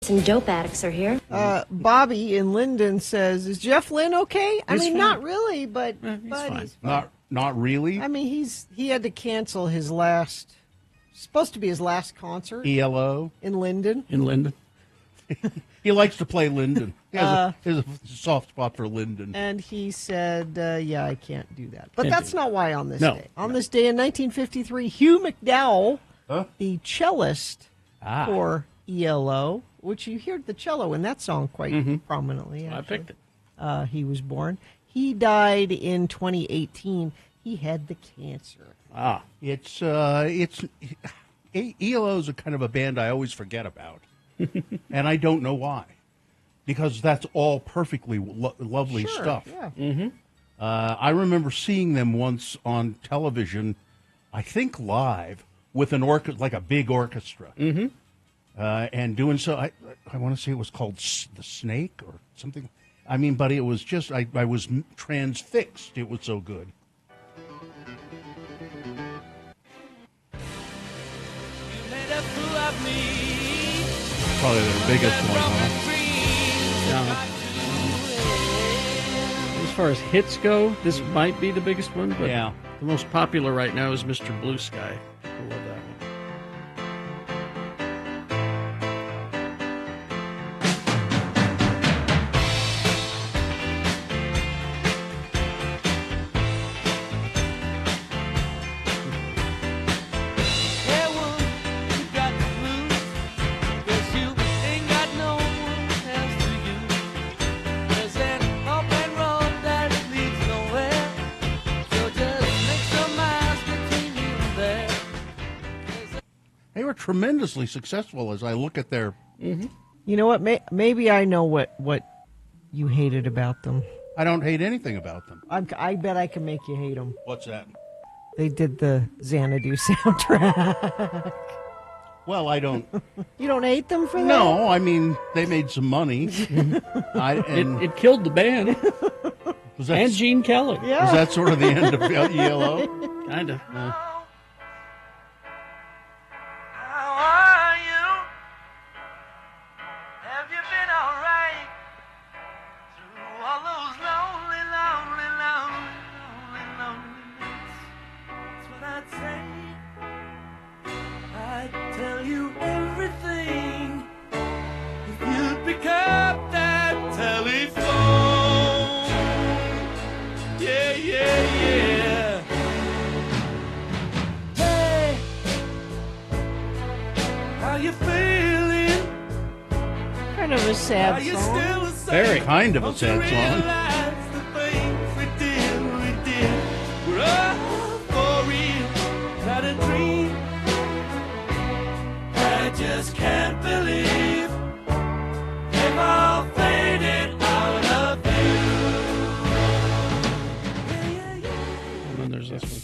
Some dope addicts are here. Bobby in Linden says, "Is Jeff Lynne okay?" I mean, not really, but He's fine. Not really. I mean, he had to cancel his supposed to be his last concert. ELO in Linden. In Linden. He likes to play Linden. He has a soft spot for Linden. And he said, "Yeah, I can't do that." But that's not why on this day. On this day in 1953, Hugh McDowell, the cellist for ELO, which you hear the cello in that song quite prominently. Actually. I picked it. He was born. He died in 2018. He had the cancer. It's ELO's a kind of a band I always forget about, and I don't know why, because that's all perfectly lovely stuff. Yeah. I remember seeing them once on television, I think live with an like a big orchestra. And doing so, I want to say it was called The Snake or something. I mean, but it was just, I was transfixed. It was so good. Probably their biggest one, huh? As far as hits go, this might be the biggest one, but yeah. The most popular right now is Mr. Blue Sky. I love that one. Tremendously successful as I look at their... You know what? Maybe I know what you hated about them. I don't hate anything about them. I bet I can make you hate them. What's that? They did the Xanadu soundtrack. Well, I don't... You don't hate them for that? No, I mean, they made some money. It killed the band. And Gene Kelly. Yeah. Was that sort of the end of ELO? Kind of. Kind of a sad song. Very kind of a sad song. I just can't believe they've all faded out of view. And then there's this one.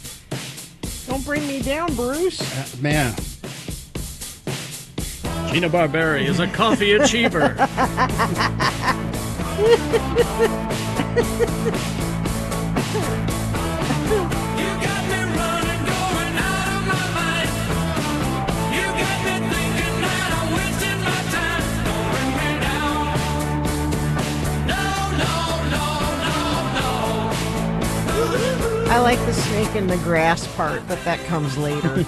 Don't bring me down, Bruce. Man. Gina Barberi is a coffee achiever. I like the snake in the grass part, but that comes later.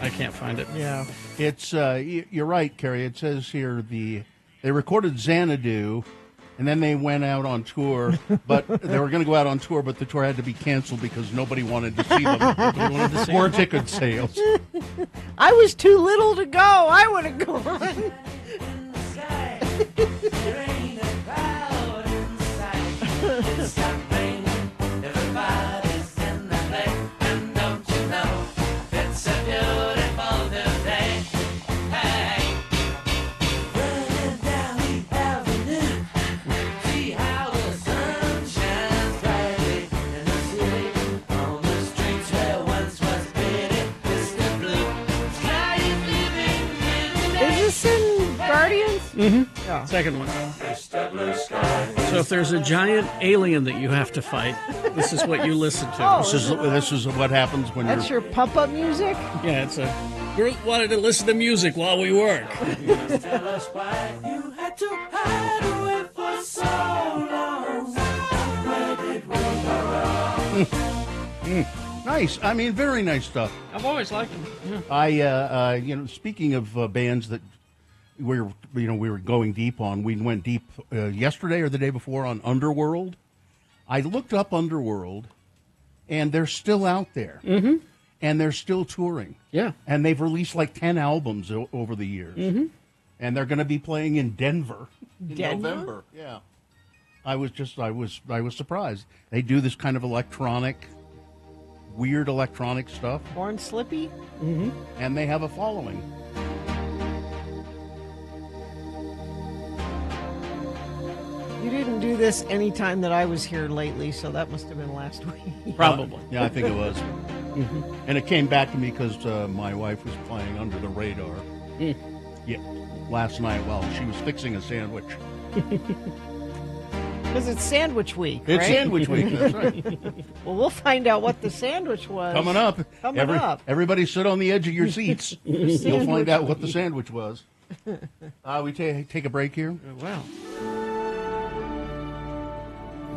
I can't find it. Yeah. It's you're right, Carrie. It says here they recorded Xanadu, and then they went out on tour. But they were going to go out on tour, but the tour had to be canceled because nobody wanted to see them. Nobody wanted to see more ticket sales. I was too little to go. I would have gone. Mm-hmm. Yeah. Second one. So if there's a giant alien that you have to fight, this is what you listen to. Oh, This is what happens when that's your pump-up music? Yeah, it's a... We wanted to listen to music while we work. Tell us why you had to hide away for so long. Where did we go wrong? Nice. I mean, very nice stuff. I've always liked them. I, speaking of bands that we were going deep on, we went deep yesterday or the day before on Underworld. I looked up Underworld, and they're still out there. Mm-hmm. And they're still touring. Yeah. And they've released like 10 albums over the years. Mm-hmm. And they're going to be playing in Denver in November. Yeah. I was surprised. They do this kind of weird electronic stuff. Born Slippy? Mm-hmm. And they have a following. You didn't do this any time that I was here lately, so that must have been last week. Probably. Yeah, I think it was. Mm-hmm. And it came back to me because my wife was playing Under the Radar. Mm. Yeah, last night while she was fixing a sandwich. Because it's Sandwich Week, right? It's Sandwich Week, that's right. Well, we'll find out what the sandwich was. Coming up. Everybody sit on the edge of your seats. You'll find out what the sandwich was. We take a break here. Wow.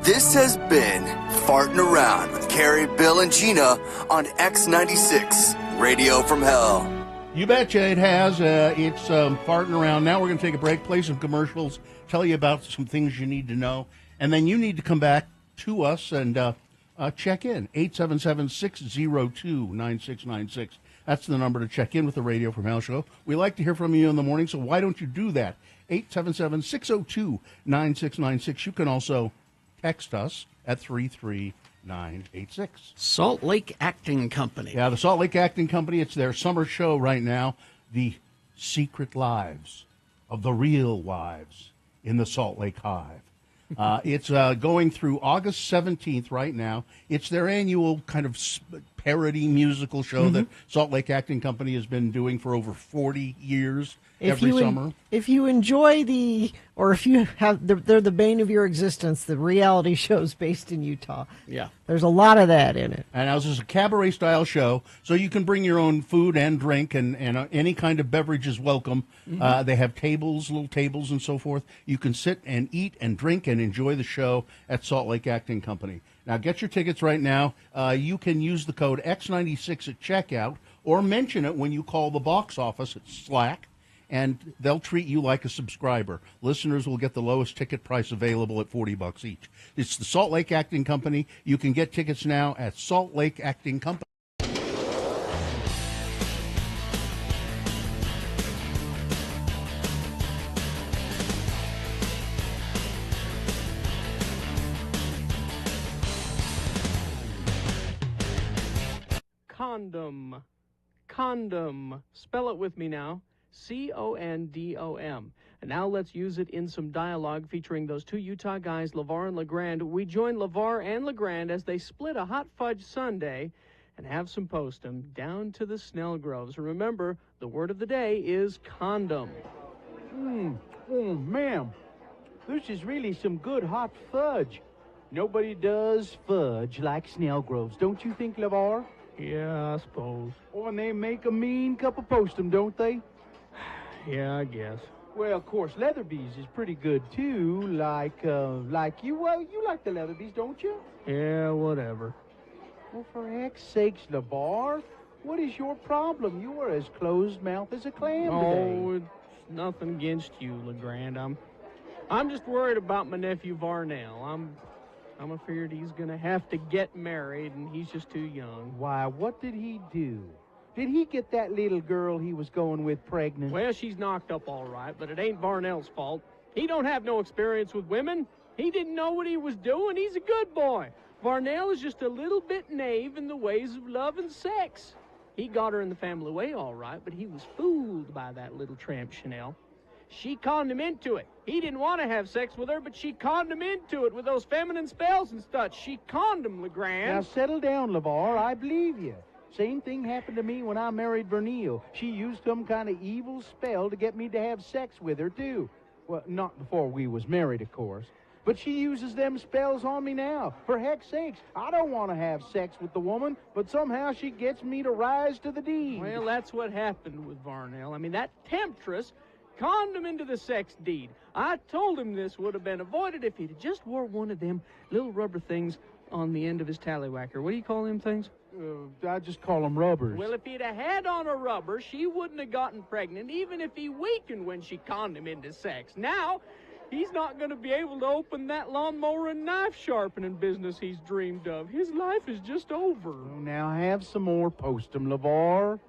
This has been Farting Around with Carrie, Bill, and Gina on X96, Radio from Hell. You betcha it has. It's Farting Around. Now we're going to take a break, play some commercials, tell you about some things you need to know, and then you need to come back to us and check in. 877-602-9696. That's the number to check in with the Radio from Hell show. We like to hear from you in the morning, so why don't you do that? 877-602-9696. You can also text us at 33986. Salt Lake Acting Company. Yeah, the Salt Lake Acting Company. It's their summer show right now, The Secret Lives of the Real Wives in the Salt Lake Hive. It's going through August 17th right now. It's their annual kind of parody musical show that Salt Lake Acting Company has been doing for over 40 years. Every summer. If you enjoy they're the bane of your existence, the reality shows based in Utah. Yeah. There's a lot of that in it. And this is a cabaret-style show, so you can bring your own food and drink, and any kind of beverage is welcome. Mm-hmm. They have little tables and so forth. You can sit and eat and drink and enjoy the show at Salt Lake Acting Company. Now, get your tickets right now. You can use the code X96 at checkout, or mention it when you call the box office at Slack, and they'll treat you like a subscriber. Listeners will get the lowest ticket price available at $40 each. It's the Salt Lake Acting Company. You can get tickets now at Salt Lake Acting Company. Condom. Spell it with me now. C-O-N-D-O-M. And now let's use it in some dialogue featuring those two Utah guys, LeVar and LeGrand. We join LeVar and LeGrand as they split a hot fudge sundae and have some post-em down to the Snell Groves. Remember, the word of the day is condom. Oh, ma'am, this is really some good hot fudge. Nobody does fudge like Snell Groves, don't you think, LeVar? Yeah, I suppose. Oh, and they make a mean cup of post-em, don't they? Yeah, I guess. Well, of course, Leatherby's is pretty good, too, like you. Well, you like the Leatherby's, don't you? Yeah, whatever. Well, for heck's sakes, LeVar, what is your problem? You are as closed-mouthed as a clam today. Oh, it's nothing against you, LeGrand. I'm just worried about my nephew Varnell. I'm afraid he's going to have to get married, and he's just too young. Why, what did he do? Did he get that little girl he was going with pregnant? Well, she's knocked up all right, but it ain't Varnell's fault. He don't have no experience with women. He didn't know what he was doing. He's a good boy. Varnell is just a little bit naive in the ways of love and sex. He got her in the family way all right, but he was fooled by that little tramp Chanel. She conned him into it. He didn't want to have sex with her, but she conned him into it with those feminine spells and stuff. She conned him, LeGrand. Now, settle down, LeVar. I believe you. Same thing happened to me when I married Vernille. She used some kind of evil spell to get me to have sex with her, too. Well, not before we was married, of course. But she uses them spells on me now. For heck's sakes, I don't want to have sex with the woman, but somehow she gets me to rise to the deed. Well, that's what happened with Varnell. I mean, that temptress conned him into the sex deed. I told him this would have been avoided if he'd just wore one of them little rubber things on the end of his tallywhacker. What do you call them things? I just call them rubbers. Well, if he'd have had on a rubber, she wouldn't have gotten pregnant, even if he weakened when she conned him into sex. Now, he's not going to be able to open that lawnmower and knife sharpening business he's dreamed of. His life is just over. Oh, now have some more post-em, LeVar.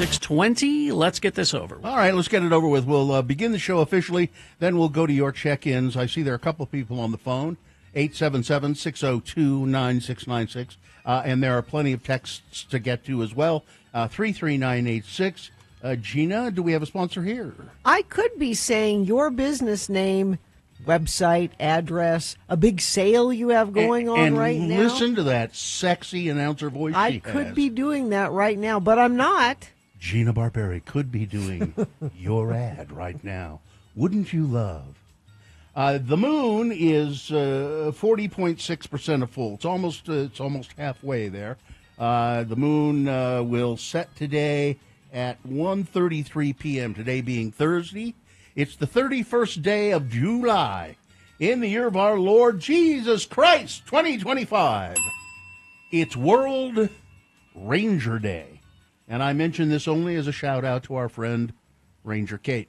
.620. Let's get this over with. All right, let's get it over with. We'll begin the show officially, then we'll go to your check-ins. I see there are a couple of people on the phone, 877-602-9696, and there are plenty of texts to get to as well, 33986. Gina, do we have a sponsor here? I could be saying your business name, website, address, a big sale you have going on right now. And listen to that sexy announcer voice I she could has. be doing that right now, but I'm not. Gina Barberi could be doing your ad right now. Wouldn't you love? The moon is 40.6% of full. It's almost halfway there. The moon will set today at 1:33 p.m. Today being Thursday. It's the 31st day of July in the year of our Lord Jesus Christ, 2025. It's World Ranger Day. And I mention this only as a shout-out to our friend, Ranger Kate.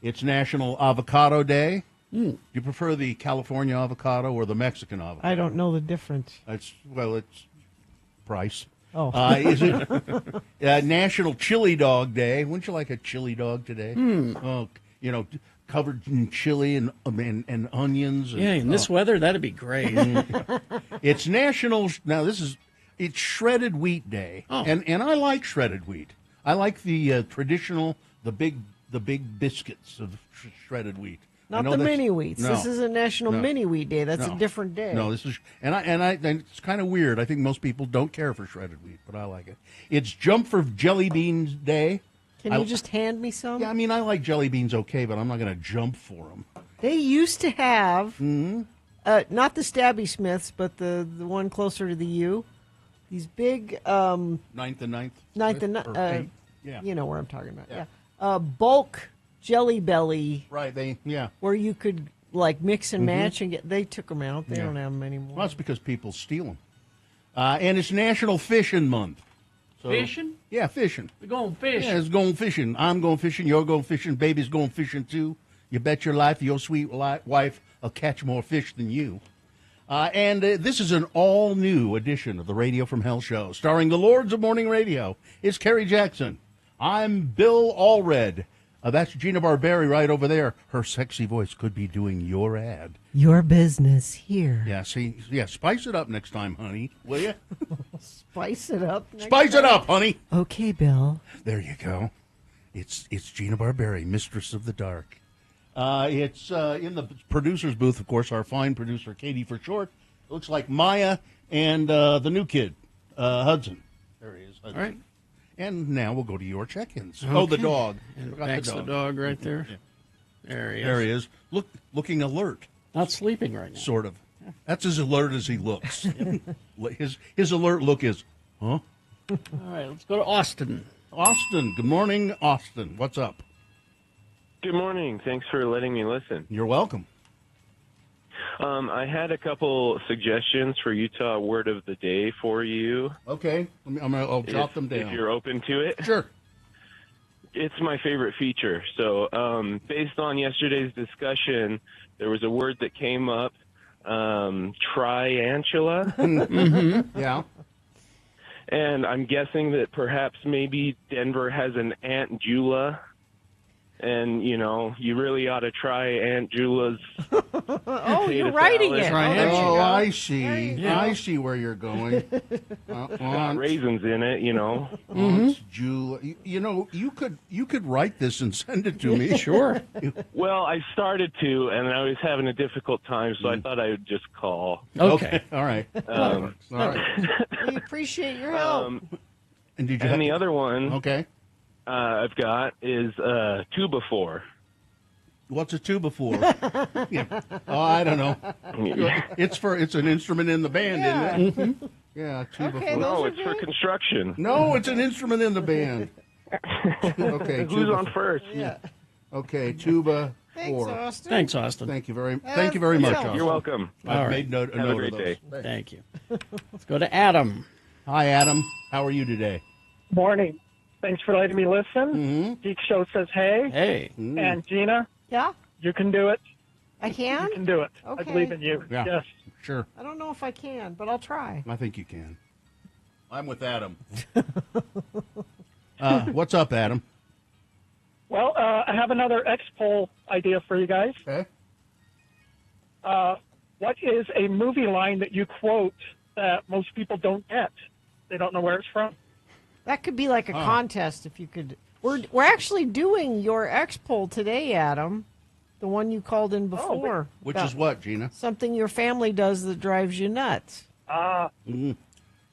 It's National Avocado Day. Do you prefer the California avocado or the Mexican avocado? I don't know the difference. It's price. Oh. Is it National Chili Dog Day? Wouldn't you like a chili dog today? Oh, covered in chili and onions. Yeah, in this weather, that'd be great. It's National. Now it's Shredded Wheat Day, and I like shredded wheat. I like the traditional, the big biscuits of shredded wheat. Not the mini wheats. No, this isn't National Mini Wheat Day. That's a different day. No, this is and it's kind of weird. I think most people don't care for shredded wheat, but I like it. It's Jump for Jelly Beans Day. Can you just hand me some? Yeah, I mean I like jelly beans, okay, but I'm not going to jump for them. They used to have not the Stabby Smiths, but the one closer to the U. These big Ninth and Ninth. Yeah, you know where I'm talking about. Yeah, bulk Jelly Belly. Right. Where you could like mix and match and get. They took them out. They don't have them anymore. Well, that's because people steal them. And it's National Fishing Month. So, fishing? Yeah, fishing. We're going fishing. Yeah, it's going fishing. I'm going fishing. You're going fishing. Baby's going fishing, too. You bet your life your sweet wife will catch more fish than you. And this is an all-new edition of the Radio from Hell show, starring the Lords of Morning Radio. It's Kerry Jackson. I'm Bill Allred. That's Gina Barberi right over there. Her sexy voice could be doing your ad. Your business here. Yeah, see, spice it up next time, honey, will you? Spice it up. Spice it up, honey. Okay, Bill. There you go. It's Gina Barberi, Mistress of the Dark. It's in the producer's booth, of course, our fine producer, Katie for short. It looks like Maya and the new kid, Hudson. There he is, Hudson. All right. And now we'll go to your check-ins. Okay. Oh, the dog. And that's the dog right there. Yeah. There he is. There he is. Looking alert. Not sleeping right now. Sort of. That's as alert as he looks. His alert look is, huh? All right, let's go to Austin. Austin. Good morning, Austin. What's up? Good morning. Thanks for letting me listen. You're welcome. I had a couple suggestions for Utah Word of the Day for you. Okay. I'll jot them down. If you're open to it. Sure. It's my favorite feature. So based on yesterday's discussion, there was a word that came up, triantula. Mm-hmm. Yeah. And I'm guessing that perhaps maybe Denver has an Aunt Jula. And, you know, you really ought to try Aunt Jula's. Oh, you're writing it. Oh, I see. I see where you're going. Got raisins in it, you know. Aunt Jula. You know, you could write this and send it to me. Sure. Well, I started to, and I was having a difficult time, so I thought I would just call. Okay. All right. All right. We appreciate your help. And did you and the other one Okay. I've got is tubaphore. What's a tubaphore? Yeah. Oh, I don't know. It's an instrument in the band, isn't it? Mm-hmm. Yeah, tubaphore. Okay, No, it's for construction. No, it's an instrument in the band. Okay. Who's on first? Yeah. Okay, tuba. Thanks, Austin. Thanks, Austin. Thank you very much, Austin. You're welcome. I've made note Have a of great those. day. Thank you. Let's go to Adam. Hi, Adam. How are you today? Morning. Thanks for letting me listen. Geek Show says hey. Hey. And Gina, Yeah, you can do it. I can? You can do it. Okay. I believe in you. Yeah. Yes. Sure. I don't know if I can, but I'll try. I think you can. I'm with Adam. What's up, Adam? Well, I have another X-Poll idea for you guys. Okay. What is a movie line that you quote that most people don't get? They don't know where it's from. That could be like a contest if you could. We're actually doing your X poll today, Adam. The one you called in before. Which is what, Gina? Something your family does that drives you nuts.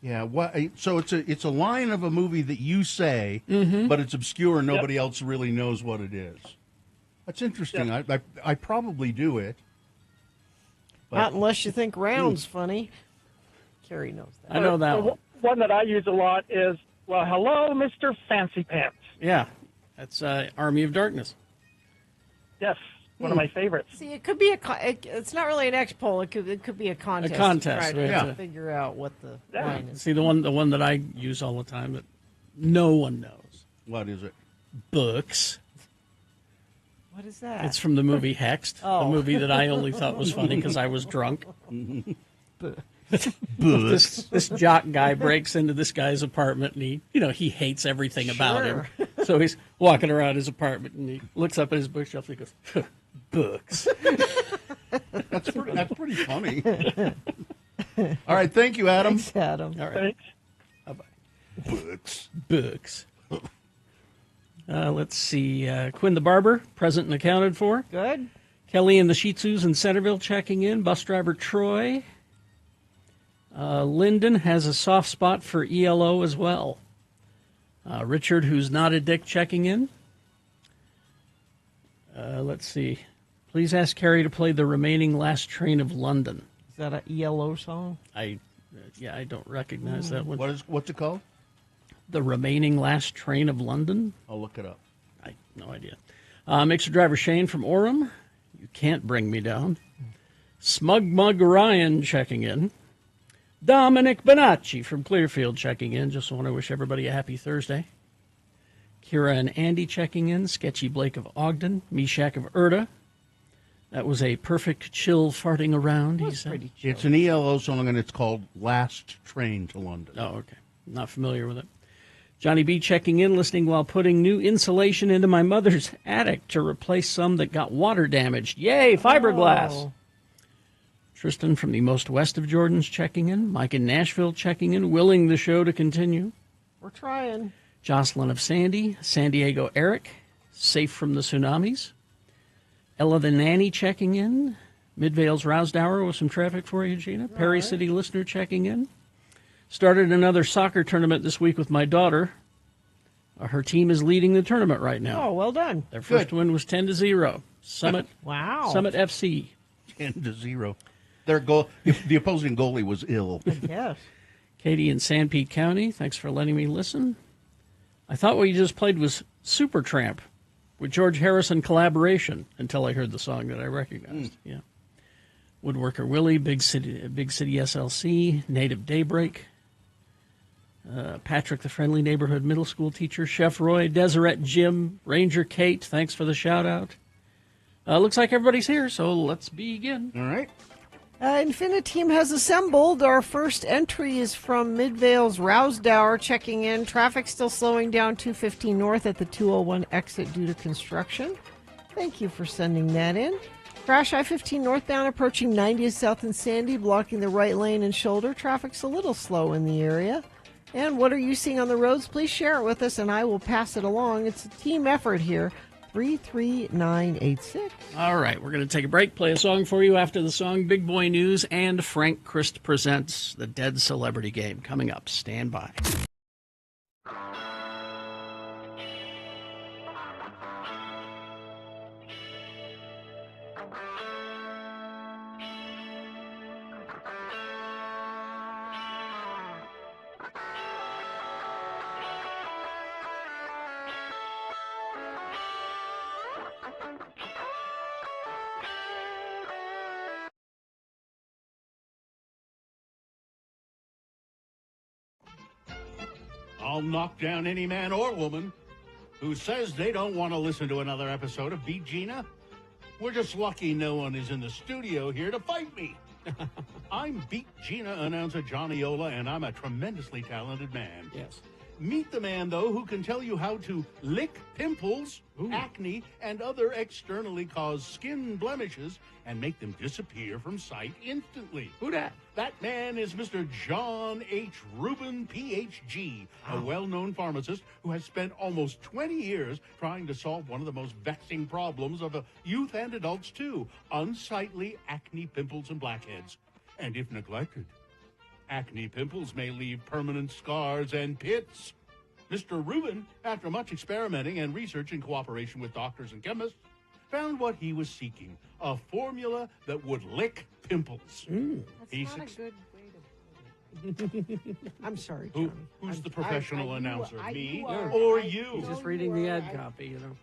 Yeah. What? So it's a line of a movie that you say, but it's obscure and nobody else really knows what it is. That's interesting. Yep. I probably do it. But, Not unless you think round's funny. Carrie knows that. I know that one. One that I use a lot is, well, hello, Mr. Fancy Pants. Yeah. That's Army of Darkness. Yes, one of my favorites. See, it could be it's not really an X poll. It could be a contest. A contest, to try right, to yeah. figure out what the line is. See, the one that I use all the time that no one knows. What is it? Books. What is that? It's from the movie Hexed, a movie that I only thought was funny because I was drunk. This jock guy breaks into this guy's apartment and he hates everything about him. So he's walking around his apartment and he looks up at his bookshelf and he goes, books. That's pretty funny. All right, thank you, Adam. Thanks, Adam. All right. Thanks. Books. Books. Let's see. Quinn the Barber, present and accounted for. Good. Kelly and the Shih Tzus in Centerville checking in. Bus driver Troy. Lyndon has a soft spot for ELO as well. Richard, who's not a dick, checking in. Let's see. Please ask Carrie to play The Remaining Last Train of London. Is that an ELO song? I don't recognize that one. What's it called? The Remaining Last Train of London? I'll look it up. I no idea. Mixer driver Shane from Orem. You can't bring me down. Smug Mug Ryan checking in. Dominic Bonacci from Clearfield checking in. Just want to wish everybody a happy Thursday. Kira and Andy checking in. Sketchy Blake of Ogden. Meshach of Erda. That was a perfect chill farting around, he said. It's an ELO song, and it's called Last Train to London. Oh, okay. Not familiar with it. Johnny B checking in, listening while putting new insulation into my mother's attic to replace some that got water damaged. Yay, fiberglass. Oh. Tristan from the most west of Jordan's checking in. Mike in Nashville checking in, willing the show to continue. We're trying. Jocelyn of Sandy. San Diego Eric, safe from the tsunamis. Ella the Nanny checking in. Midvale's Roused Hour with some traffic for you, Gina. Perry City listener checking in. Started another soccer tournament this week with my daughter. Her team is leading the tournament right now. Oh, well done. Their first win was 10-0. Summit. Wow. Summit FC. 10-0. Their goal. The opposing goalie was ill. Yes. Katie in San Pete County. Thanks for letting me listen. I thought what you just played was Supertramp with George Harrison collaboration until I heard the song that I recognized. Yeah. Woodworker Willie, Big City SLC, Native Daybreak, Patrick the Friendly Neighborhood Middle School Teacher, Chef Roy, Deseret Jim, Ranger Kate, thanks for the shout-out. Looks like everybody's here, so let's begin. All right. Infiniteam has assembled. Our first entry is from Midvale's Roused Hour checking in. Traffic still slowing down 215 north at the 201 exit due to construction. Thank you for sending that in. Crash I-15 northbound approaching 90th south in Sandy, blocking the right lane and shoulder. Traffic's a little slow in the area. And what are you seeing on the roads? Please share it with us and I will pass it along. It's a team effort here. 33986. All right, we're going to take a break, play a song for you. After the song, Big Boy News and Frank Christ presents the Dead Celebrity Game. Coming up, stand by. I'll knock down any man or woman who says they don't want to listen to another episode of Beat Gina. We're just lucky no one is in the studio here to fight me. I'm Beat Gina announcer Johnny Ola, and I'm a tremendously talented man. Yes. Meet the man, though, who can tell you how to lick pimples, acne, and other externally caused skin blemishes and make them disappear from sight instantly. Who dat? That man is Mr. John H. Rubin, Ph.D., a well-known pharmacist who has spent almost 20 years trying to solve one of the most vexing problems of youth and adults, too, unsightly acne, pimples, and blackheads. And if neglected, acne pimples may leave permanent scars and pits. Mr. Rubin, after much experimenting and research in cooperation with doctors and chemists, found what he was seeking, a formula that would lick pimples. That's not a good way to... I'm sorry, Johnny. Who's the professional announcer, me or or you? He's just reading the ad copy, you know.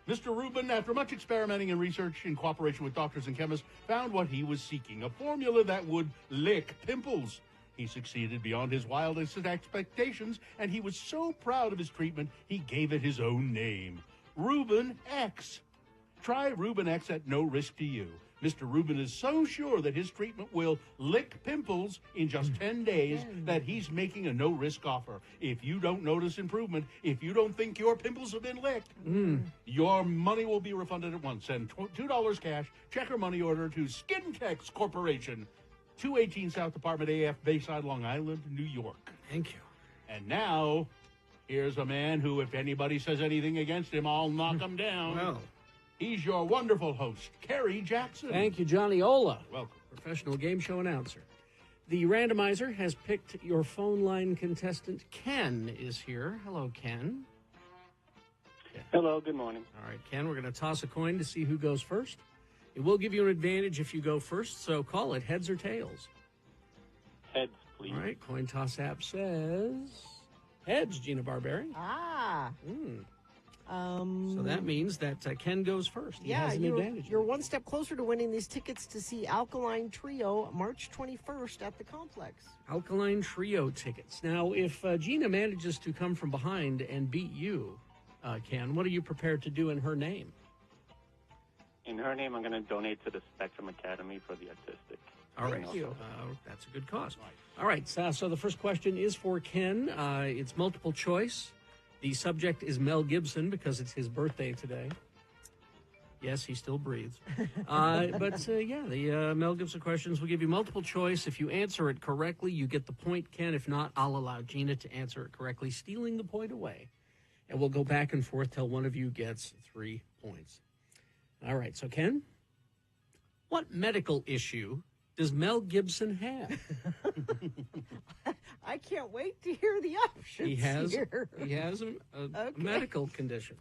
Mr. Rubin, after much experimenting and research in cooperation with doctors and chemists, found what he was seeking, a formula that would lick pimples. He succeeded beyond his wildest expectations, and he was so proud of his treatment, he gave it his own name, Rubin X. Try Rubin X at no risk to you. Mr. Rubin is so sure that his treatment will lick pimples in just 10 days that he's making a no-risk offer. If you don't notice improvement, if you don't think your pimples have been licked, your money will be refunded at once. Send $2 cash, check or money order to Skintex Corporation, 218 South Department AF, Bayside, Long Island, New York. Thank you. And now, here's a man who, if anybody says anything against him, I'll knock him down. Well, he's your wonderful host, Kerry Jackson. thank you, Johnny Ola. Welcome. Professional game show announcer. The randomizer has picked your phone line contestant. Ken is here. Hello, Ken. Hello, good morning. All right, Ken, we're going to toss a coin to see who goes first. It will give you an advantage if you go first, so call it heads or tails. Heads, please. All right, coin toss app says heads, Gina Barberi. So that means that Ken goes first. He has an advantage. You're one step closer to winning these tickets to see Alkaline Trio March 21st at the Complex. Alkaline Trio tickets. Now, if Gina manages to come from behind and beat you, Ken, what are you prepared to do in her name? In her name, I'm going to donate to the Spectrum Academy for the Autistic. All right. Thank you. That's a good cause. All right. So the first question is for Ken. It's multiple choice. The subject is Mel Gibson because it's his birthday today. Yes, he still breathes. The Mel Gibson questions will give you multiple choice. If you answer it correctly, you get the point, Ken. If not, I'll allow Gina to answer it correctly, stealing the point away. And we'll go back and forth till one of you gets 3 points. All right. So, Ken, what medical issue does Mel Gibson have? I can't wait to hear the options. He has here. a medical condition.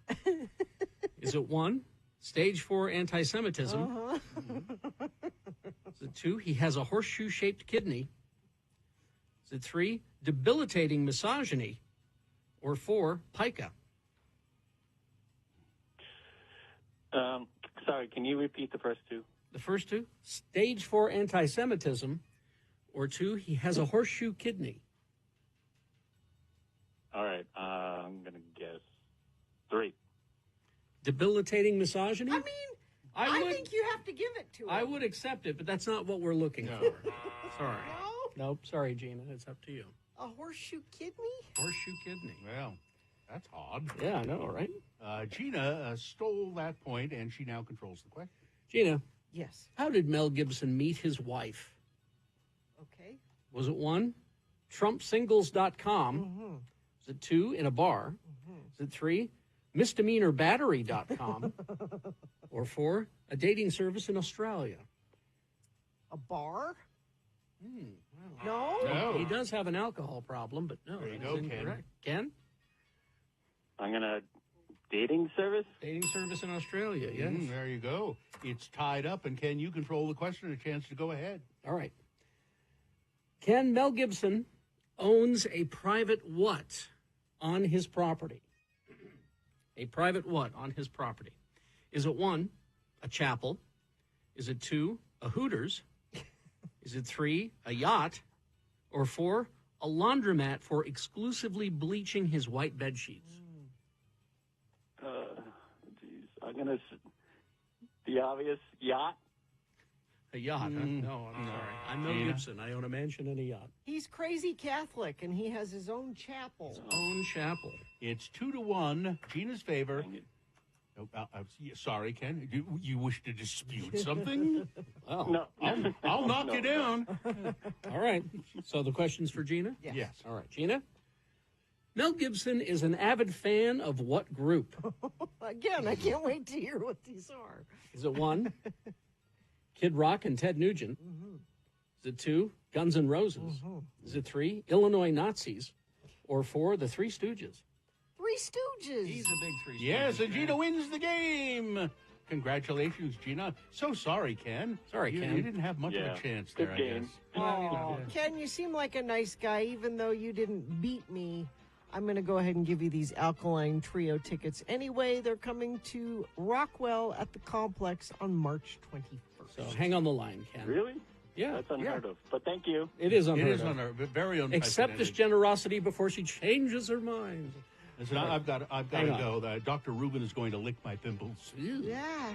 Is it 1, stage 4 anti-Semitism? Uh-huh. Is it 2, he has a horseshoe-shaped kidney? Is it 3, debilitating misogyny? Or 4, pica? Sorry, can you repeat the first two? The first 2, stage 4 anti-Semitism, or 2, he has a horseshoe kidney. All right, I'm going to guess 3. Debilitating misogyny? I mean, I think you have to give it to him. I would accept it, but that's not what we're looking for. Sorry. No? Nope, sorry, Gina. It's up to you. A horseshoe kidney? Horseshoe kidney. Well, that's odd. Yeah, I know, right? Gina stole that point, and she now controls the question. Gina, Yes. how did Mel Gibson meet his wife? Okay. Was it 1, TrumpSingles.com? Mm-hmm. Is it 2, in a bar? Is it 3, MisdemeanorBattery.com? Or 4, a dating service in Australia? A bar? No? No. He does have an alcohol problem, but no, There you that go, is incorrect. Ken? I'm going to dating service? Dating service in Australia, yes. There you go. It's tied up, and Ken, you control the question, a chance to go ahead. All right. Ken, Mel Gibson owns a private what on his property? A private what on his property? Is it 1, a chapel? Is it 2, a Hooters? Is it 3, a yacht? Or 4, a laundromat for exclusively bleaching his white bed sheets? I'm going to... The obvious, yacht? A yacht, huh? No, I'm sorry. I'm Mel Gibson. I own a mansion and a yacht. He's crazy Catholic, and he has his own chapel. Own chapel. It's 2-1, Gina's favor. Sorry, Ken. Do you wish to dispute something? Well, No. I'll knock you down. all right. So the question's for Gina? Yes. All right, Gina? Mel Gibson is an avid fan of what group? Again, I can't wait to hear what these are. Is it 1, Kid Rock and Ted Nugent? Is it 2, Guns N' Roses? Is it 3, Illinois Nazis? Or 4, the Three Stooges? Three Stooges. He's a big Three Stooges. Yes, and Gina wins the game. Congratulations, Gina. So sorry, Ken. Sorry, Ken. You didn't have much of a chance there, Good game. I guess. Ken, you seem like a nice guy, even though you didn't beat me. I'm going to go ahead and give you these Alkaline Trio tickets. Anyway, they're coming to Rockwell at the Complex on March 21st. So hang on the line, Ken. Really? Yeah. That's unheard of. But thank you. It is It unheard is of. very unprecedented. Accept this generosity before she changes her mind. Listen, I've got to go. Dr. Rubin is going to lick my pimples. Yeah.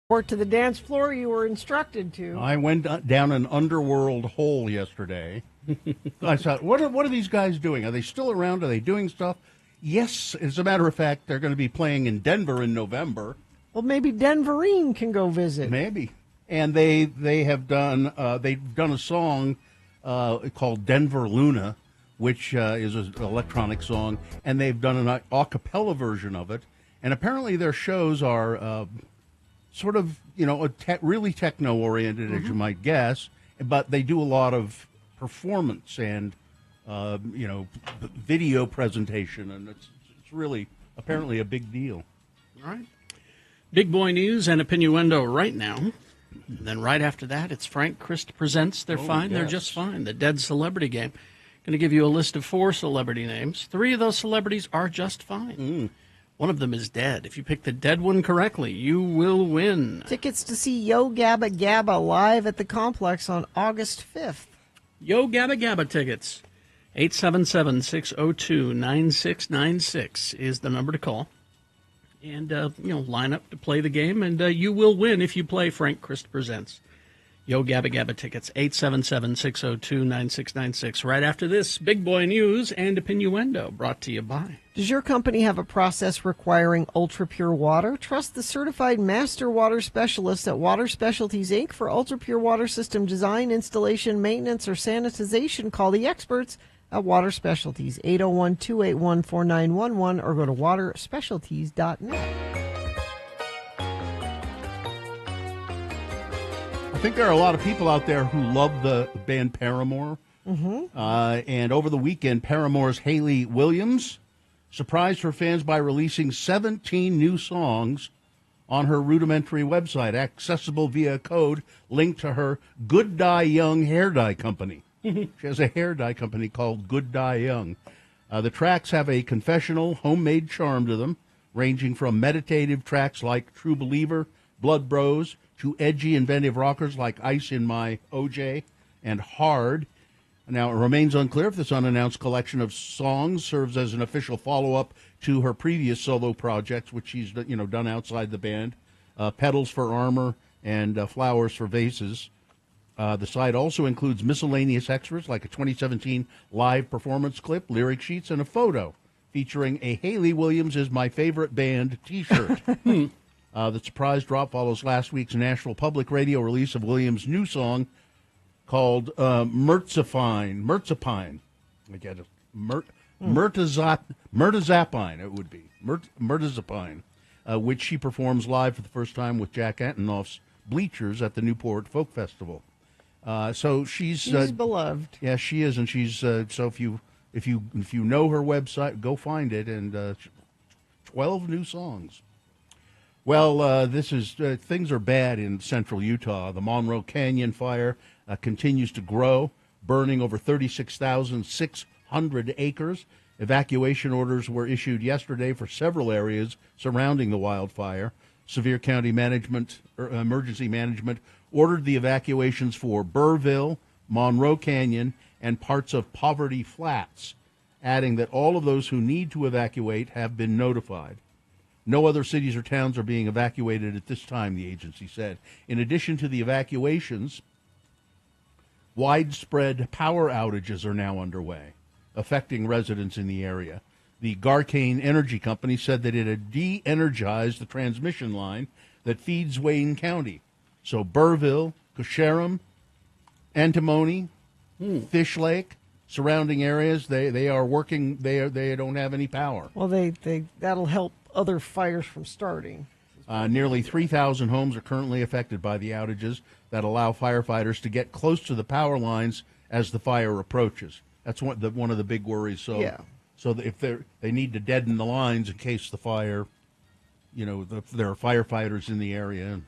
Report to the dance floor you were instructed to. I went down an Underworld hole yesterday. I thought, what are these guys doing? Are they still around? Are they doing stuff? Yes, as a matter of fact, they're going to be playing in Denver in November. Well, maybe Denverine can go visit. Maybe. And they've done a song called Denver Luna, which is an electronic song, and they've done an a cappella version of it. And apparently their shows are sort of, really techno-oriented, as you might guess, but they do a lot of performance and, video presentation, and it's really apparently a big deal. All right. Big boy news and Opinioendo right now. And then right after that, it's Frank Christ Presents. They're fine. Yes. They're just fine. The Dead Celebrity Game. Going to give you a list of 4 celebrity names. 3 of those celebrities are just fine. One of them is dead. If you pick the dead one correctly, you will win. Tickets to see Yo Gabba Gabba live at the Complex on August 5th. Yo Gabba Gabba tickets. 877-602-9696 is the number to call. And, line up to play the game, and you will win if you play Frank Christ Presents. Yo Gabba Gabba tickets, 877-602-9696. Right after this, Big Boy News and Opinioendo, brought to you by. Does your company have a process requiring ultra-pure water? Trust the certified master water specialist at Water Specialties, Inc. for ultra-pure water system design, installation, maintenance, or sanitization. Call the experts at Water Specialties, 801-281-4911, or go to waterspecialties.net. I think there are a lot of people out there who love the band Paramore. And over the weekend, Paramore's Hayley Williams surprised her fans by releasing 17 new songs on her rudimentary website, accessible via a code linked to her Good Dye Young hair dye company. She has a hair dye company called Good Dye Young. The tracks have a confessional, homemade charm to them, ranging from meditative tracks like True Believer, Blood Bros, to edgy, inventive rockers like Ice in My OJ and Hard. Now, it remains unclear if this unannounced collection of songs serves as an official follow-up to her previous solo projects, which she's done outside the band, Petals for Armor and Flowers for Vases. The site also includes miscellaneous extras like a 2017 live performance clip, lyric sheets, and a photo featuring a Hayley Williams is My Favorite Band t-shirt. The surprise drop follows last week's national public radio release of Williams' new song called Mertzapine. I get it. Mertazapine, it would be. Mertazapine, which she performs live for the first time with Jack Antonoff's Bleachers at the Newport Folk Festival. So she's beloved. Yeah, she is, and she's so if you know her website, go find it. And 12 new songs. Well, this is things are bad in central Utah. The Monroe Canyon fire continues to grow, burning over 36,600 acres. Evacuation orders were issued yesterday for several areas surrounding the wildfire. Sevier County Emergency Management ordered the evacuations for Burrville, Monroe Canyon, and parts of Poverty Flats, adding that all of those who need to evacuate have been notified. No other cities or towns are being evacuated at this time, the agency said. In addition to the evacuations, widespread power outages are now underway, affecting residents in the area. The Garcane Energy Company said that it had de-energized the transmission line that feeds Wayne County. So Burrville, Cosharam, Antimony, Fish Lake, surrounding areas, they are working. They don't have any power. Well, that'll help other fires from starting. Nearly 3,000 homes are currently affected by the outages that allow firefighters to get close to the power lines as the fire approaches. That's one of the big worries. So, yeah. So if they need to deaden the lines in case the fire, if there are firefighters in the area.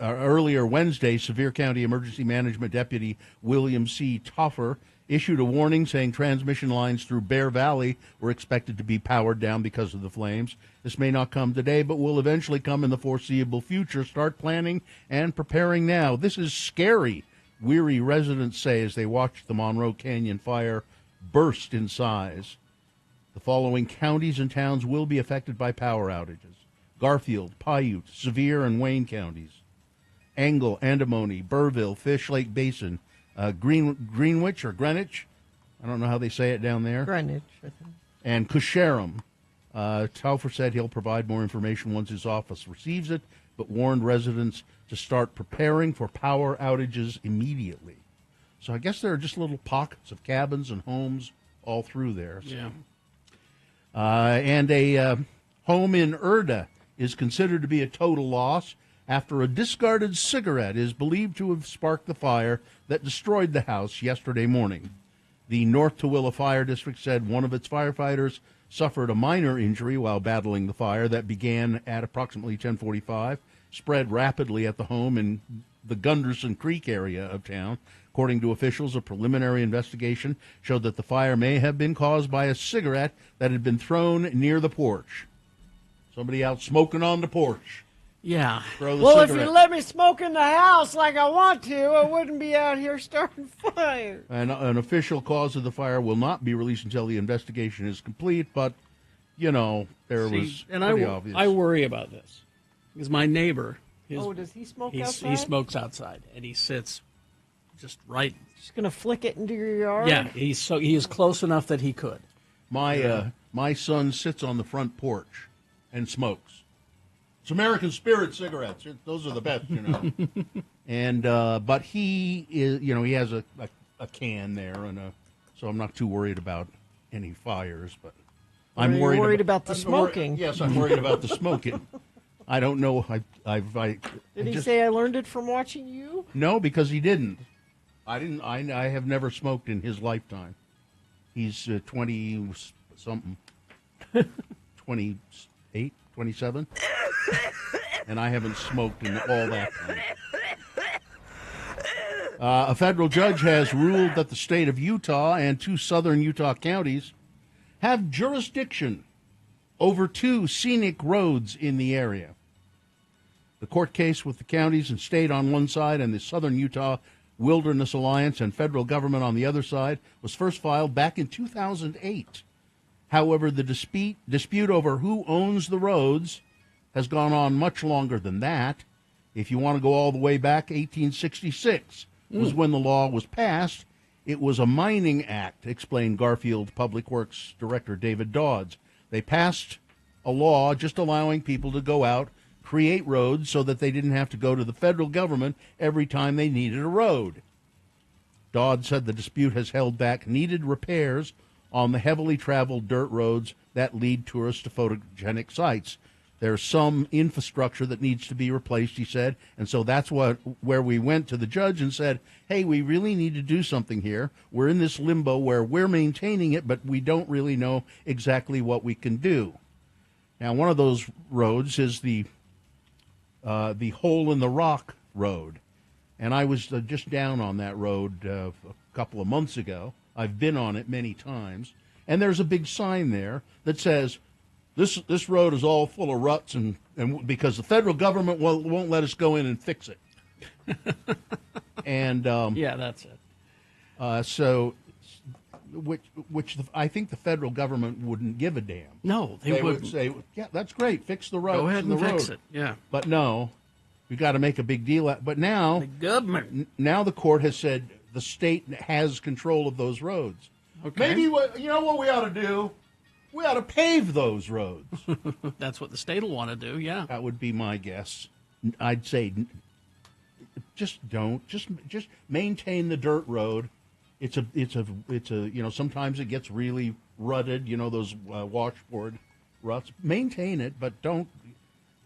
Earlier Wednesday, Sevier County Emergency Management Deputy William C. Toffer issued a warning saying transmission lines through Bear Valley were expected to be powered down because of the flames. This may not come today, but will eventually come in the foreseeable future. Start planning and preparing now. This is scary, weary residents say as they watch the Monroe Canyon fire burst in size. The following counties and towns will be affected by power outages: Garfield, Paiute, Sevier, and Wayne counties. Angle, Antimony, Burville, Fish Lake Basin, Greenwich or Greenwich, I don't know how they say it down there. Greenwich, I think. And Cusharam. Taufer said he'll provide more information once his office receives it, but warned residents to start preparing for power outages immediately. So I guess there are just little pockets of cabins and homes all through there. So. Yeah. And a home in Urda is considered to be a total loss after a discarded cigarette is believed to have sparked the fire that destroyed the house yesterday morning. The North Tooele Fire District said one of its firefighters suffered a minor injury while battling the fire that began at approximately 10:45, spread rapidly at the home in the Gunderson Creek area of town. According to officials, a preliminary investigation showed that the fire may have been caused by a cigarette that had been thrown near the porch. Somebody out smoking on the porch. Yeah. Well, if you let me smoke in the house like I want to, I wouldn't be out here starting fire. An official cause of the fire will not be released until the investigation is complete, but, was pretty obvious. I worry about this because my neighbor... does he smoke outside? He smokes outside, and he sits just right... Just going to flick it into your yard? Yeah, he is close enough that he could. My son sits on the front porch and smokes. It's American Spirit cigarettes. Those are the best, And but he is, he has a can there, and so I'm not too worried about any fires. But I'm worried about the smoking. Yes, I'm worried about the smoking. I don't know. Did he say I learned it from watching you? No, because he didn't. I didn't. I have never smoked in his lifetime. He's 20 something, 28, 27. And I haven't smoked in all that time. A federal judge has ruled that the state of Utah and 2 southern Utah counties have jurisdiction over 2 scenic roads in the area. The court case with the counties and state on one side and the Southern Utah Wilderness Alliance and federal government on the other side was first filed back in 2008. However, the dispute over who owns the roads has gone on much longer than that. If you want to go all the way back, 1866 was when the law was passed. It was a mining act, explained Garfield Public Works Director David Dodds. They passed a law just allowing people to go out, create roads so that they didn't have to go to the federal government every time they needed a road. Dodds said the dispute has held back needed repairs on the heavily traveled dirt roads that lead tourists to photogenic sites. There's some infrastructure that needs to be replaced, he said, and so that's where we went to the judge and said, hey, we really need to do something here. We're in this limbo where we're maintaining it, but we don't really know exactly what we can do. Now, one of those roads is the Hole in the Rock Road, and I was just down on that road a couple of months ago. I've been on it many times, and there's a big sign there that says, This road is all full of ruts, and because the federal government won't let us go in and fix it. And yeah, that's it. I think the federal government wouldn't give a damn. No, they would say, yeah, that's great, fix the road. Go ahead and fix it. Yeah, but no, we got to make a big deal. But now the government, now the court has said the state has control of those roads. Okay. Maybe what we ought to do. We ought to pave those roads. That's what the state will want to do, yeah. That would be my guess. I'd say just don't. Just maintain the dirt road. It's a sometimes it gets really rutted, those washboard ruts. Maintain it, but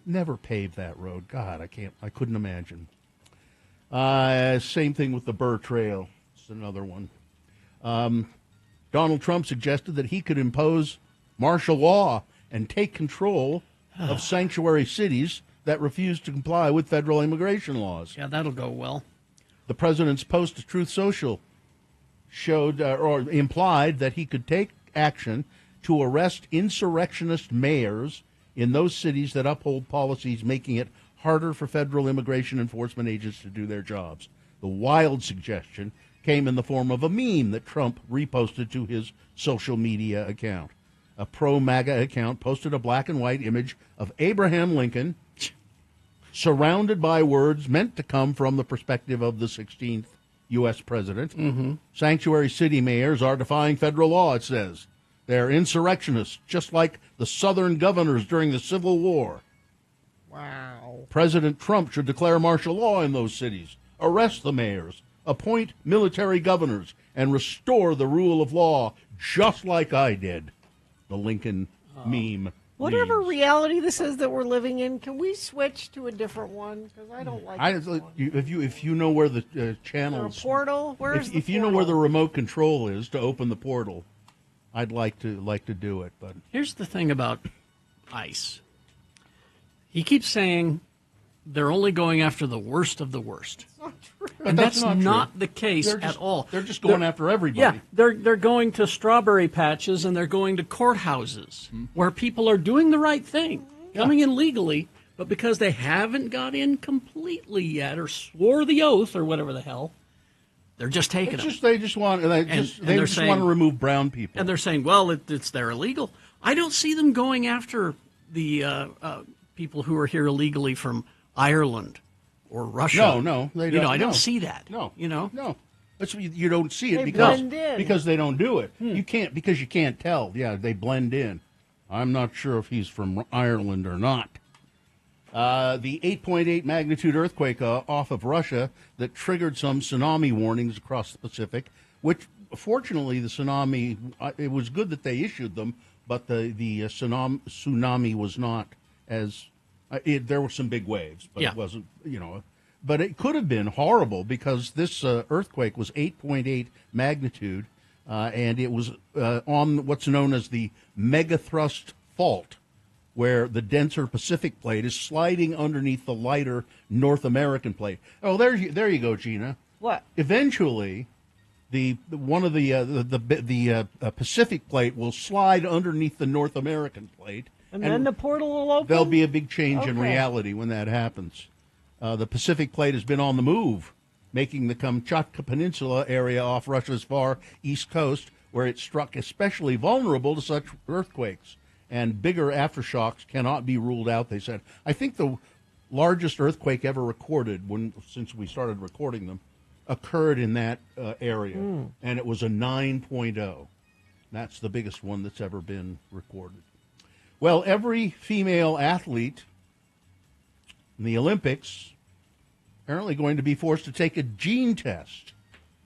never pave that road. God, I couldn't imagine. Same thing with the Burr Trail. It's another one. Donald Trump suggested that he could impose martial law and take control of sanctuary cities that refuse to comply with federal immigration laws. Yeah, that'll go well. The president's post to Truth Social showed or implied that he could take action to arrest insurrectionist mayors in those cities that uphold policies making it harder for federal immigration enforcement agents to do their jobs. The wild suggestion came in the form of a meme that Trump reposted to his social media account. a pro-MAGA account, posted a black and white image of Abraham Lincoln surrounded by words meant to come from the perspective of the 16th U.S. president. Mm-hmm. Sanctuary city mayors are defying federal law, it says. They're insurrectionists, just like the Southern governors during the Civil War. Wow. President Trump should declare martial law in those cities, arrest the mayors, appoint military governors, and restore the rule of law, just like I did. The Lincoln meme. Whatever memes. reality this is that we're living in, can we switch to a different one? Because I don't like this one. If you know where the channels, is there a portal? Where's the if you know where the remote control is to open the portal, I'd like to do it. But here's the thing about ICE. He keeps saying they're only going after the worst of the worst. not true. And that's not true. the case at all. They're just going after everybody. Yeah, they're going to strawberry patches and they're going to courthouses where people are doing the right thing, coming in legally, but because they haven't got in completely yet or swore the oath or whatever the hell, they're just taking them. They just want to remove brown people. And they're saying, well, they're illegal. I don't see them going after the people who are here illegally from Ireland or Russia. No, they don't. I don't see that. No, no. You don't see it because they don't do it. You can't tell. Yeah, they blend in. I'm not sure if he's from Ireland or not. The 8.8 magnitude earthquake off of Russia that triggered some tsunami warnings across the Pacific, which fortunately the tsunami, it was good that they issued them, but the tsunami was not as, there were some big waves, but it wasn't, but it could have been horrible because this earthquake was 8.8 magnitude, and it was on what's known as the megathrust fault, where the denser Pacific plate is sliding underneath the lighter North American plate. Oh, there you go, Gina. What? Eventually, the Pacific plate will slide underneath the North American plate, and then the portal will open. There'll be a big change in reality when that happens. The Pacific plate has been on the move, making the Kamchatka Peninsula area off Russia's far east coast, where it struck especially vulnerable to such earthquakes. And bigger aftershocks cannot be ruled out, they said. I think the largest earthquake ever recorded, since we started recording them, occurred in that area, and it was a 9.0. That's the biggest one that's ever been recorded. Well, every female athlete in the Olympics apparently going to be forced to take a gene test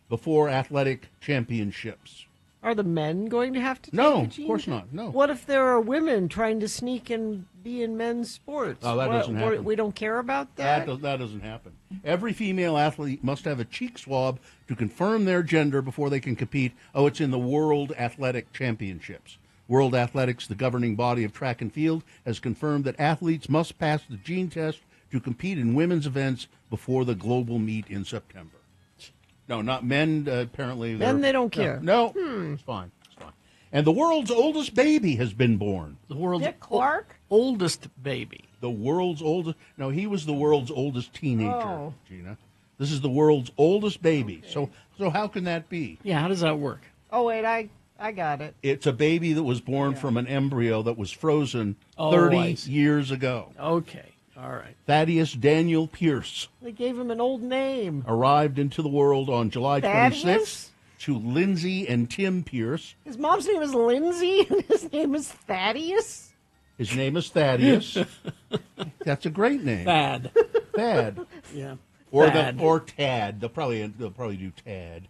before athletic championships. Are the men going to have to take No, a gene of course test? not. No. What if there are women trying to sneak and be in men's sports? Oh, that doesn't happen. We don't care about that? That doesn't happen. Every female athlete must have a cheek swab to confirm their gender before they can compete. Oh, it's in the World Athletic Championships. World Athletics, the governing body of track and field, has confirmed that athletes must pass the gene test to compete in women's events before the global meet in September. No, not men, apparently. Men, they don't care. No, it's fine. And the world's oldest baby has been born. The world's Dick Clark? oldest baby. The world's oldest. No, he was the world's oldest teenager, Oh. Gina. This is the world's oldest baby. Okay. So how can that be? Yeah, how does that work? Oh, wait, I got it. It's a baby that was born from an embryo that was frozen 30 years ago. Okay, all right. Thaddeus Daniel Pierce They gave him an old name. arrived into the world on July Thaddeus? 26th to Lindsay and Tim Pierce. His mom's name is Lindsay, and his name is Thaddeus? His name is Thaddeus. That's a great name. Thad. Yeah. Thad. Or Tad. They'll probably do Tad.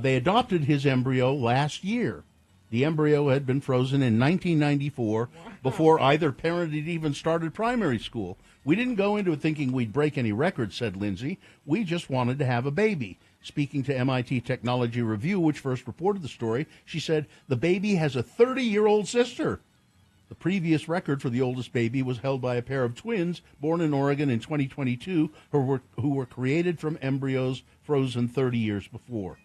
They adopted his embryo last year. The embryo had been frozen in 1994 before either parent had even started primary school. We didn't go into it thinking we'd break any records, said Lindsay. We just wanted to have a baby. Speaking to MIT Technology Review, which first reported the story, she said, the baby has a 30-year-old sister. The previous record for the oldest baby was held by a pair of twins born in Oregon in 2022 who were created from embryos frozen 30 years before.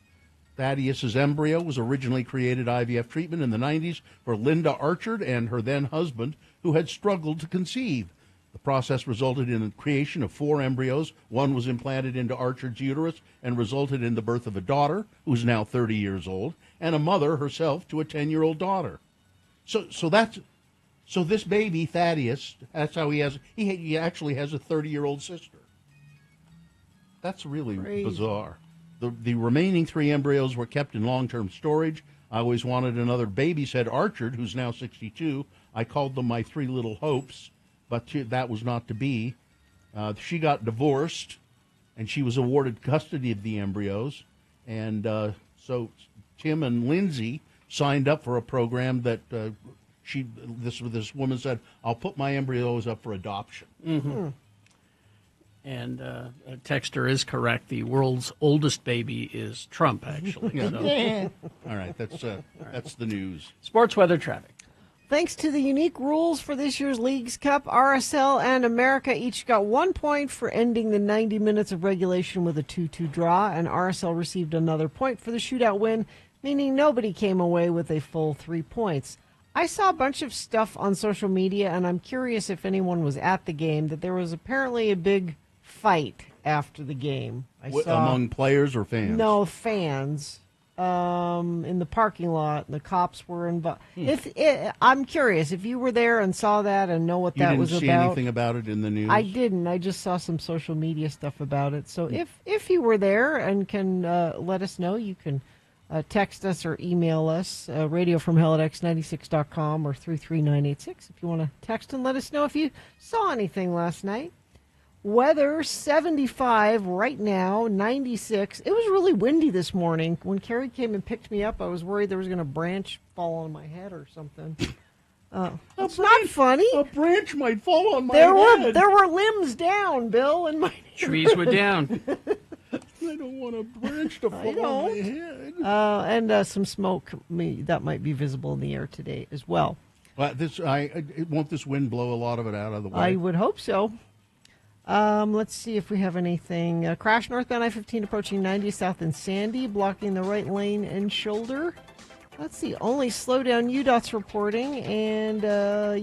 Thaddeus's embryo was originally created IVF treatment in the 90s for Linda Archard and her then-husband, who had struggled to conceive. The process resulted in the creation of 4 embryos. One was implanted into Archard's uterus and resulted in the birth of a daughter, who's now 30 years old, and a mother herself to a 10-year-old daughter. So this baby Thaddeus, that's how he actually has a 30-year-old sister. That's really bizarre. The remaining 3 embryos were kept in long-term storage. I always wanted another baby, said Archard, who's now 62. I called them my 3 little hopes, but that was not to be. She got divorced, and she was awarded custody of the embryos. And so Tim and Lindsay signed up for a program that this woman said, I'll put my embryos up for adoption. Mm-hmm. And a texter is correct. The world's oldest baby is Trump, actually. So. All right, that's the news. Sports weather traffic. Thanks to the unique rules for this year's Leagues Cup, RSL and America each got 1 point for ending the 90 minutes of regulation with a 2-2 draw, and RSL received another point for the shootout win, meaning nobody came away with a full 3 points. I saw a bunch of stuff on social media, and I'm curious if anyone was at the game, that there was apparently a big fight after the game. Among players or fans? No, fans. In the parking lot, and the cops were involved. I'm curious if you were there and saw that and know what that was about. You didn't see anything about it in the news? I didn't. I just saw some social media stuff about it. So if you were there and can let us know, you can text us or email us, radiofromhell@x96.com or 33986 if you want to text and let us know if you saw anything last night. Weather, 75 right now, 96. It was really windy this morning. When Carrie came and picked me up, I was worried there was going to a branch fall on my head or something. It's not funny. A branch might fall on my head. There were limbs down, Bill, and my trees were down. I don't want a branch to fall on my head. And some smoke that might be visible in the air today as well. Won't this wind blow a lot of it out of the way? I would hope so. Let's see if we have anything. Crash northbound I-15 approaching 90 south in Sandy, blocking the right lane and shoulder. That's the only slowdown UDOT's reporting, and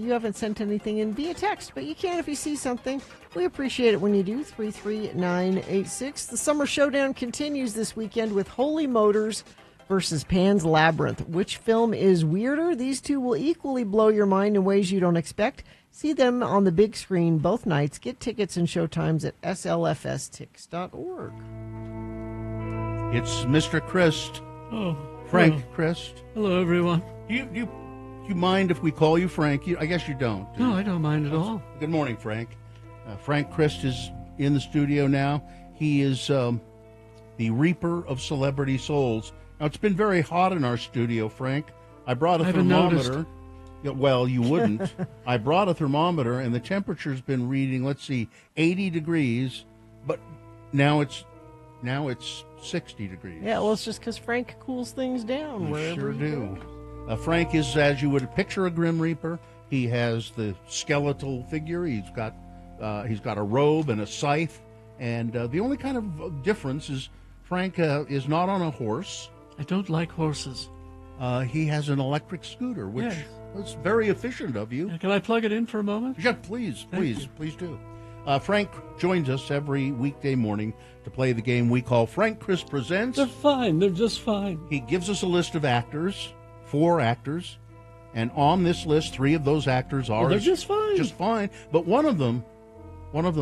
you haven't sent anything in via text, but you can if you see something. We appreciate it when you do. 33986. The Summer Showdown continues this weekend with Holy Motors versus Pan's Labyrinth. Which film is weirder? These two will equally blow your mind in ways you don't expect. See them on the big screen both nights. Get tickets and showtimes at slfstix.org. It's Mr. Christ. Oh, Frank hello. Christ. Hello, everyone. Do you mind if we call you Frank? I guess you don't. No, I don't mind at all. Good morning, Frank. Frank Christ is in the studio now. He is the reaper of celebrity souls. Now, it's been very hot in our studio, Frank. I brought a thermometer. Well, you wouldn't. I brought a thermometer, and the temperature's been reading, 80 degrees, but now it's 60 degrees. Yeah, well, it's just because Frank cools things down. You sure do. Frank is, as you would picture a Grim Reaper. He has the skeletal figure. He's got a robe and a scythe, and the only kind of difference is Frank is not on a horse. I don't like horses. He has an electric scooter, which is very efficient of you. Can I plug it in for a moment? Yeah, please do. Frank joins us every weekday morning to play the game we call Frank Chris Presents. They're fine. They're just fine. He gives us a list of actors, 4 actors, and on this list, 3 of those actors are they're just fine. Just fine. But one of them,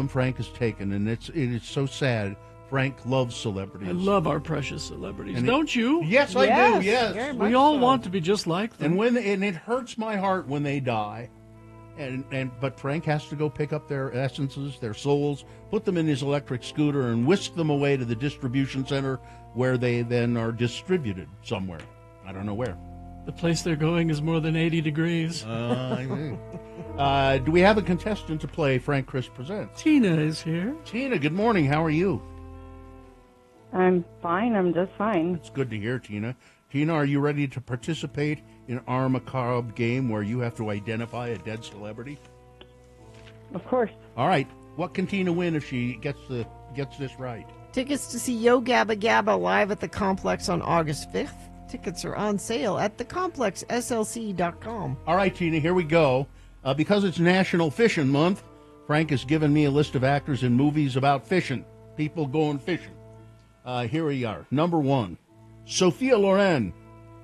Frank has taken, and it is so sad. Frank loves celebrities. I love our precious celebrities. Don't you? Yes, I do. Yes, we all want to be just like them. And it hurts my heart when they die. But Frank has to go pick up their essences, their souls, put them in his electric scooter, and whisk them away to the distribution center, where they then are distributed somewhere. I don't know where. The place they're going is more than 80 degrees. I think. Do we have a contestant to play Frank Chris Presents? Tina is here. Tina, good morning. How are you? I'm fine. I'm just fine. It's good to hear, Tina. Tina, are you ready to participate in our macabre game where you have to identify a dead celebrity? Of course. All right. What can Tina win if she gets this right? Tickets to see Yo Gabba Gabba live at the Complex on August 5th. Tickets are on sale at thecomplexslc.com. All right, Tina, here we go. Because it's National Fishing Month, Frank has given me a list of actors in movies about fishing, people going fishing. Here we are. Number 1, Sophia Loren.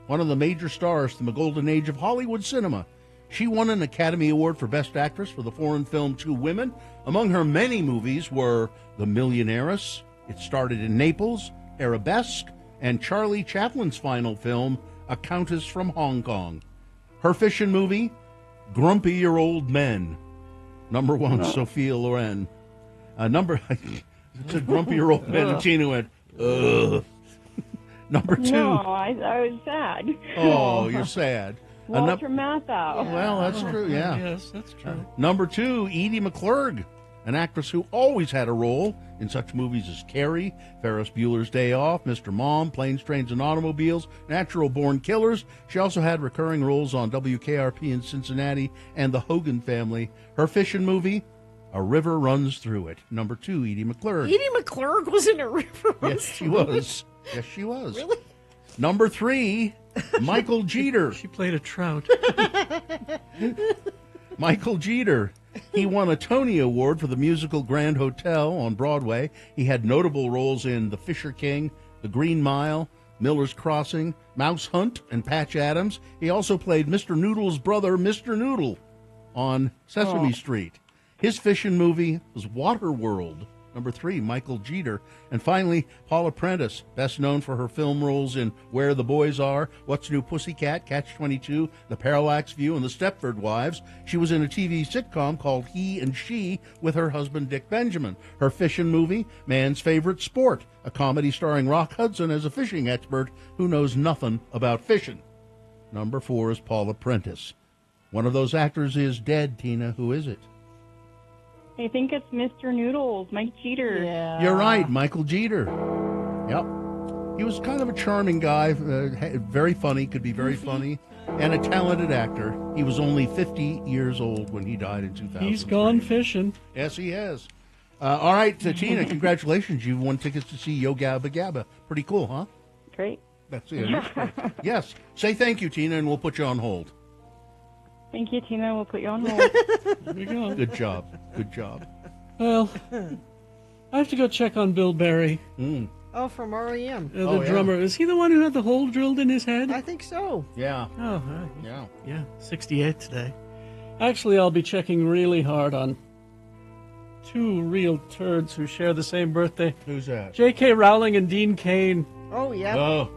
one of the major stars from the golden age of Hollywood cinema. She won an Academy Award for Best Actress for the foreign film Two Women. Among her many movies were The Millionaire, It Started in Naples, Arabesque, and Charlie Chaplin's final film, A Countess from Hong Kong. Her fiction movie, Grumpier Old Men. Number one, Sophia Loren. It's a Grumpier Old Men, and Gina went, ugh. Number two. No, I was sad. Oh, you're sad. Walter Matthau. Well, that's true, yeah. Yes, that's true. Number two, Edie McClurg, an actress who always had a role in such movies as Carrie, Ferris Bueller's Day Off, Mr. Mom, Planes, Trains, and Automobiles, Natural Born Killers. She also had recurring roles on WKRP in Cincinnati and The Hogan Family. Her fiction movie, A River Runs Through It. Number two, Edie McClurg. Edie McClurg was in A River Runs Yes, she was. Yes, she was. Really? Number three, Michael Jeter. She played a trout. Michael Jeter. He won a Tony Award for the musical Grand Hotel on Broadway. He had notable roles in The Fisher King, The Green Mile, Miller's Crossing, Mouse Hunt, and Patch Adams. He also played Mr. Noodle's brother, Mr. Noodle, on Sesame Street. His fiction movie was Waterworld. Number three, Michael Jeter. And finally, Paula Prentice, best known for her film roles in Where the Boys Are, What's New Pussycat, Catch-22, The Parallax View, and The Stepford Wives. She was in a TV sitcom called He and She with her husband, Dick Benjamin. Her fishing movie, Man's Favorite Sport, a comedy starring Rock Hudson as a fishing expert who knows nothing about fishing. Number four is Paula Prentice. One of those actors is dead, Tina. Who is it? I think it's Mr. Noodles, Mike Jeter. Yeah. You're right, Michael Jeter. Yep. He was kind of a charming guy, very funny, could be very funny, and a talented actor. He was only 50 years old when he died in 2000. He's gone fishing. Yes, he has. All right, Tina, congratulations. You've won tickets to see Yo Gabba Gabba. Pretty cool, huh? Great. That's it. Yes. Say thank you, Tina, and we'll put you on hold. Thank you, Tina. We'll put you on hold. There we go. Good job. Good job. Well, I have to go check on Bill Berry. Oh, from REM. The drummer. Is he the one who had the hole drilled in his head? I think so. Yeah. Oh, Yeah. 68 today. Actually, I'll be checking really hard on two real turds who share the same birthday. Who's that? J.K. Rowling and Dean Cain. Oh, yeah. Oh.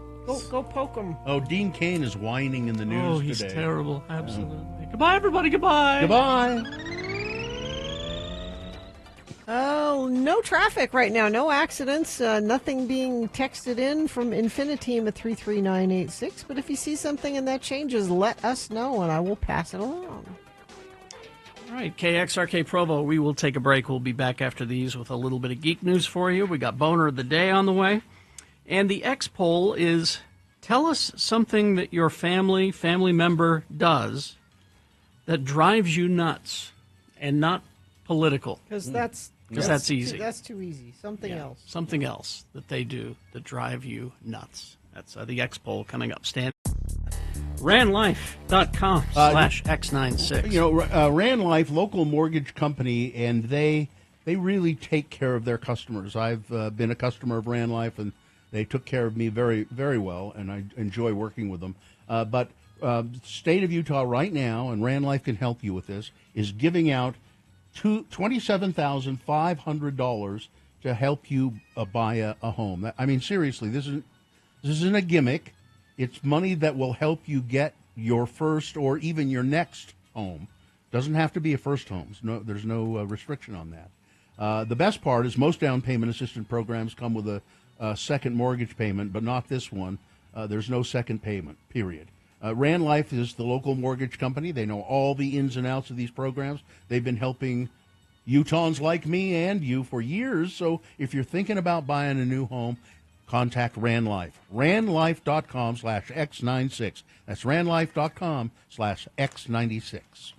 Go poke him. Oh, Dean Cain is whining in the news Oh, he's today. terrible. Absolutely. Goodbye, everybody. Goodbye. Goodbye. Oh, no traffic right now. No accidents. Nothing being texted in from Infiniteam at 33986. But if you see something and that changes, let us know and I will pass it along. All right, KXRK Provo, we will take a break. We'll be back after these with a little bit of geek news for you. We got Boner of the Day on the way. And the X poll is, tell us something that your family member does that drives you nuts and not political. Because that's easy. That's too easy. Something else. Something else that they do that drive you nuts. That's the X poll coming up. Stand. RanLife.com/X96. You know, Ran Life, local mortgage company, and they really take care of their customers. I've been a customer of Ran Life, and they took care of me very, very well, and I enjoy working with them. But state of Utah right now, and Ran Life can help you with this, is giving out $27,500 to help you buy a home. I mean, seriously, this isn't a gimmick. It's money that will help you get your first or even your next home. Doesn't have to be a first home. There's no restriction on that. The best part is most down payment assistance programs come with a second mortgage payment, but not this one. There's no second payment, period. Ran Life is the local mortgage company. They know all the ins and outs of these programs. They've been helping Utahns like me and you for years. So if you're thinking about buying a new home, contact Ran Life. RanLife.com/X96. That's RanLife.com/X96.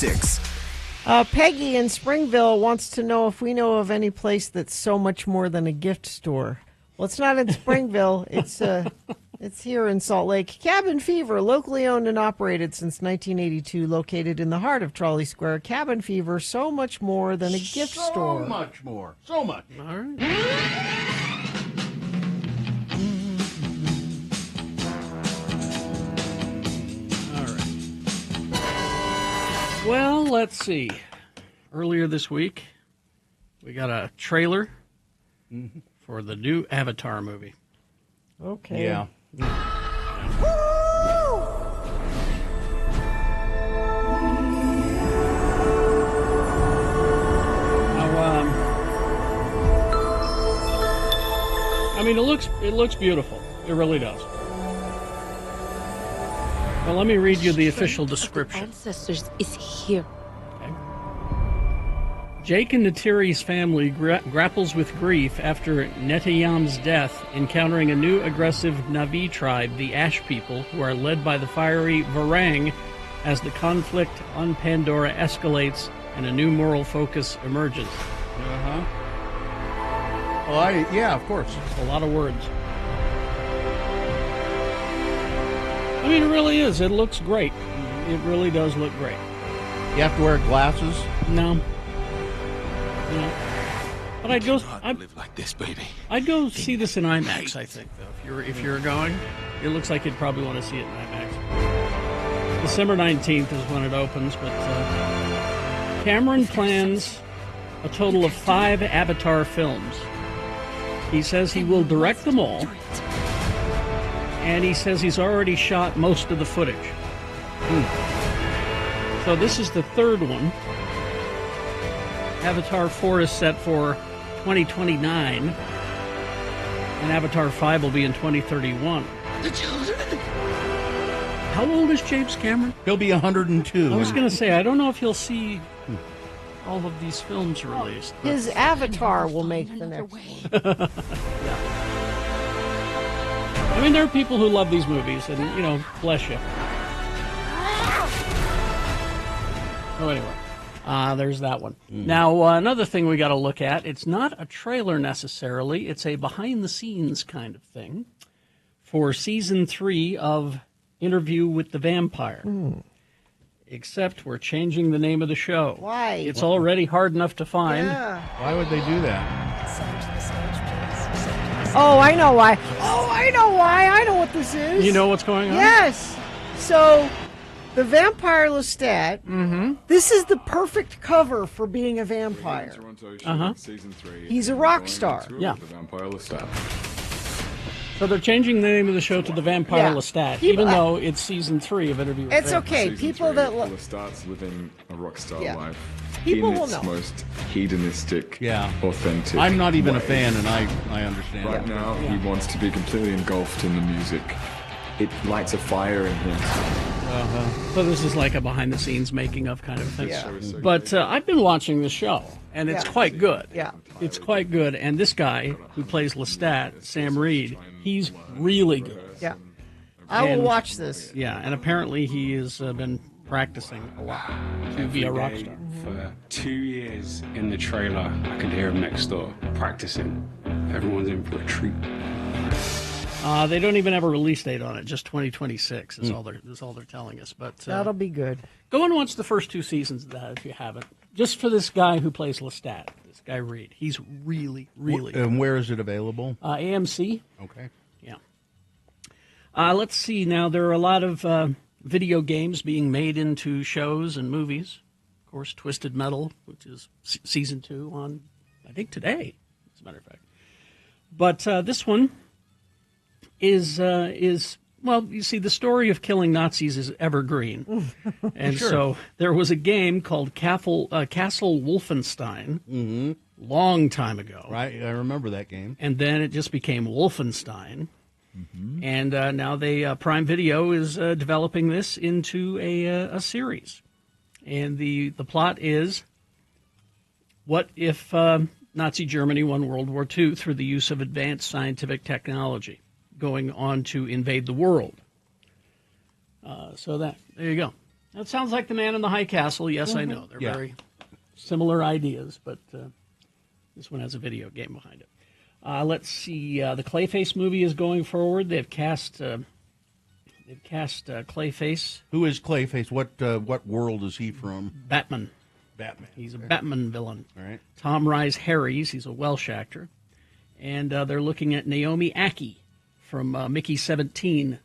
X96. Peggy in Springville wants to know if we know of any place that's so much more than a gift store. Well, it's not in Springville. It's here in Salt Lake. Cabin Fever, locally owned and operated since 1982, located in the heart of Trolley Square. Cabin Fever, so much more than a gift store. So much more. So much. All right. Well, let's see. Earlier this week, we got a trailer for the new Avatar movie. Okay. Yeah. I mean, it looks beautiful. It really does. Well, let me read you the official description. Ancestors is here. Jake and Natiri's family grapples with grief after Netayam's death, encountering a new aggressive Na'vi tribe, the Ash People, who are led by the fiery Varang as the conflict on Pandora escalates and a new moral focus emerges. Uh-huh. Well, yeah, of course. A lot of words. I mean, it really is. It looks great. It really does look great. You have to wear glasses? No. But I'd go. Live like this, baby. I'd go see this in IMAX. I think, though, if you're going, it looks like you'd probably want to see it in IMAX. December 19th is when it opens. But Cameron plans a total of 5 Avatar films. He says he will direct them all, and he says he's already shot most of the footage. So this is the third one. Avatar 4 is set for 2029, and Avatar 5 will be in 2031. The children. How old is James Cameron? He'll be 102. I was going to say, I don't know if he'll see all of these films released. His Avatar will make the next one. I mean, there are people who love these movies, and, bless you. So anyway, there's that one. Now, another thing we got to look at, it's not a trailer necessarily, it's a behind-the-scenes kind of thing for Season 3 of Interview with the Vampire. Except we're changing the name of the show. Why? It's already hard enough to find. Yeah. Why would they do that? Oh, I know why. I know what this is. You know what's going on? Yes. So, the Vampire Lestat, this is the perfect cover for being a vampire. He's a rock star. Yeah. So they're changing the name of the show to The Vampire Lestat, even though it's Season 3 of Interview with It's okay. People that Lestat's living a rock star life. People in will its know. most hedonistic, authentic I'm not even way. a fan, and I understand. Right now, he wants to be completely engulfed in the music. It lights a fire in him. So this is like a behind-the-scenes making-of kind of thing. Yeah. But I've been watching the show, and it's quite good. Yeah. It's quite good. And this guy who plays Lestat, Sam Reed, he's really good. Yeah. I will watch this. Yeah, and apparently he has been practicing a lot to be a rock star. For 2 years in the trailer, I could hear him next door practicing. Everyone's in for a treat. They don't even have a release date on it. Just 2026 is all they're telling us. But That'll be good. Go and watch the first 2 seasons of that if you haven't. Just for this guy who plays Lestat, this guy Reed. He's really, really good. And where is it available? AMC. Okay. Yeah. Let's see. Now, there are a lot of video games being made into shows and movies. Of course, Twisted Metal, which is Season 2 on, I think, today, as a matter of fact. But this one is well, you see, the story of killing Nazis is evergreen. And so there was a game called Castle Wolfenstein long time ago. Right, I remember that game. And then it just became Wolfenstein. And now Prime Video is developing this into a series. And the plot is, what if Nazi Germany won World War II through the use of advanced scientific technology, going on to invade the world? So there you go. That sounds like The Man in the High Castle. Yes, I know. They're very similar ideas, but this one has a video game behind it. Let's see. The Clayface movie is going forward. They've cast Clayface. Who is Clayface? What world is he from? Batman. He's a Batman villain. All right. Tom Rhys Harries. He's a Welsh actor. And they're looking at Naomi Ackie from Mickey 17.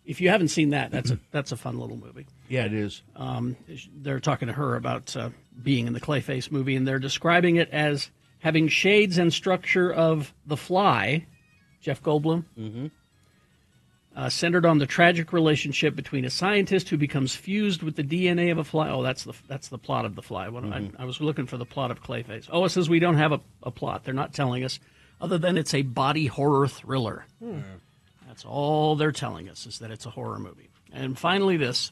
If you haven't seen that, that's a fun little movie. Yeah, it is. They're talking to her about being in the Clayface movie, and they're describing it as having shades and structure of The Fly, Jeff Goldblum, centered on the tragic relationship between a scientist who becomes fused with the DNA of a fly. Oh, that's the plot of The Fly. I was looking for the plot of Clayface. Oh, it says we don't have a plot. They're not telling us, other than it's a body horror thriller. That's all they're telling us, is that it's a horror movie. And finally this.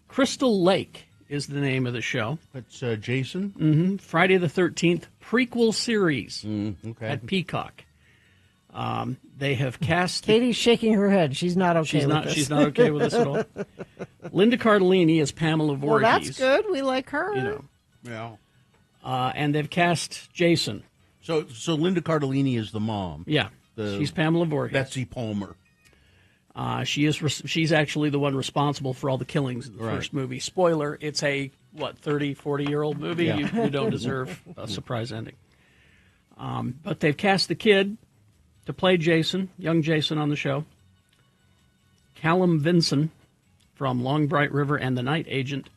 Crystal Lake is the name of the show. That's Jason? Friday the 13th prequel series okay. at Peacock. They have cast... Katie's shaking her head. She's not okay with this. She's not okay with this at all. Linda Cardellini is Pamela Voorhees. Well, that's good. We like her. You know. Yeah. And they've cast Jason. So Linda Cardellini is the mom. Yeah. She's Pamela Voorhees. Betsy Palmer. She's actually the one responsible for all the killings in the first movie. Spoiler, it's a, 30, 40-year-old movie? Yeah. You don't deserve a surprise ending. But they've cast the kid to play Jason, young Jason on the show. Callum Vinson from Long Bright River and The Night Agent.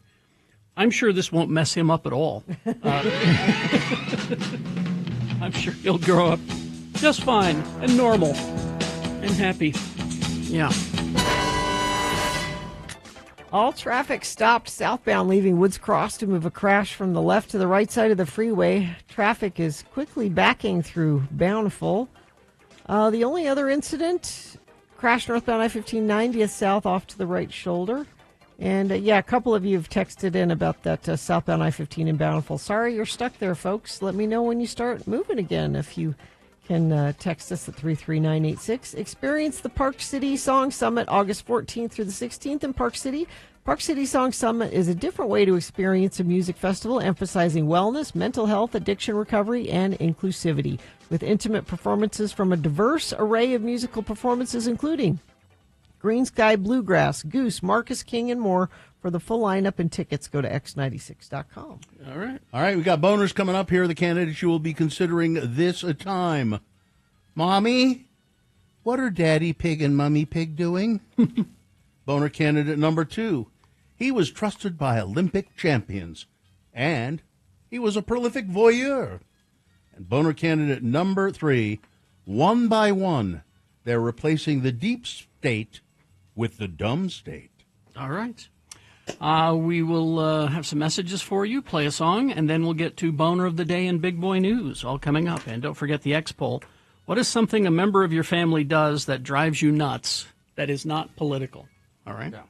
I'm sure this won't mess him up at all. I'm sure he'll grow up just fine and normal and happy. Yeah. All traffic stopped southbound leaving Woods Cross to move a crash from the left to the right side of the freeway. Traffic is quickly backing through Bountiful. The only other incident, crash northbound I-15 90th south off to the right shoulder. And, a couple of you have texted in about that southbound I-15 in Bountiful. Sorry you're stuck there, folks. Let me know when you start moving again if you can text us at 33986. Experience the Park City Song Summit August 14th through the 16th in Park City. Park City Song Summit is a different way to experience a music festival emphasizing wellness, mental health, addiction recovery, and inclusivity, with intimate performances from a diverse array of musical performances, including Green Sky Bluegrass, Goose, Marcus King, and more. For the full lineup and tickets, go to x96.com. All right. All right, we got boners coming up here. The candidates you will be considering this time. Mommy, what are Daddy Pig and Mummy Pig doing? Boner candidate number 2. He was trusted by Olympic champions, and he was a prolific voyeur. And boner candidate number 3, one by one, they're replacing the deep state with the dumb state. All right. We will have some messages for you, play a song, and then we'll get to Boner of the Day and Big Boy News, all coming up. And don't forget the X poll. What is something a member of your family does that drives you nuts that is not political? All right? Yeah.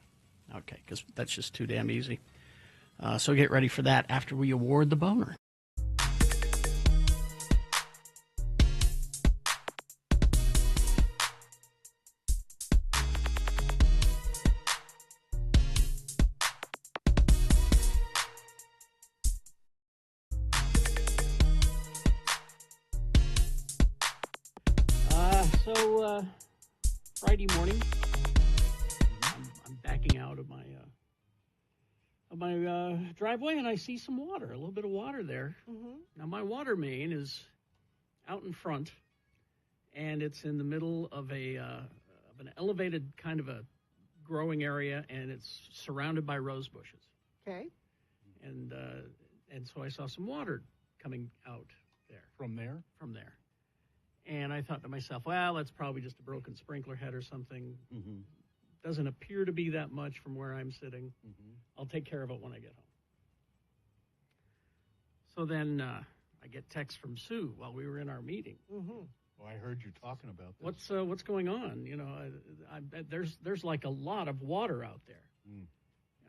Okay, because that's just too damn easy. So get ready for that after we award the Boner. Friday morning, I'm backing out of my driveway, and I see some water, a little bit of water there. Now, my water main is out in front, and it's in the middle of an elevated kind of a growing area, and it's surrounded by rose bushes. Okay. And so I saw some water coming out there. From there? From there. And I thought to myself, well, that's probably just a broken sprinkler head or something. Doesn't appear to be that much from where I'm sitting. I'll take care of it when I get home. So then I get text from Sue while we were in our meeting. Oh, I heard you talking about this. What's going on? You know, there's like a lot of water out there. And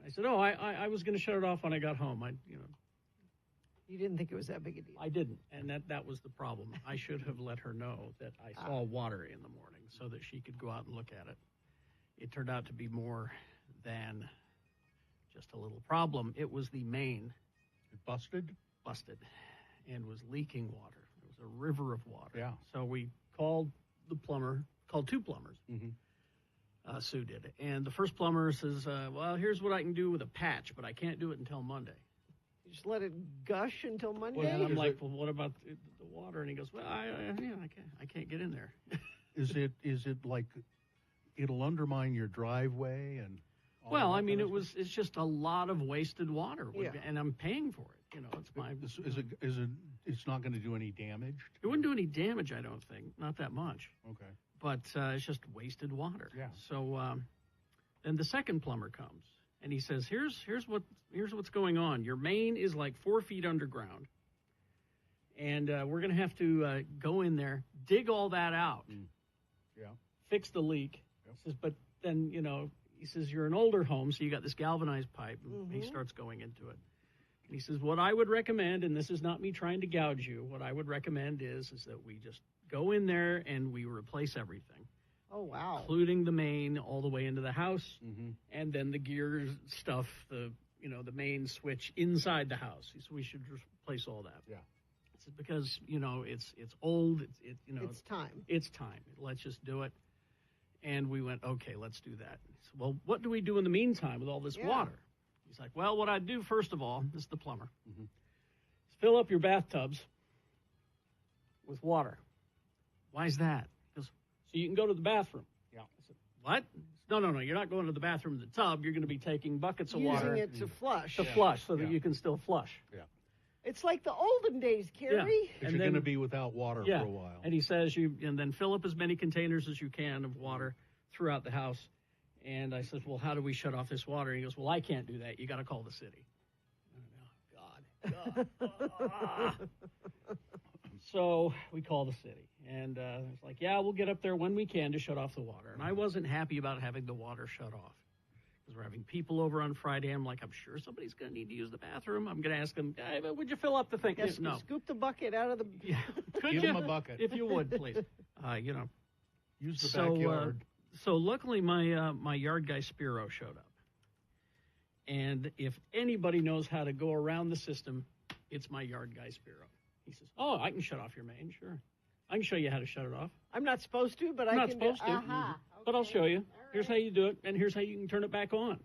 I said, I was going to shut it off when I got home. You didn't think it was that big a deal. I didn't, and that was the problem. I should have let her know that I saw water in the morning so that she could go out and look at it. It turned out to be more then just a little problem. It was the main. It busted? Busted. And was leaking water. It was a river of water. Yeah. So we called two plumbers. Sue did. And the first plumber says, well, here's what I can do with a patch, but I can't do it until Monday. You just let it gush until Monday? Well, I'm like, well, what about the water? And he goes, well, I can't get in there. Is it like it'll undermine your driveway and? Well, I mean, it's just a lot of wasted water, Yeah. and I'm paying for it. You know, it's my. Is it? It's not going to do any damage? It wouldn't do any damage, I don't think. Not that much. Okay. But it's just wasted water. Yeah. So then the second plumber comes, and he says, here's what's going on. Your main is like 4 feet underground, and we're going to have to go in there, dig all that out, Yeah. fix the leak. Yep. He says, but then, he says, you're an older home, so you got this galvanized pipe. And he starts going into it. And he says, what I would recommend, and this is not me trying to gouge you, what I would recommend is that we just go in there and we replace everything. Oh, wow. Including the main all the way into the house, and then the gear stuff, the main switch inside the house. So we should replace all that. Yeah. It's because, it's old. It's time. It's time. Let's just do it. And we went, okay, let's do that. He said, well, what do we do in the meantime with all this water? He's like, well, what I'd do first of all, this is the plumber, is fill up your bathtubs with water. Why is that? Because so you can go to the bathroom. Yeah. I said, what? No, you're not going to the bathroom in the tub. You're going to be taking buckets of water. Using it to flush. So that you can still flush. Yeah. It's like the olden days, Carrie. Because you're going to be without water for a while. And he says and then fill up as many containers as you can of water throughout the house. And I said, well, how do we shut off this water? And he goes, well, I can't do that. You got to call the city. God. So we call the city. And it's like, yeah, we'll get up there when we can to shut off the water. And I wasn't happy about having the water shut off. Because we're having people over on Friday. I'm like, I'm sure somebody's going to need to use the bathroom. I'm going to ask them, hey, would you fill up the thing? Yes, no. Scoop the bucket out of the... Yeah. Could Give you? them a bucket. If you would, please. Use the backyard. So luckily my yard guy Spiro showed up. And if anybody knows how to go around the system, it's my yard guy Spiro. He says, oh, I can shut off your main, sure. I can show you how to shut it off. I'm not supposed to, but I'm I not can supposed to. Okay. But I'll show you. Here's how you do it, and here's how you can turn it back on.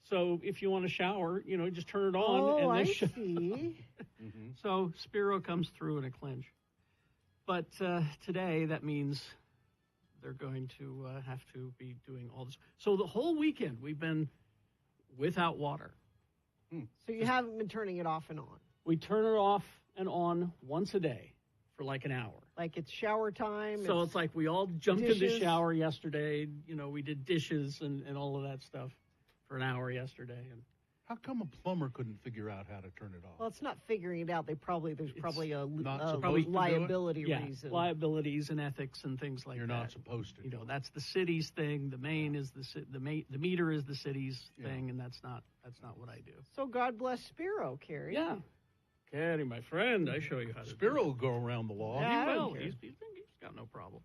So if you want to shower, just turn it on. Oh, and I then see. So Spiro comes through in a clinch. But today, that means they're going to have to be doing all this. So the whole weekend, we've been without water. So you haven't been turning it off and on? We turn it off and on once a day for like an hour. Like it's shower time? So it's like we all jumped in the dishes. shower yesterday. We did dishes and all of that stuff for an hour yesterday. And How come a plumber couldn't figure out how to turn it off? Well, it's not figuring it out. There's probably a not supposed to do it? liability yeah, reason. liabilities and ethics and things like You're that. not supposed to. That's the city's thing. The main is the meter is the city's thing, and that's not what I do. So God bless Spiro, Carrie. Yeah, Carrie, my friend, I show you how to. Spiro will go around the law. Yeah, He will. He's got no problem.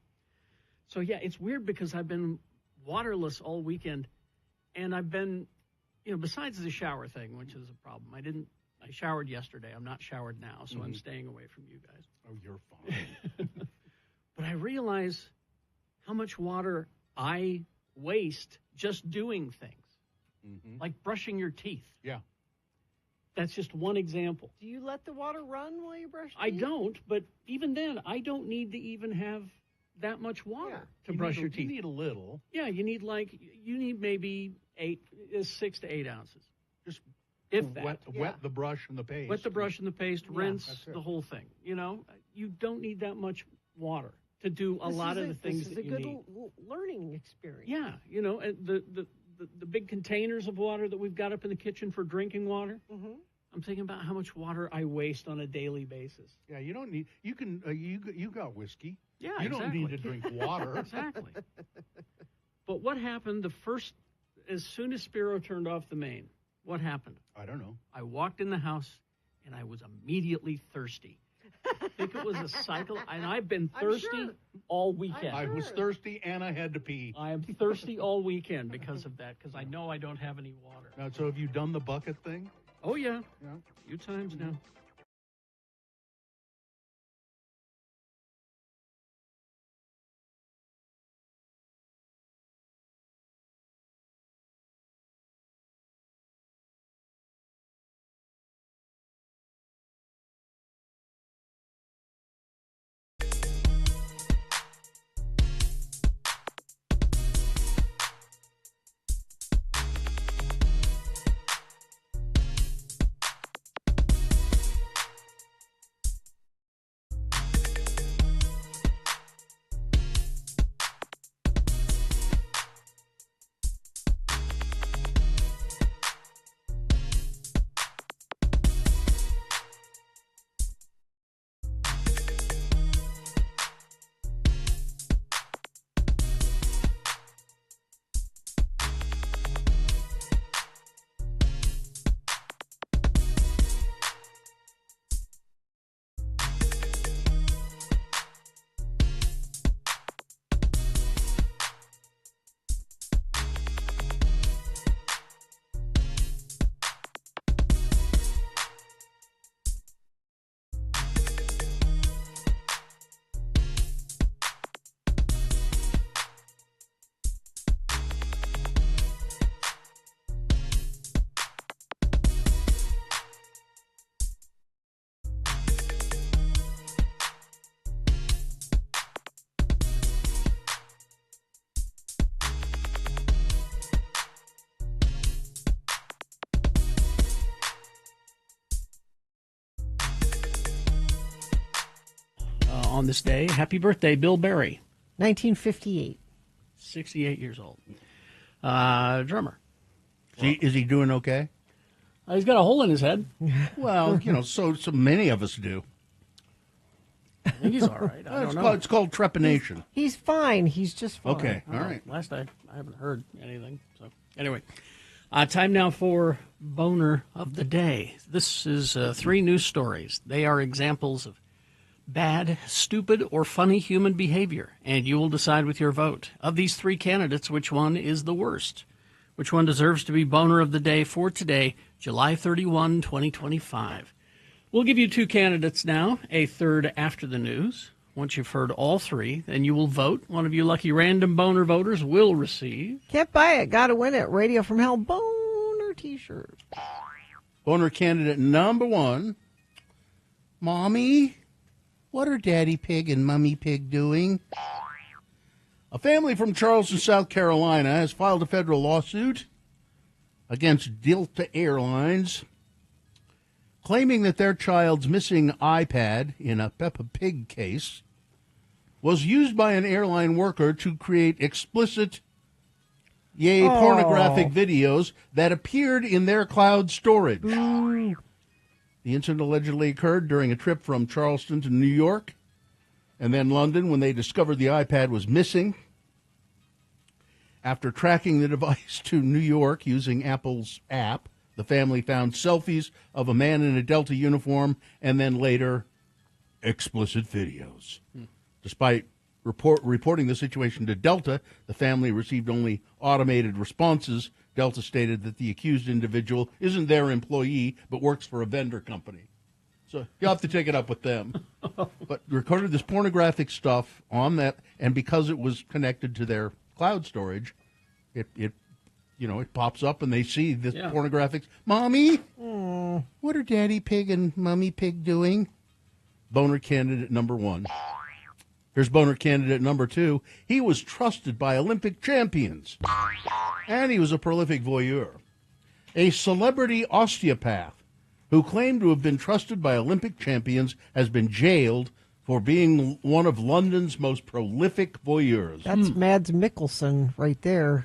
So yeah, it's weird because I've been waterless all weekend, and I've been, besides the shower thing, which is a problem. I showered yesterday. I'm not showered now, so I'm staying away from you guys. Oh, you're fine. But I realize how much water I waste just doing things, like brushing your teeth. Yeah. That's just one example. Do you let the water run while you brush teeth? I don't, but even then, I don't need to even have that much water to brush your teeth. You need a little. Yeah, you need maybe 6 to 8 ounces. Just if that. Wet the brush and the paste. Wet the brush and the paste, rinse that's it. the whole thing. You don't need that much water to do a lot of the things that you need. This is a good learning experience. Yeah, and the big containers of water that we've got up in the kitchen for drinking water. I'm thinking about how much water I waste on a daily basis. Yeah, you don't need. You can. You got whiskey. Yeah, you don't need to drink water. Exactly. But what happened as soon as Spiro turned off the main? What happened? I don't know. I walked in the house and I was immediately thirsty. I think it was a cycle, and I've been thirsty all weekend. I was thirsty and I had to pee. I am thirsty all weekend because of that, because I know I don't have any water. Now, so have you done the bucket thing? Oh, yeah. A few times now. On this day, happy birthday, Bill Berry. 1958. 68 years old. Drummer. Is he doing okay? He's got a hole in his head. Well, so many of us do. I think he's all right. I don't know. It's called trepanation. He's fine. He's just fine. Okay, all right. Last I haven't heard anything. So anyway, time now for Boner of the Day. This is 3 news stories. They are examples of bad, stupid, or funny human behavior, and you will decide with your vote. Of these 3 candidates, which one is the worst? Which one deserves to be Boner of the Day for today, July 31, 2025? We'll give you 2 candidates now, a third after the news. Once you've heard all 3, then you will vote. One of you lucky random Boner voters will receive. Can't buy it. Got to win it. Radio from Hell Boner t-shirt. Boner candidate number 1. Mommy, what are Daddy Pig and Mummy Pig doing? A family from Charleston, South Carolina has filed a federal lawsuit against Delta Airlines, claiming that their child's missing iPad in a Peppa Pig case was used by an airline worker to create explicit, pornographic videos that appeared in their cloud storage. The incident allegedly occurred during a trip from Charleston to New York and then London when they discovered the iPad was missing. After tracking the device to New York using Apple's app, the family found selfies of a man in a Delta uniform and then later explicit videos. Despite reporting the situation to Delta, the family received only automated responses. Delta stated that the accused individual isn't their employee, but works for a vendor company. So you'll have to take it up with them. But recorded this pornographic stuff on that, and because it was connected to their cloud storage, it pops up and they see this pornographic. Mommy, what are Daddy Pig and Mummy Pig doing? Boner candidate number 1. Here's Boner candidate number 2. He was trusted by Olympic champions, and he was a prolific voyeur. A celebrity osteopath who claimed to have been trusted by Olympic champions has been jailed for being one of London's most prolific voyeurs. That's Mads Mikkelsen right there.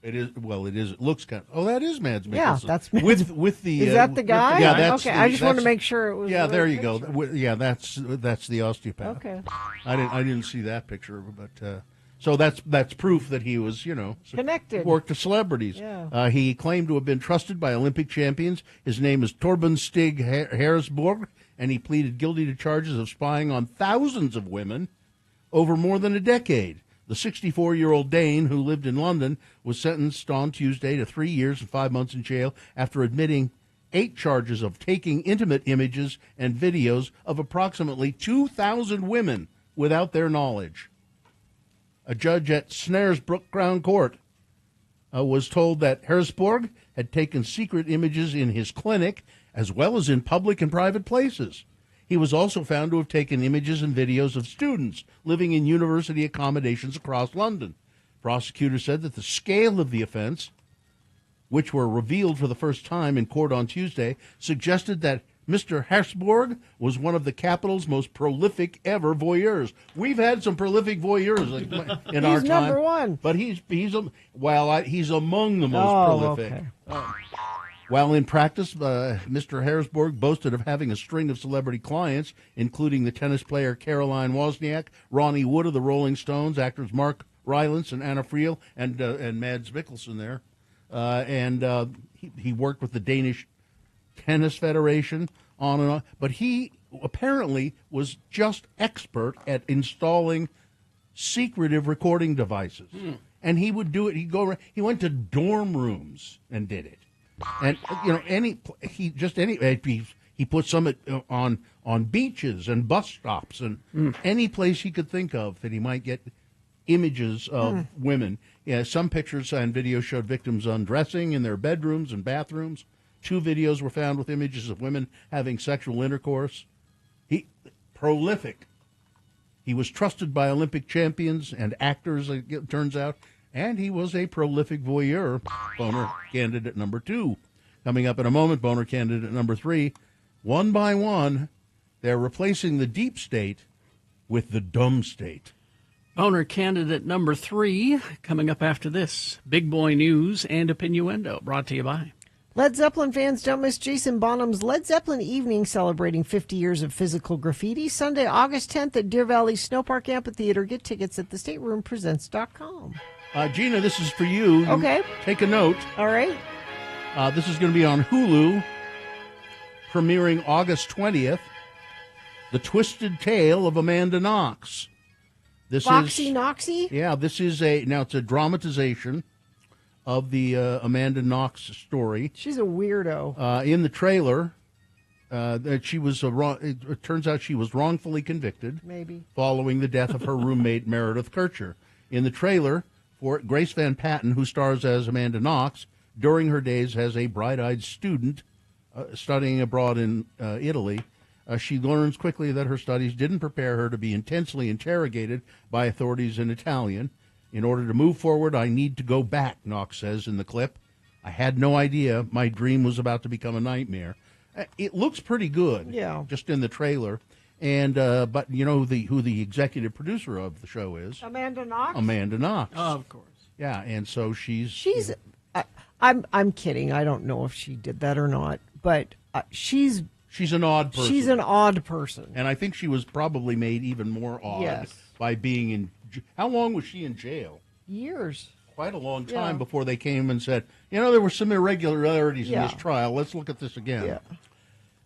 It is. Well, it is. It looks kind of. Oh, that is Mads Mikkelsen. Yeah, that's Mads. With the. Is that the guy? Yeah, that's. Okay, I just want to make sure it was. Yeah, there you picture. go. Yeah, that's the osteopath. Okay. I didn't see that picture, but so that's proof that he was connected. Worked to celebrities. Yeah. He claimed to have been trusted by Olympic champions. His name is Torben Stig Hersborg, and he pleaded guilty to charges of spying on thousands of women over more than a decade. The 64-year-old Dane, who lived in London, was sentenced on Tuesday to 3 years and 5 months in jail after admitting 8 charges of taking intimate images and videos of approximately 2,000 women without their knowledge. A judge at Snaresbrook Crown Court was told that Hersborg had taken secret images in his clinic as well as in public and private places. He was also found to have taken images and videos of students living in university accommodations across London. Prosecutors said that the scale of the offense, which were revealed for the first time in court on Tuesday, suggested that Mr. Hersborg was one of the capital's most prolific ever voyeurs. We've had some prolific voyeurs in our time. He's number one. But he's among the most prolific. Okay. While in practice, Mr. Hersborg boasted of having a string of celebrity clients, including the tennis player Caroline Wozniak, Ronnie Wood of the Rolling Stones, actors Mark Rylance and Anna Friel, and Mads Mikkelsen there. He worked with the Danish Tennis Federation, on and on. But he apparently was just expert at installing secretive recording devices. And he would do it. He went to dorm rooms and did it. And he put some on beaches and bus stops and any place he could think of that he might get images of women. Yeah, some pictures and videos showed victims undressing in their bedrooms and bathrooms. 2 videos were found with images of women having sexual intercourse. Prolific. He was trusted by Olympic champions and actors, it turns out, and he was a prolific voyeur. Boner candidate number 2. Coming up in a moment, Boner candidate number 3. One by one, they're replacing the deep state with the dumb state. Boner candidate number 3, coming up after this. Big boy news and opinioendo, brought to you by Led Zeppelin fans, don't miss Jason Bonham's Led Zeppelin Evening celebrating 50 years of physical graffiti. Sunday, August 10th at Deer Valley Snowpark Amphitheater. Get tickets at thestateroompresents.com. Gina, this is for you. Okay. Take a note. All right. This is going to be on Hulu, premiering August 20th. The Twisted Tale of Amanda Knox. Foxy Knoxy? Yeah, this is it's a dramatization of the Amanda Knox story. She's a weirdo. In the trailer, that she was it turns out she was wrongfully convicted. Maybe. Following the death of her roommate Meredith Kircher. In the trailer, for Grace Van Patten, who stars as Amanda Knox, during her days as a bright-eyed student studying abroad in Italy, she learns quickly that her studies didn't prepare her to be intensely interrogated by authorities in Italian. In order to move forward, I need to go back, Knox says in the clip. I had no idea my dream was about to become a nightmare. It looks pretty good, just in the trailer. And but you know who the executive producer of the show is? Amanda Knox. Amanda Knox. Oh, of course. Yeah, and so she's. I'm kidding. I don't know if she did that or not, but she's an odd person. She's an odd person, and I think she was probably made even more odd by being in. How long was she in jail? Years. Quite a long time before they came and said, there were some irregularities in this trial. Let's look at this again.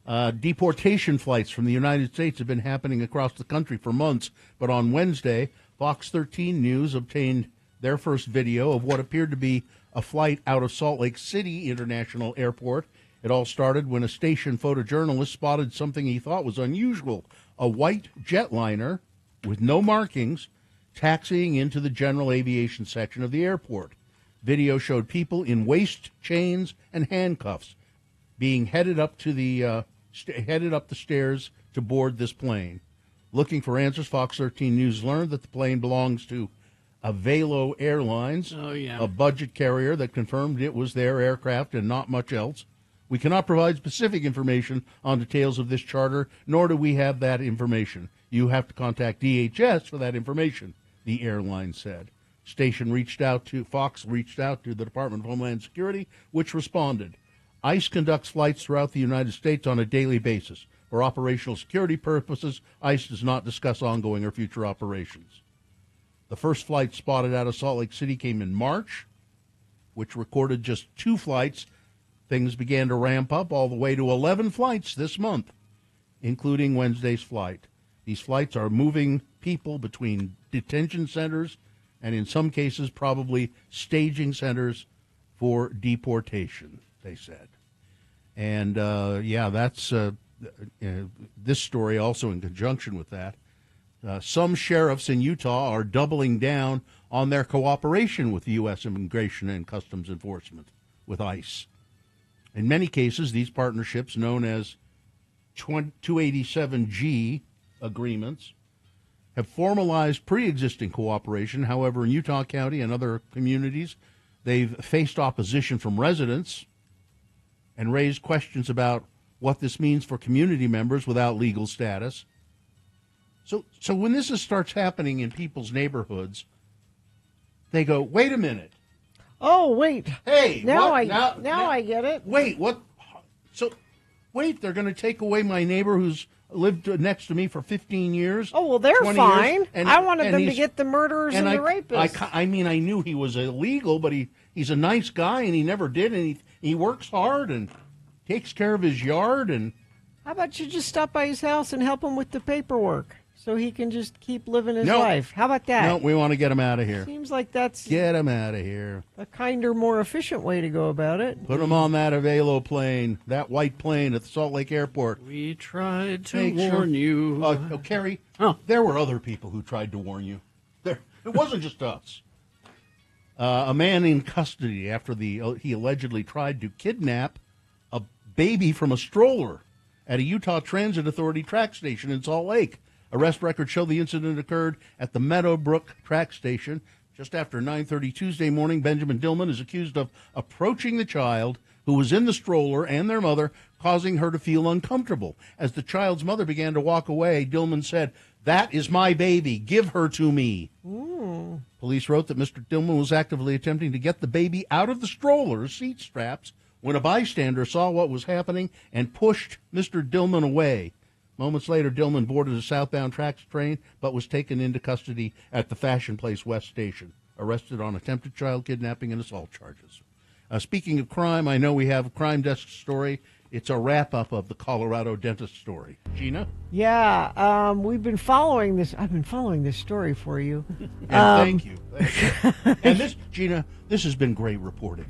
Yeah. Deportation flights from the United States have been happening across the country for months, but on Wednesday, Fox 13 News obtained their first video of what appeared to be a flight out of Salt Lake City International Airport. It all started when a station photojournalist spotted something he thought was unusual, a white jetliner with no markings taxiing into the general aviation section of the airport. Video showed people in waist chains and handcuffs being headed up to the stairs to board this plane. Looking for answers, Fox 13 News learned that the plane belongs to Avelo Airlines, a budget carrier that confirmed it was their aircraft and not much else. We cannot provide specific information on details of this charter, nor do we have that information. You have to contact DHS for that information, the airline said. Fox reached out to the Department of Homeland Security, which responded. ICE conducts flights throughout the United States on a daily basis. For operational security purposes, ICE does not discuss ongoing or future operations. The first flight spotted out of Salt Lake City came in March, which recorded just 2 flights. Things began to ramp up all the way to 11 flights this month, including Wednesday's flight. These flights are moving people between detention centers and in some cases probably staging centers for deportation, they said. And, that's this story also in conjunction with that. Some sheriffs in Utah are doubling down on their cooperation with the U.S. Immigration and Customs Enforcement, with ICE. In many cases, these partnerships, known as 287G agreements, have formalized pre-existing cooperation. However, in Utah County and other communities, they've faced opposition from residents and raised questions about what this means for community members without legal status. So when this starts happening in people's neighborhoods, they go, wait a minute. Oh, wait. Hey, now what? Now I get it. Wait, what? So, wait, they're going to take away my neighbor who's lived next to me for 15 years? Oh, well, they're fine. And, I wanted them to get the murderers and the rapists. I mean, I knew he was illegal, but he's a nice guy, and he never did, and he works hard and takes care of his yard. And how about you just stop by his house and help him with the paperwork so he can just keep living his life? How about that? No, we want to get him out of here. Seems like that's... Get him out of here. A kinder, more efficient way to go about it. Put him on that Avelo plane, that white plane at the Salt Lake Airport. We tried to warn you. Carrie, there were other people who tried to warn you. It wasn't just us. A man in custody after he allegedly tried to kidnap a baby from a stroller at a Utah Transit Authority track station in Salt Lake. Arrest records show the incident occurred at the Meadowbrook track station just after 9:30 Tuesday morning. Benjamin Dillman is accused of approaching the child who was in the stroller and their mother, causing her to feel uncomfortable. As the child's mother began to walk away, Dillman said, "That is my baby. Give her to me." Ooh. Police wrote that Mr. Dillman was actively attempting to get the baby out of the stroller's seat straps when a bystander saw what was happening and pushed Mr. Dillman away. Moments later, Dillman boarded a southbound tracks train but was taken into custody at the Fashion Place West Station, arrested on attempted child kidnapping and assault charges. Speaking of crime, I know we have a crime desk story. It's a wrap-up of the Colorado dentist story. Gina? Yeah, we've been following this. I've been following this story for you. And thank you. And this, Gina, this has been great reporting.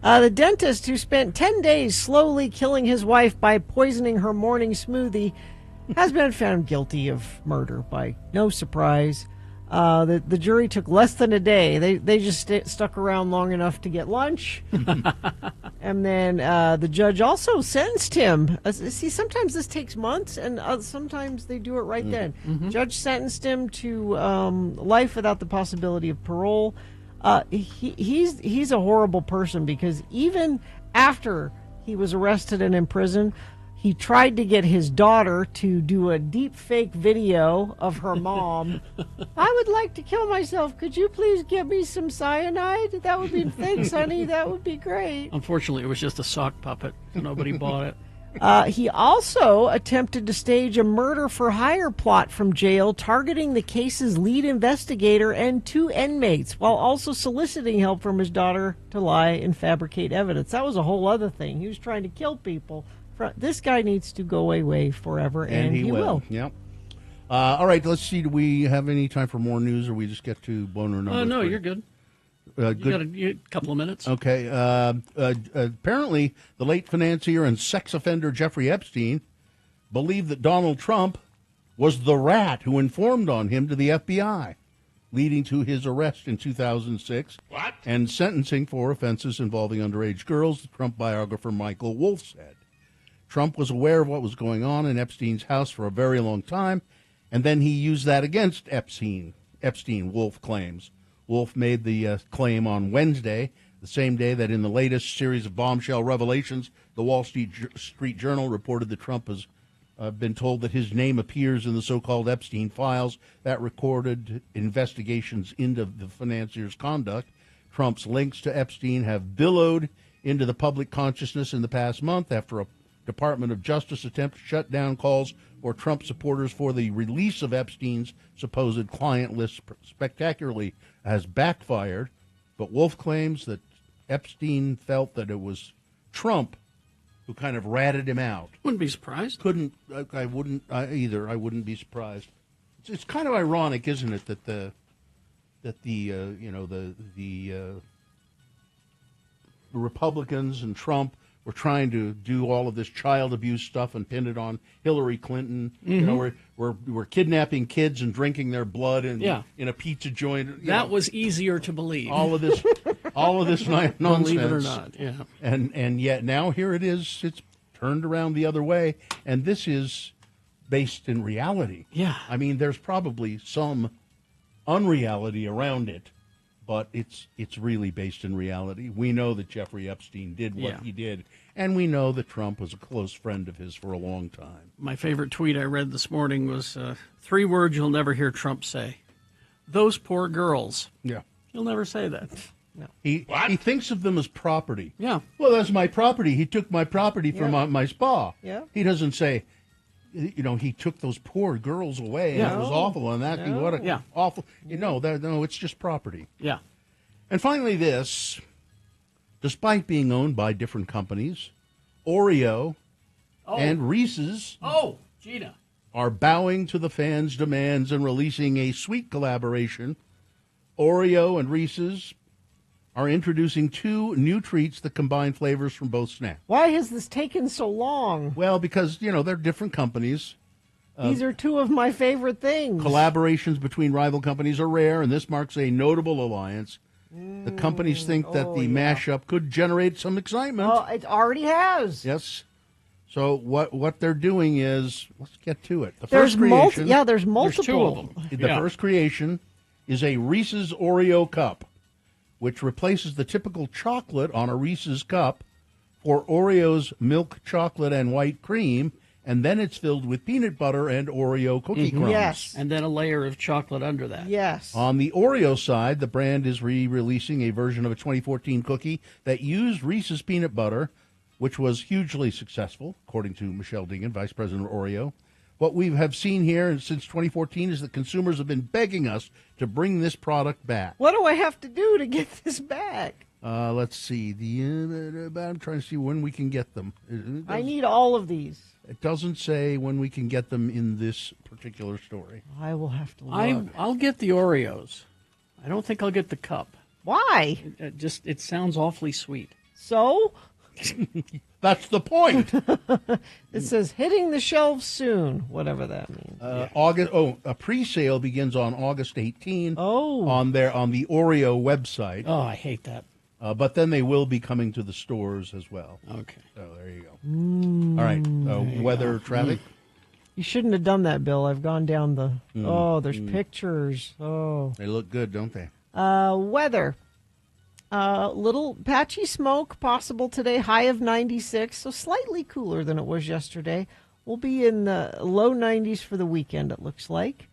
The dentist who spent 10 days slowly killing his wife by poisoning her morning smoothie has been found guilty of murder by no surprise. The jury took less than a day. They just stuck around long enough to get lunch. And then the judge also sentenced him. See, sometimes this takes months, and sometimes they do it right then. Mm-hmm. Judge sentenced him to life without the possibility of parole. He's a horrible person because even after he was arrested and in prison, he tried to get his daughter to do a deep fake video of her mom. "I would like to kill myself. Could you please give me some cyanide? That would be, thanks, honey. That would be great." Unfortunately, it was just a sock puppet. Nobody bought it. He also attempted to stage a murder for hire plot from jail, targeting the case's lead investigator and 2 inmates, while also soliciting help from his daughter to lie and fabricate evidence. That was a whole other thing. He was trying to kill people. This guy needs to go away forever, and he will. Yep. All right, let's see. Do we have any time for more news, or we just get to boner number 3? You're good. You got a couple of minutes. Okay. Apparently, the late financier and sex offender Jeffrey Epstein believed that Donald Trump was the rat who informed on him to the FBI, leading to his arrest in 2006 and sentencing for offenses involving underage girls, the Trump biographer Michael Wolff said. Trump was aware of what was going on in Epstein's house for a very long time, and then he used that against Epstein, Wolff claims. Wolff made the claim on Wednesday, the same day that in the latest series of bombshell revelations, the Wall Street Journal reported that Trump has been told that his name appears in the so-called Epstein files that recorded investigations into the financier's conduct. Trump's links to Epstein have billowed into the public consciousness in the past month after a Department of Justice attempt to shut down calls for Trump supporters for the release of Epstein's supposed client list spectacularly has backfired. But Wolff claims that Epstein felt that it was Trump who kind of ratted him out. Wouldn't be surprised. I wouldn't either. I wouldn't be surprised. it's kind of ironic, isn't it, that the Republicans and Trump were trying to do all of this child abuse stuff and pin it on Hillary Clinton. We're kidnapping kids and drinking their blood in a pizza joint. That was easier to believe. All of this nonsense. Believe it or not, yeah. And yet now here it is. It's turned around the other way, and this is based in reality. Yeah. I mean, there's probably some unreality around it, but it's really based in reality. We know that Jeffrey Epstein did what he did, and we know that Trump was a close friend of his for a long time. My favorite tweet I read this morning was 3 words you'll never hear Trump say. Those poor girls. Yeah. He'll never say that. No. He thinks of them as property. Yeah. Well, that's my property. He took my property from my spa. Yeah. He doesn't say, he took those poor girls away, and it was awful, and that what a awful. No, it's just property. Yeah. And finally, this, despite being owned by different companies, Oreo and Reese's Gina are bowing to the fans' demands and releasing a sweet collaboration. Oreo and Reese's are introducing 2 new treats that combine flavors from both snacks. Why has this taken so long? Well, because, they're different companies. These are 2 of my favorite things. Collaborations between rival companies are rare, and this marks a notable alliance. The companies think that the mashup could generate some excitement. Well, it already has. Yes. So what they're doing is, let's get to it. There's multiple. There's 2 of them. The first creation is a Reese's Oreo cup, which replaces the typical chocolate on a Reese's cup for Oreo's milk chocolate and white cream, and then it's filled with peanut butter and Oreo cookie crumbs. Yes. And then a layer of chocolate under that. Yes. On the Oreo side, the brand is re-releasing a version of a 2014 cookie that used Reese's peanut butter, which was hugely successful, according to Michelle Dingan, Vice President of Oreo. What we have seen here since 2014 is that consumers have been begging us to bring this product back. What do I have to do to get this back? Let's see. I'm trying to see when we can get them. I need all of these. It doesn't say when we can get them in this particular story. I will have to look. I'll get the Oreos. I don't think I'll get the cup. Why? It sounds awfully sweet. So? That's the point. It says hitting the shelves soon, whatever that means. A pre-sale begins on August 18. On the Oreo website. Oh, I hate that. But then they will be coming to the stores as well. Okay. So there you go. All right. Weather, traffic. You shouldn't have done that, Bill. I've gone down the. There's pictures. They look good, don't they? Weather. Little patchy smoke possible today, high of 96, so slightly cooler than it was yesterday. We'll be in the low 90s for the weekend, it looks like.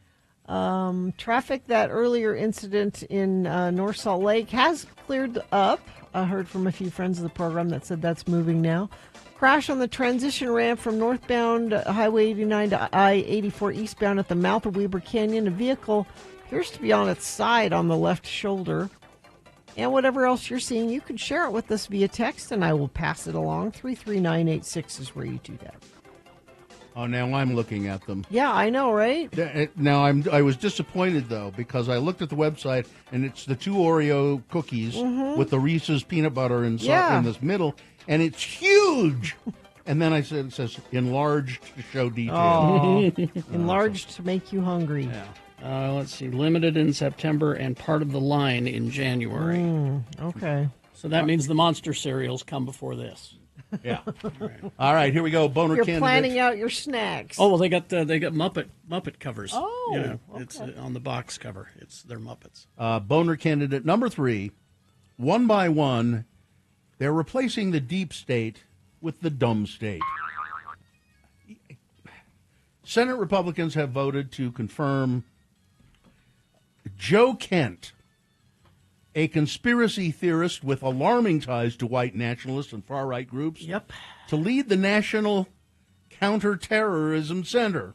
Traffic, that earlier incident in North Salt Lake has cleared up. I heard from a few friends of the program that said that's moving now. Crash on the transition ramp from northbound Highway 89 to I-84 eastbound at the mouth of Weber Canyon. A vehicle appears to be on its side on the left shoulder. And whatever else you're seeing, you can share it with us via text, and I will pass it along. 33986 is where you do that. Oh, now I'm looking at them. Yeah, I know, right? Now I was disappointed, though, because I looked at the website, and it's the 2 Oreo cookies with the Reese's peanut butter in this middle, and it's huge. And then it says enlarged to show detail. Oh, enlarged to make you hungry. Yeah. Let's see, limited in September and part of the line in January. Okay. So that means the monster cereals come before this. Yeah. All right, here we go. Boner You're candidate. planning out your snacks. Oh well, they got Muppet covers. Oh, okay. It's on the box cover. They're Muppets. Boner candidate number 3. One by one, they're replacing the deep state with the dumb state. Senate Republicans have voted to confirm Joe Kent, a conspiracy theorist with alarming ties to white nationalists and far-right groups, to lead the National Counterterrorism Center.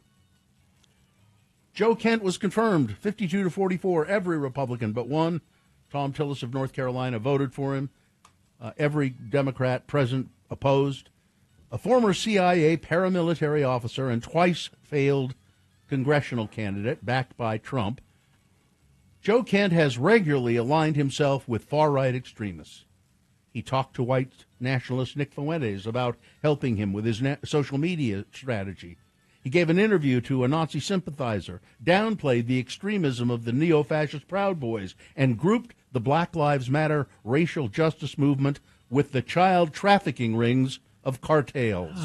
Joe Kent was confirmed, 52-44. Every Republican but one, Tom Tillis of North Carolina, voted for him. Every Democrat present opposed. A former CIA paramilitary officer and twice failed congressional candidate backed by Trump, Joe Kent has regularly aligned himself with far-right extremists. He talked to white nationalist Nick Fuentes about helping him with his social media strategy. He gave an interview to a Nazi sympathizer, downplayed the extremism of the neo-fascist Proud Boys, and grouped the Black Lives Matter racial justice movement with the child trafficking rings of cartels,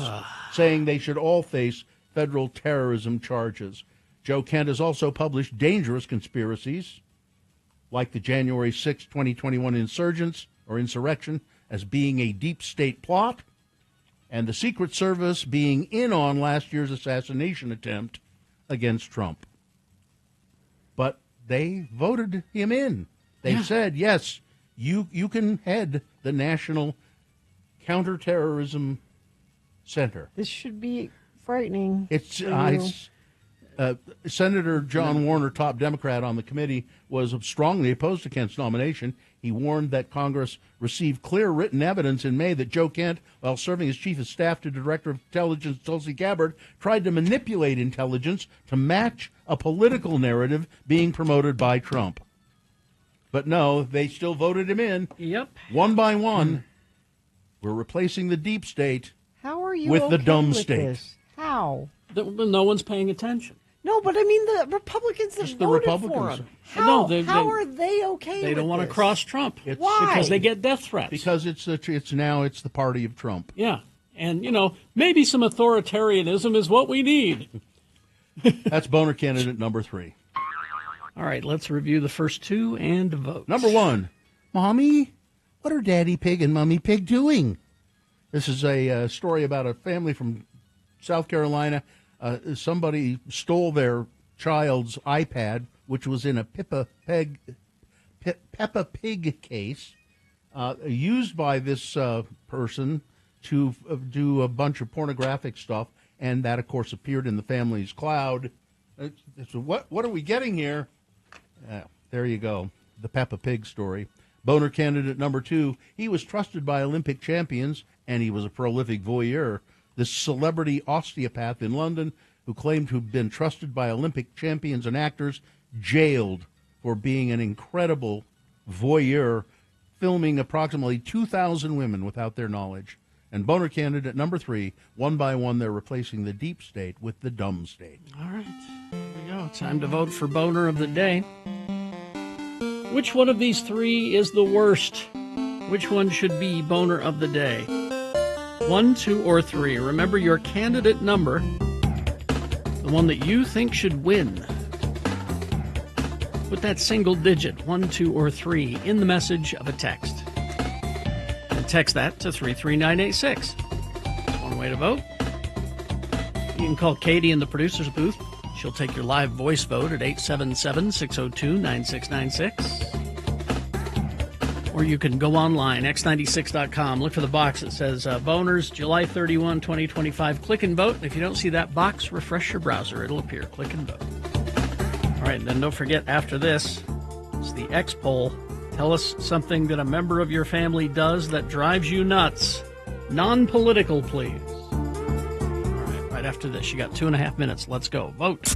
saying they should all face federal terrorism charges. Joe Kent has also published dangerous conspiracies, like the January 6, 2021 insurrection as being a deep state plot, and the Secret Service being in on last year's assassination attempt against Trump. But they voted him in. They said, yes, you can head the National Counterterrorism Center. This should be frightening. It's Senator John Warner, top Democrat on the committee, was strongly opposed to Kent's nomination. He warned that Congress received clear written evidence in May that Joe Kent, while serving as chief of staff to Director of Intelligence Tulsi Gabbard, tried to manipulate intelligence to match a political narrative being promoted by Trump. But no, they still voted him in. Yep. One by one. We're replacing the deep state How are you with the dumb with state. This? How? No one's paying attention. No, but I mean the Republicans that voted for him. How are they okay? They don't want to this? cross Trump. Why? Because they get death threats. Because it's the party of Trump. Yeah, and maybe some authoritarianism is what we need. That's boner candidate number 3. All right, let's review the first two and vote. Number 1, Mommy, what are Daddy Pig and Mommy Pig doing? This is a story about a family from South Carolina. Somebody stole their child's iPad, which was in a Peppa Pig case, used by this person to do a bunch of pornographic stuff, and that, of course, appeared in the family's cloud. So what are we getting here? There you go, the Peppa Pig story. Boner candidate number 2, he was trusted by Olympic champions, and he was a prolific voyeur. This celebrity osteopath in London, who claimed to have been trusted by Olympic champions and actors, jailed for being an incredible voyeur, filming approximately 2,000 women without their knowledge. And boner candidate number 3, one by one, they're replacing the deep state with the dumb state. All right, here we go. Time to vote for boner of the day. Which one of these 3 is the worst? Which one should be boner of the day? 1, 2, or 3. Remember your candidate number, the one that you think should win. Put that single digit, 1, 2, or 3, in the message of a text. And text that to 33986. That's one way to vote. You can call Katie in the producer's booth. She'll take your live voice vote at 877-602-9696. Or you can go online, x96.com, look for the box that says Boners, July 31, 2025. Click and vote. And if you don't see that box, refresh your browser. It'll appear. Click and vote. All right, and then don't forget, after this, it's the X poll. Tell us something that a member of your family does that drives you nuts. Non-political, please. All right, right after this. You got 2.5 minutes. Let's go. Vote.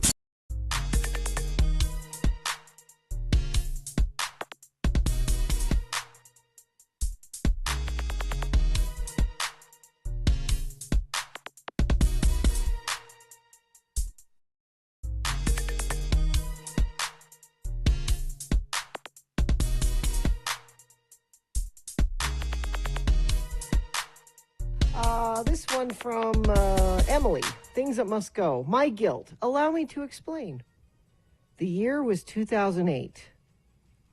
This one from Emily. Things that must go. My guilt. Allow me to explain. The year was 2008.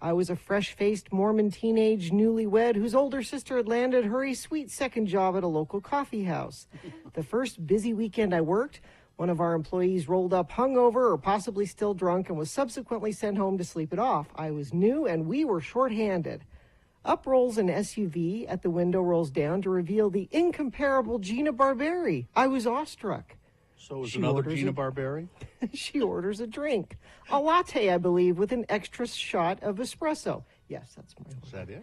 I was a fresh-faced Mormon teenage newlywed whose older sister had landed her a sweet second job at a local coffee house. The first busy weekend I worked, one of our employees rolled up hungover or possibly still drunk and was subsequently sent home to sleep it off. I was new and we were shorthanded. Up rolls an SUV, at the window rolls down to reveal the incomparable Gina Barberi. I was awestruck. So is another Gina Barberi? She orders a drink. A latte, I believe, with an extra shot of espresso. Yes, that's my order. Is that it?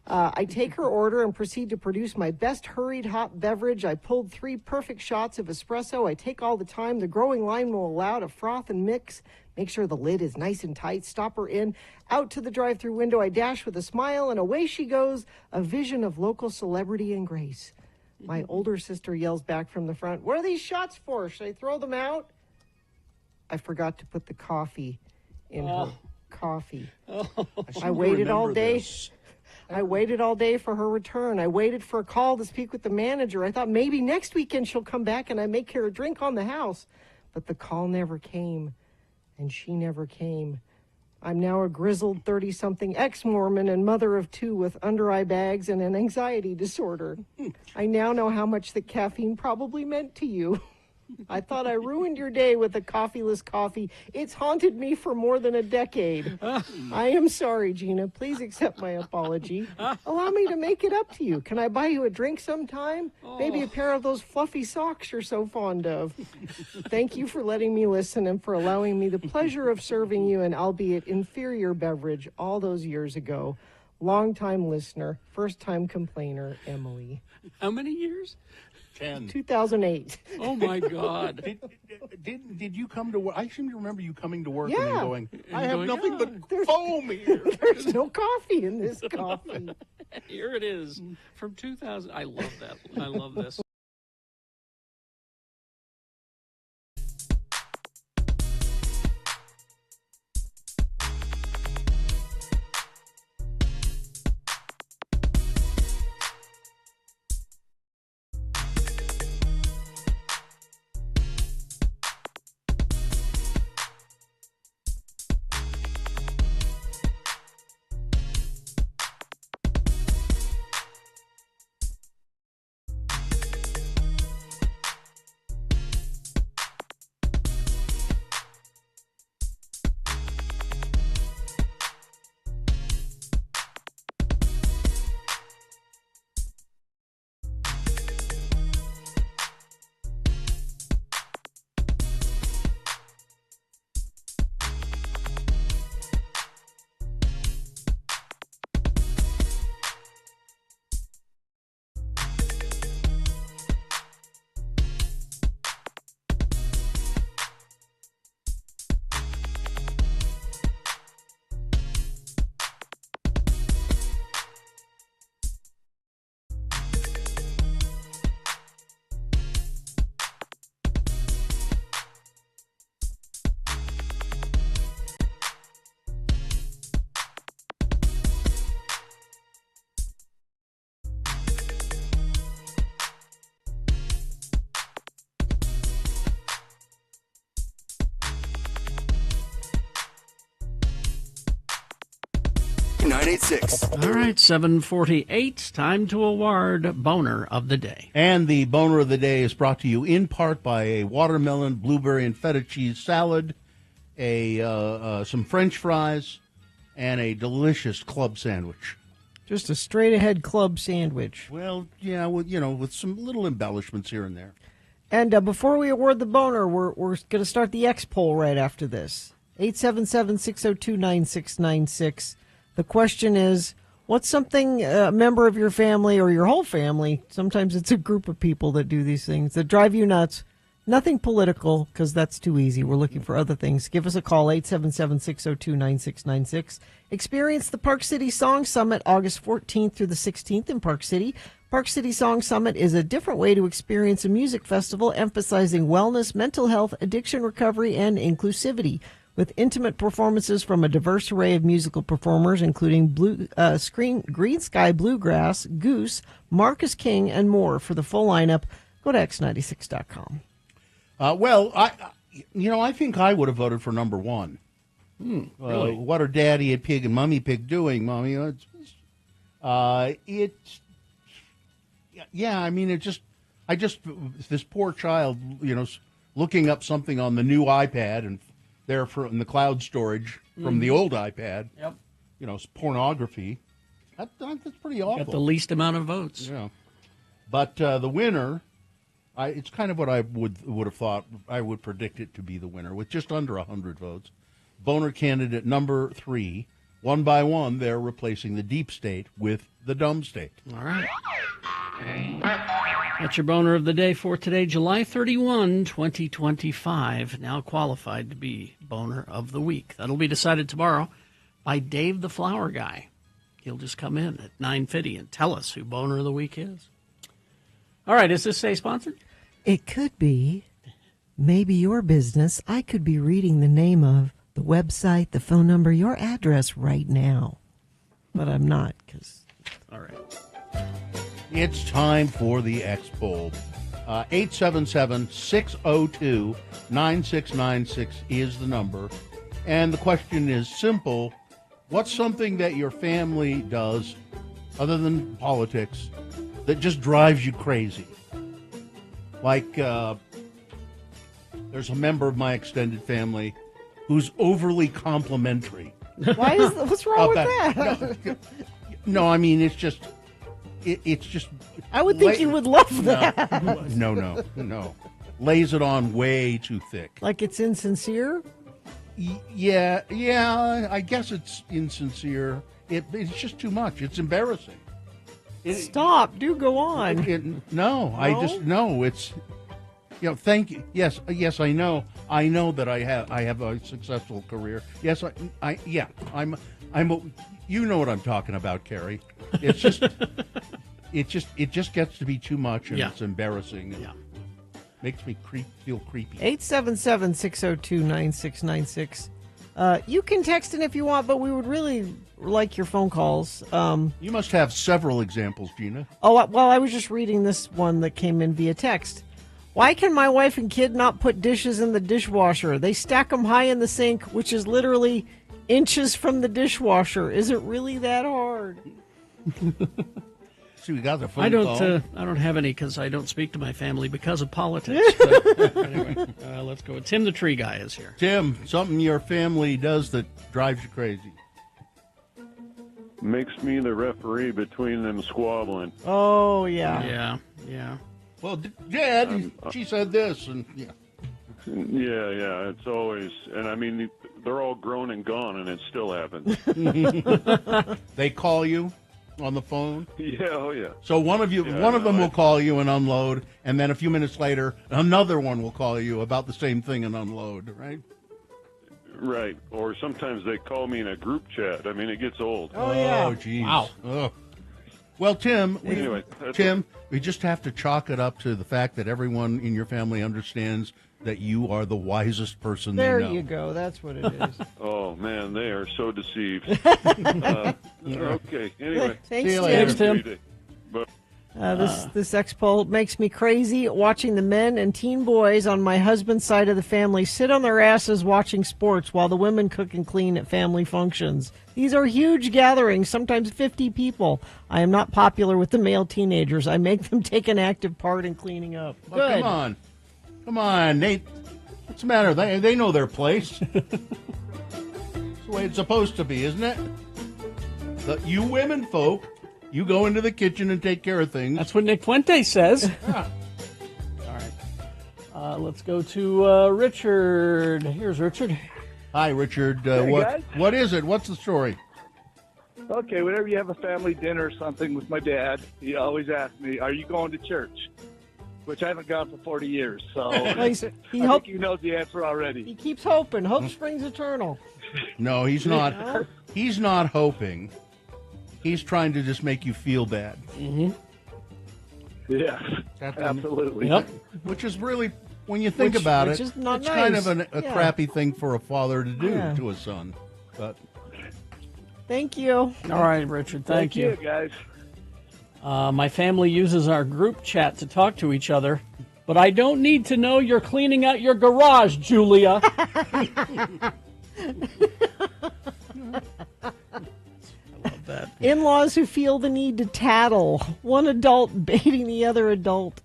I take her order and proceed to produce my best hurried hot beverage. I pulled 3 perfect shots of espresso. I take all the time the growing line will allow to froth and mix. Make sure the lid is nice and tight. Stop her in. Out to the drive-through window, I dash with a smile, and away she goes, a vision of local celebrity and grace. My older sister yells back from the front, "What are these shots for? Should I throw them out?" I forgot to put the coffee in her coffee. I waited all day. I waited all day for her return. I waited for a call to speak with the manager. I thought maybe next weekend she'll come back and I make her a drink on the house. But the call never came, and she never came. I'm now a grizzled 30-something ex-Mormon and mother of 2 with under-eye bags and an anxiety disorder. I now know how much the caffeine probably meant to you. I thought I ruined your day with a coffeeless coffee. It's haunted me for more than a decade. I am sorry, Gina. Please accept my apology. Allow me to make it up to you. Can I buy you a drink sometime? Maybe a pair of those fluffy socks you're so fond of. Thank you for letting me listen and for allowing me the pleasure of serving you an albeit inferior beverage all those years ago. Long-time listener, first-time complainer, Emily. How many years? 10. 2008. Oh, my God. Did you come to work? I seem to remember you coming to work and Yeah. then going, I And have going, nothing "Yeah, but foam here. There's no coffee in this coffee. Here it is from 2000. I love that. I love this. All right, 7:48. Time to award Boner of the Day. And the Boner of the Day is brought to you in part by a watermelon, blueberry, and feta cheese salad, some French fries, and a delicious club sandwich. Just a straight-ahead club sandwich. Well, yeah, with some little embellishments here and there. And before we award the Boner, we're going to start the X poll right after this. 877-602-9696. The question is, what's something a member of your family or your whole family, sometimes it's a group of people that do these things, that drive you nuts? Nothing political, because that's too easy. We're looking for other things. Give us a call, 877-602-9696. Experience the Park City Song Summit August 14th through the 16th in Park City. Park City Song Summit is a different way to experience a music festival emphasizing wellness, mental health, addiction recovery, and inclusivity, with intimate performances from a diverse array of musical performers, including Green Sky Bluegrass, Goose, Marcus King, and more. For the full lineup, go to x96.com. I think I would have voted for number one. Really? What are Daddy and Pig and Mummy Pig doing, Mommy? This poor child, looking up something on the new iPad and there in the cloud storage from the old iPad. Yep. It's pornography. That's pretty awful. Got the least amount of votes. Yeah. But the winner, it's kind of what I would have thought. I would predict it to be the winner with just under 100 votes. Boner candidate number 3, One by one, they're replacing the deep state with the dumb state. All right. That's your boner of the day for today, July 31, 2025. Now qualified to be boner of the week. That'll be decided tomorrow by Dave the Flower Guy. He'll just come in at 9:50 and tell us who boner of the week is. All right, is this sponsored? It could be. Maybe your business. I could be reading the name of the website, the phone number, your address right now. But I'm not, because... All right. It's time for the X-Poll. 877-602-9696 is the number. And the question is simple. What's something that your family does, other than politics, that just drives you crazy? Like, there's a member of my extended family who's overly complimentary. What's wrong with that? No, I mean, it's just... I would think you would love that. No. Lays it on way too thick. Like it's insincere? Yeah, I guess it's insincere. It's just too much. It's embarrassing. Stop. Do go on. It's... thank you. Yes, I know. I know that I have a successful career. Yes, I'm you know what I'm talking about, Carrie. It's just it just gets to be too much, and it's embarrassing. And makes me feel creepy. 877-602-9696. You can text in if you want, but we would really like your phone calls. You must have several examples, Gina. Oh, well, I was just reading this one that came in via text. Why can my wife and kid not put dishes in the dishwasher? They stack them high in the sink, which is literally inches from the dishwasher. Is it really that hard? See, we got the phone call. I don't have any because I don't speak to my family because of politics. But anyway, let's go. Tim the Tree Guy is here. Tim, something your family does that drives you crazy. Makes me the referee between them squabbling. Oh, yeah. Yeah. Well, Dad, she said this, and Yeah, it's always, and I mean, they're all grown and gone, and it still happens. They call you on the phone? Yeah, oh yeah. So one of them will call you and unload, and then a few minutes later, another one will call you about the same thing and unload, right? Right, or sometimes they call me in a group chat. I mean, it gets old. Oh, yeah. Oh, geez. Wow. Oh. Well, Tim, we just have to chalk it up to the fact that everyone in your family understands that you are the wisest person they know. There you go. That's what it is. Oh, man, they are so deceived. Okay, anyway. Thanks, See you later. Tim. This X-Poll makes me crazy watching the men and teen boys on my husband's side of the family sit on their asses watching sports while the women cook and clean at family functions. These are huge gatherings, sometimes 50 people. I am not popular with the male teenagers. I make them take an active part in cleaning up. Well, Good. Come on, Nate. What's the matter? They know their place. That's the way it's supposed to be, isn't it? You women folk, you go into the kitchen and take care of things. That's what Nick Fuente says. Yeah. All right. Let's go to Richard. Here's Richard. Hi, Richard. Hey, guys. What is it? What's the story? Okay, whenever you have a family dinner or something with my dad, he always asks me, "Are you going to church?" Which I haven't gone for 40 years, so I think he knows the answer already. He keeps hoping. Hope springs eternal. No, he's not. He's not hoping. He's trying to just make you feel bad. Mm-hmm. Yeah, absolutely. Yep. Which is really, when you think about it, is not it's nice. kind of a crappy thing for a father to do to his son. But thank you. All right, Richard. Thank you, guys. My family uses our group chat to talk to each other, but I don't need to know you're cleaning out your garage, Julia. In-laws who feel the need to tattle. One adult baiting the other adult,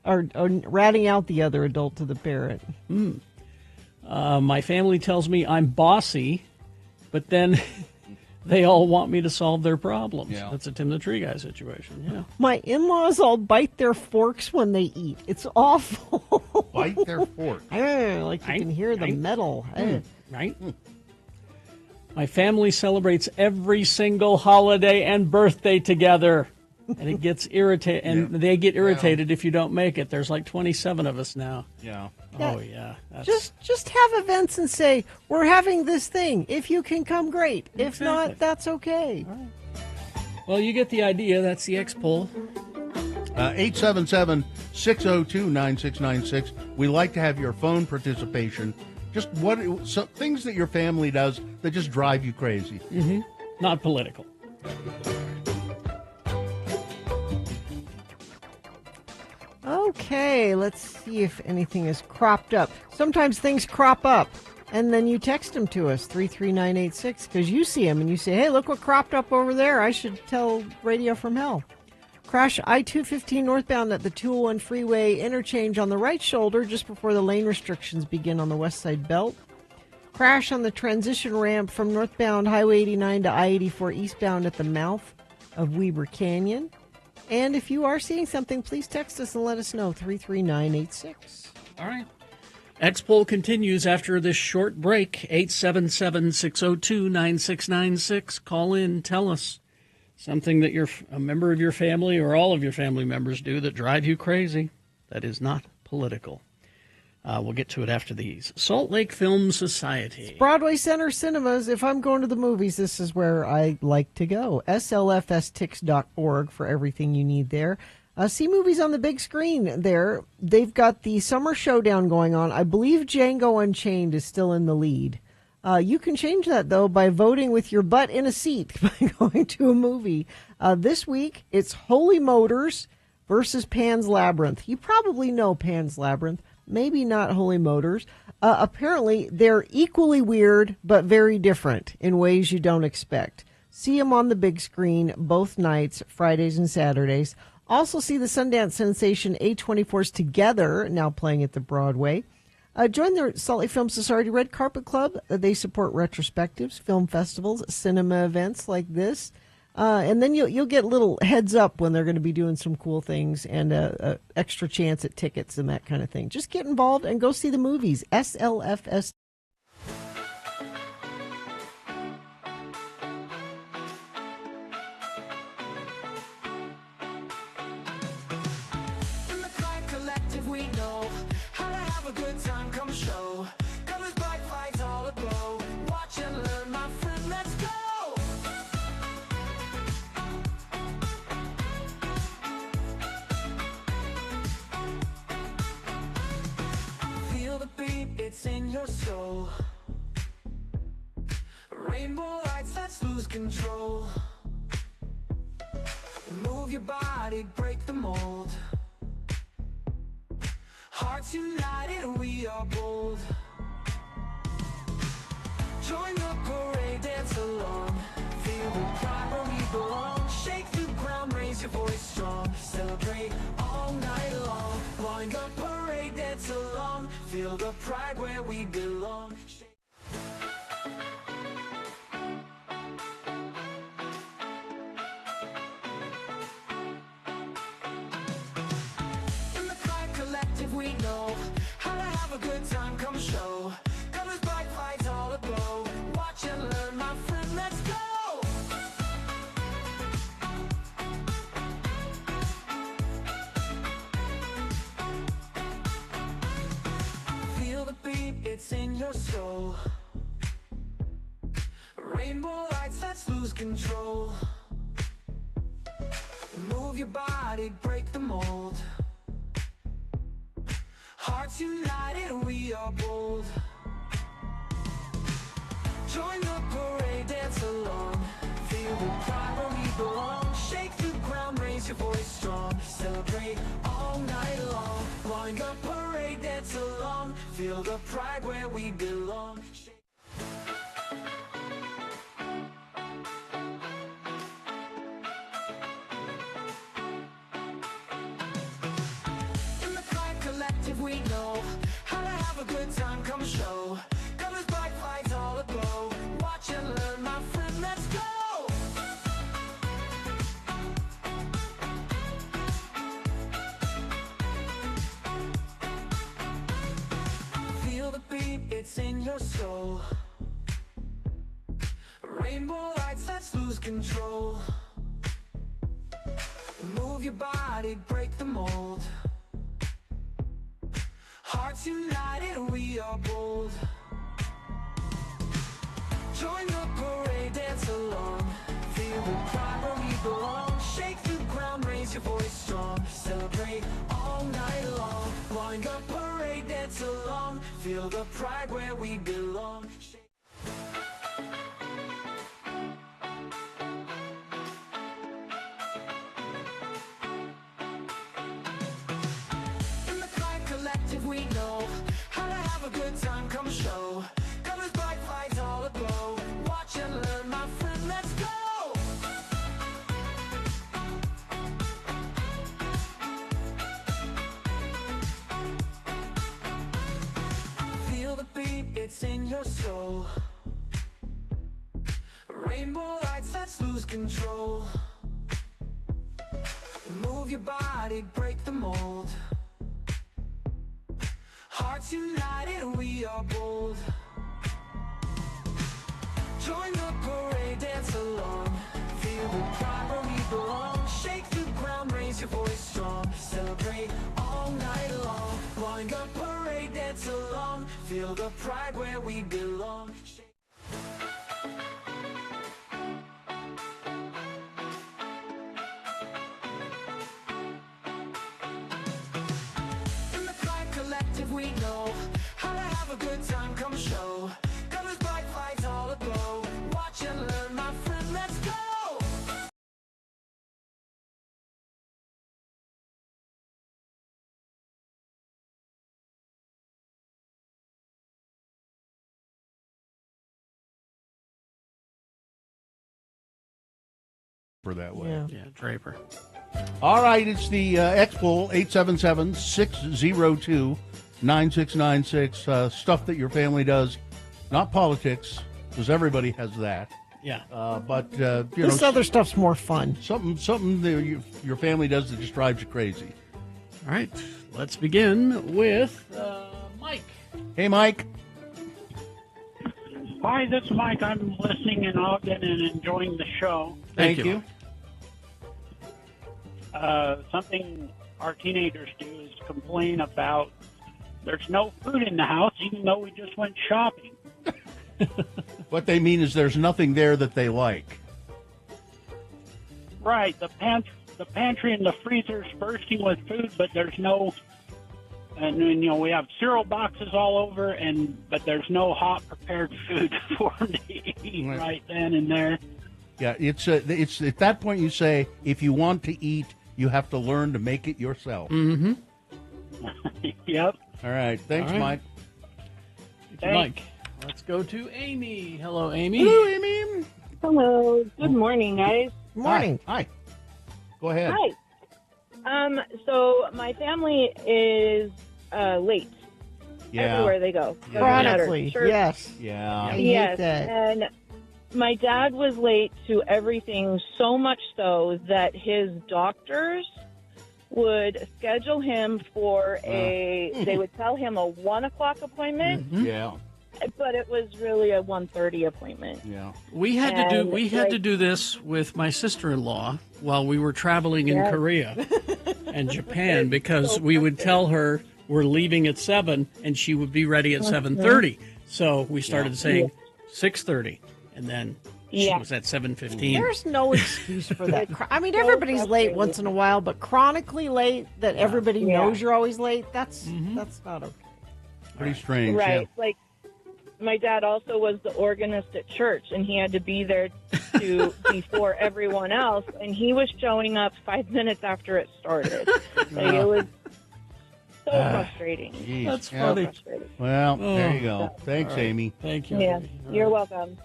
or ratting out the other adult to the parent. My family tells me I'm bossy, but then they all want me to solve their problems. Yeah. That's a Tim the Tree Guy situation. Yeah. My in-laws all bite their forks when they eat. It's awful. Bite their forks? Like you can hear the metal. Right? My family celebrates every single holiday and birthday together. And it gets irritated, and they get irritated if you don't make it. There's like 27 of us now. Yeah. Oh, yeah. Just have events and say, we're having this thing. If you can come, great. If not, that's okay. Well, you get the idea. That's the X-Poll. 877-602-9696. We like to have your phone participation. Just things that your family does that just drive you crazy. Mm-hmm. Not political. Okay, let's see if anything is cropped up. Sometimes things crop up, and then you text them to us, 33986, because you see them, and you say, hey, look what cropped up over there. I should tell Radio from Hell. Crash I-215 northbound at the 201 freeway interchange on the right shoulder just before the lane restrictions begin on the west side belt. Crash on the transition ramp from northbound Highway 89 to I-84 eastbound at the mouth of Weber Canyon. And if you are seeing something, please text us and let us know, 33986. All right. X-Poll continues after this short break, 877-602-9696. Call in, tell us something that a member of your family or all of your family members do that drive you crazy. That is not political. We'll get to it after these. Salt Lake Film Society. It's Broadway Center Cinemas. If I'm going to the movies, this is where I like to go. slfstix.org for everything you need there. See movies on the big screen there. They've got the Summer Showdown going on. I believe Django Unchained is still in the lead. You can change that, though, by voting with your butt in a seat by going to a movie. This week, it's Holy Motors versus Pan's Labyrinth. You probably know Pan's Labyrinth. Maybe not Holy Motors. Apparently, they're equally weird, but very different in ways you don't expect. See them on the big screen both nights, Fridays and Saturdays. Also see the Sundance sensation A24's Together, now playing at the Broadway. Join the Salt Lake Film Society Red Carpet Club. They support retrospectives, film festivals, cinema events like this. And then you'll get little heads up when they're going to be doing some cool things and a extra chance at tickets and that kind of thing. Just get involved and go see the movies. SLFS. In the Clyde Collective, we know how to have a good time. Come show. Colors, bright lights, all aglow. Watch and learn, my friend. Let's go. Feel the beat, it's in your soul. Rainbow lights, let's lose control. Move your body, break the mold. Hearts united, we are bold. Join the parade, dance along. Feel the pride where we belong. Shake the ground, raise your voice strong. Celebrate all night long. Join the parade, dance along. Feel the pride where we belong. In the Clyde Collective, we know how to have a good time. Come show. Colors, bright lights, all aglow. Watch and learn, my friend. Let's go. Feel the beat, it's in your soul. Rainbow lights, let's lose control. Move your body, break the mold. Hearts united, we are bold. Join the parade, dance along. Feel the pride where we belong. Shake the ground, raise your voice strong. Celebrate all night long. Join the parade, dance along. Feel the pride where we belong. In the Clyde Collective, we know how to have a good time. Come show. Colors, bright lights, all aglow. Watch and learn, my friend. Let's go. Feel the beat, it's in your soul. Rainbow lights, let's lose control. Move your body, break the mold. Hearts united, we are bold. Join the parade, dance along. Feel the pride where we belong. Shake the ground, raise your voice strong. Celebrate all night long. Join the parade, dance along. Feel the pride where we belong. In the Clyde Collective, we know how to have a good time, come show. Colors, bright lights, all aglow. Watch and learn, my friend, let's go! Feel the beat, it's in your soul. Rainbow lights, let's lose control. Move your body, break the mold. Hearts united, we are bold. Join the parade, dance along. Feel the pride where we belong. Shake the ground, raise your voice strong. Celebrate all night long. Join the parade, dance along. Feel the pride where we belong. In the Clyde Collective, we know how to have a good time, come show. Colors, bright lights, all aglow. Watch and learn, my friend, let's go! For that way. Yeah, Draper. All right, it's the X-Poll, 877-602-9696. Stuff that your family does, not politics, because everybody has that. Yeah. But, This other stuff's more fun. Something that your family does that just drives you crazy. All right, let's begin with Mike. Hey, Mike. Hi, this is Mike. I'm listening in Ogden and enjoying the show. Thank you. Something our teenagers do is complain about there's no food in the house, even though we just went shopping. What they mean is there's nothing there that they like. Right. The pantry and the freezer's bursting with food, but there's no... And then, we have cereal boxes all over, but there's no hot prepared food for them to eat right then and there. Yeah, it's at that point you say, if you want to eat, you have to learn to make it yourself. Mm-hmm. Yep. All right. Thanks, All right. Mike. Thank you, Mike. Let's go to Amy. Hello, Amy. Hello, Amy. Hello. Good morning, guys. Morning. Hi. Go ahead. Hi. So my family is late. Yeah. Everywhere they go. Chronically, yes. Yeah. I hate Yes, that. and my dad was late to everything, so much so that his doctors would schedule him for they would tell him a 1 o'clock appointment, Yeah. but it was really a 1:30 appointment. Yeah. We had to do this with my sister-in-law while we were traveling in Korea and Japan, because we would tell her we're leaving at 7 and she would be ready at 7:30. So we started saying 6:30, and then she was at 7:15. There's no excuse for that. I mean, everybody's late once in a while, but chronically late that everybody knows you're always late, that's not okay. Pretty strange. Right. Yeah. Like, my dad also was the organist at church, and he had to be there before everyone else, and he was showing up 5 minutes after it started. Like, it was so frustrating. Geez. That's funny. Well, there you go. Thanks, Amy. Thank you. Yeah, Amy. you're welcome.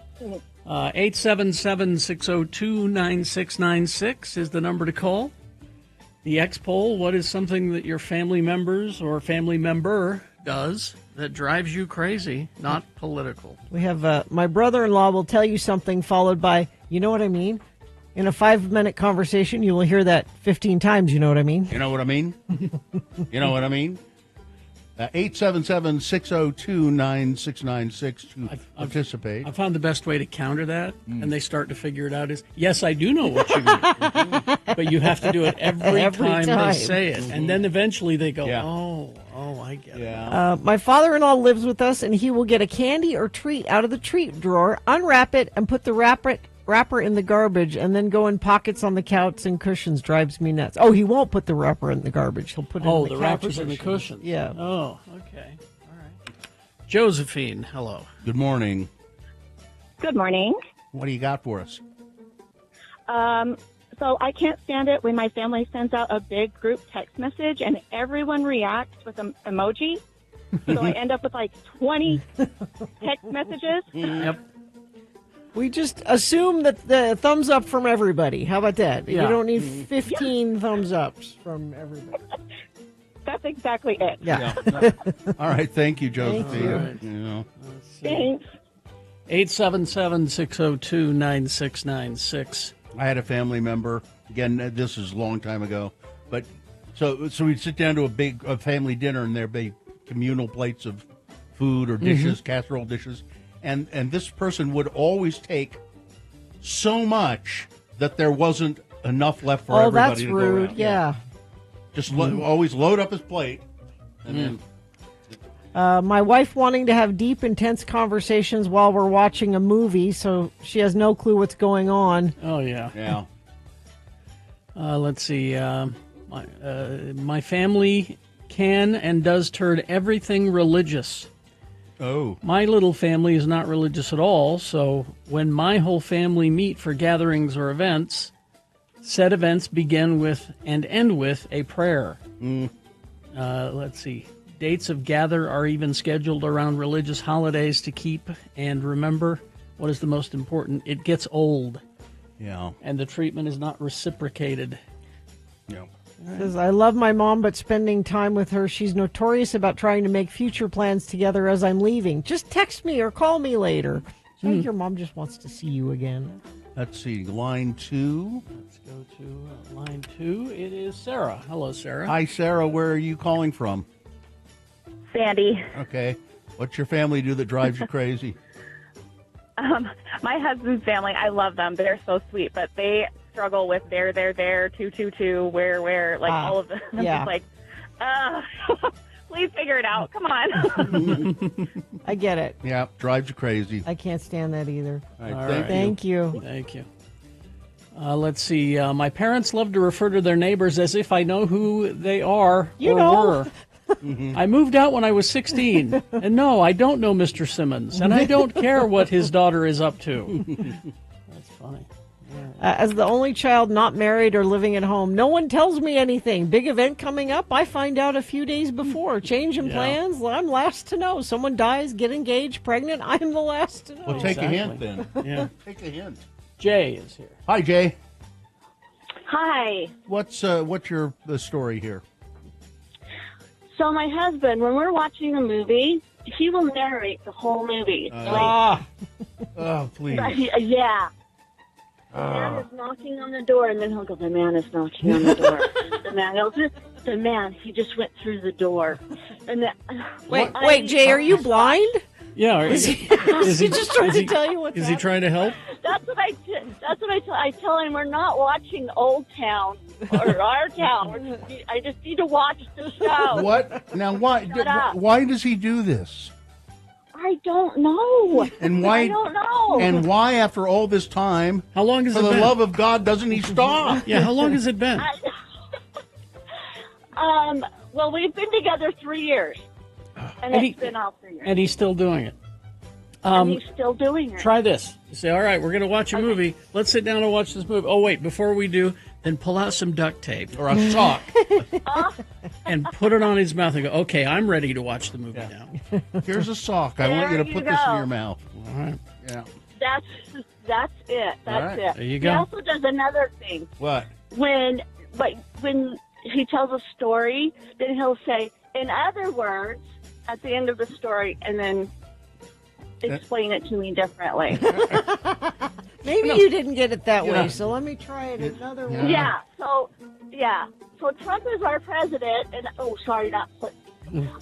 877-602-9696 is the number to call. The X-Poll, what is something that your family members or family member does that drives you crazy, not political? We have my brother-in-law will tell you something followed by, you know what I mean? In a 5-minute conversation, you will hear that 15 times, you know what I mean? You know what I mean? You know what I mean? 877-602-9696 to participate. I found the best way to counter that, and they start to figure it out, is, yes, I do know what you mean. But you have to do it every time they say it. And then eventually they go, oh, I get it. My father-in-law lives with us, and he will get a candy or treat out of the treat drawer, unwrap it, and put the wrapper in the garbage, and then go in pockets on the couch and cushions. Drives me nuts. Oh, he won't put the wrapper in the garbage. He'll put it in the couch wrappers in the cushions. Yeah. Oh, okay. All right. Josephine, hello. Good morning. Good morning. What do you got for us? So I can't stand it when my family sends out a big group text message and everyone reacts with an emoji. So I end up with like 20 text messages. Yep. We just assume that the thumbs up from everybody. How about that? Yeah. You don't need 15 thumbs ups from everybody. That's exactly it. Yeah. All right. Thank you, Josephine. Thanks. 877-602-9696. I had a family member. Again, this is a long time ago, but so we'd sit down to a family dinner, and there'd be communal plates of food or dishes, casserole dishes, and this person would always take so much that there wasn't enough left for everybody that's to rude. go around. Yeah. Just always load up his plate, and then. My wife wanting to have deep, intense conversations while we're watching a movie, so she has no clue what's going on. Oh, yeah. Yeah. Let's see. My family can and does turn everything religious. Oh. My little family is not religious at all, so when my whole family meet for gatherings or events, said events begin with and end with a prayer. Let's see. Dates of gather are even scheduled around religious holidays to keep and remember. What is the most important? It gets old. Yeah. And the treatment is not reciprocated. Yeah. Says, I love my mom, but spending time with her, she's notorious about trying to make future plans together as I'm leaving. Just text me or call me later. So I think your mom just wants to see you again. Let's see, line 2. Let's go to line 2. It is Sarah. Hello, Sarah. Hi, Sarah. Where are you calling from? Sandy. Okay. What's your family do that drives you crazy? My husband's family, I love them. They're so sweet, but they struggle with there, 222, where, like all of them. Yeah. It's like, please figure it out. Come on. I get it. Yeah, drives you crazy. I can't stand that either. All right, All right. Thank you. Thank you. Let's see. My parents love to refer to their neighbors as if I know who they are were. I moved out when I was 16, and no, I don't know Mr. Simmons, and I don't care what his daughter is up to. That's funny. As the only child not married or living at home, no one tells me anything. Big event coming up, I find out a few days before. Change in plans, I'm last to know. Someone dies, get engaged, pregnant, I'm the last to know. Well, take a hint then. Yeah. Take a hint. Jay is here. Hi, Jay. Hi. What's the story here? So my husband, when we're watching a movie, he will narrate the whole movie. Oh, please. Yeah. The man is knocking on the door, and then he'll go, the man is knocking on the door. The man, he just went through the door. And then, Wait, Jay, are you blind? Yeah. Is he just trying to tell you what's Is he trying to help? That's what I tell him. We're not watching Old Town or Our Town. I just need to watch the show. What? Now, why does he do this? I don't know. And why? I don't know. And why, after all this time, how long has for it the been? love of God, doesn't he stop? Yeah, how long has it been? Well, we've been together 3 years. And it's been all 3 years. And he's still doing it. And he's still doing it. Try this. You say, all right, we're going to watch a movie. Let's sit down and watch this movie. Oh, wait, before we do, then pull out some duct tape or a sock and put it on his mouth and go, okay, I'm ready to watch the movie now. Here's a sock. I want you to put this in your mouth. All right. Yeah. That's it. That's it. There you go. He also does another thing. What? When he tells a story, then he'll say, in other words, at the end of the story, and then explain it to me differently. Maybe you didn't get it that way, so let me try it another way. So Trump is our president, and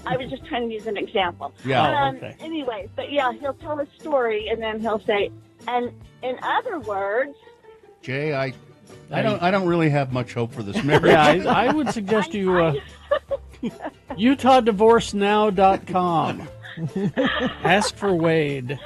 I was just trying to use an example. Yeah. Okay. Anyway, but yeah, he'll tell a story and then he'll say, and in other words, Jay, I don't really have much hope for this marriage. Yeah, I would suggest you UtahDivorceNow.com. Ask for Wade.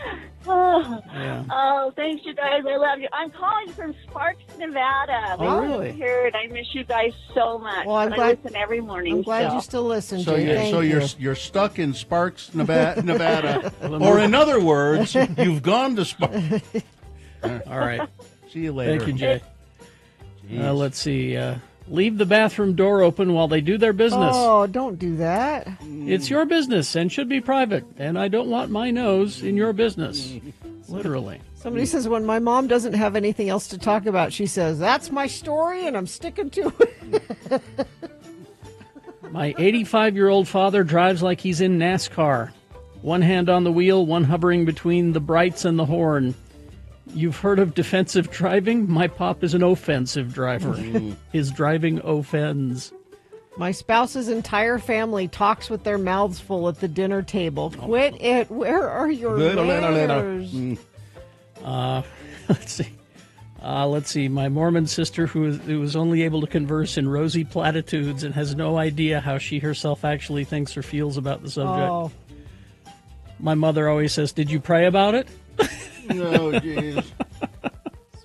Yeah. Oh, thanks, you guys. I love you. I'm calling from Sparks, Nevada. Oh, really? Here, I miss you guys so much. Well, I'm I glad- listen every morning. I'm glad you still listen, So, Jay. you're stuck in Sparks, Nevada, or in other words, you've gone to Sparks. All right. See you later. Thank you, Jay. Let's see. Leave the bathroom door open while they do their business. Oh, don't do that. It's your business and should be private, and I don't want my nose in your business. Literally. Somebody says, when my mom doesn't have anything else to talk about, she says, that's my story, and I'm sticking to it. My 85-year-old father drives like he's in NASCAR. One hand on the wheel, one hovering between the brights and the horn. You've heard of defensive driving? My pop is an offensive driver. His driving offends. My spouse's entire family talks with their mouths full at the dinner table. Quit it. Where are your manners? Let's see. Let's see. My Mormon sister, who is only able to converse in rosy platitudes and has no idea how she herself actually thinks or feels about the subject. Oh. My mother always says, "Did you pray about it?" No, jeez.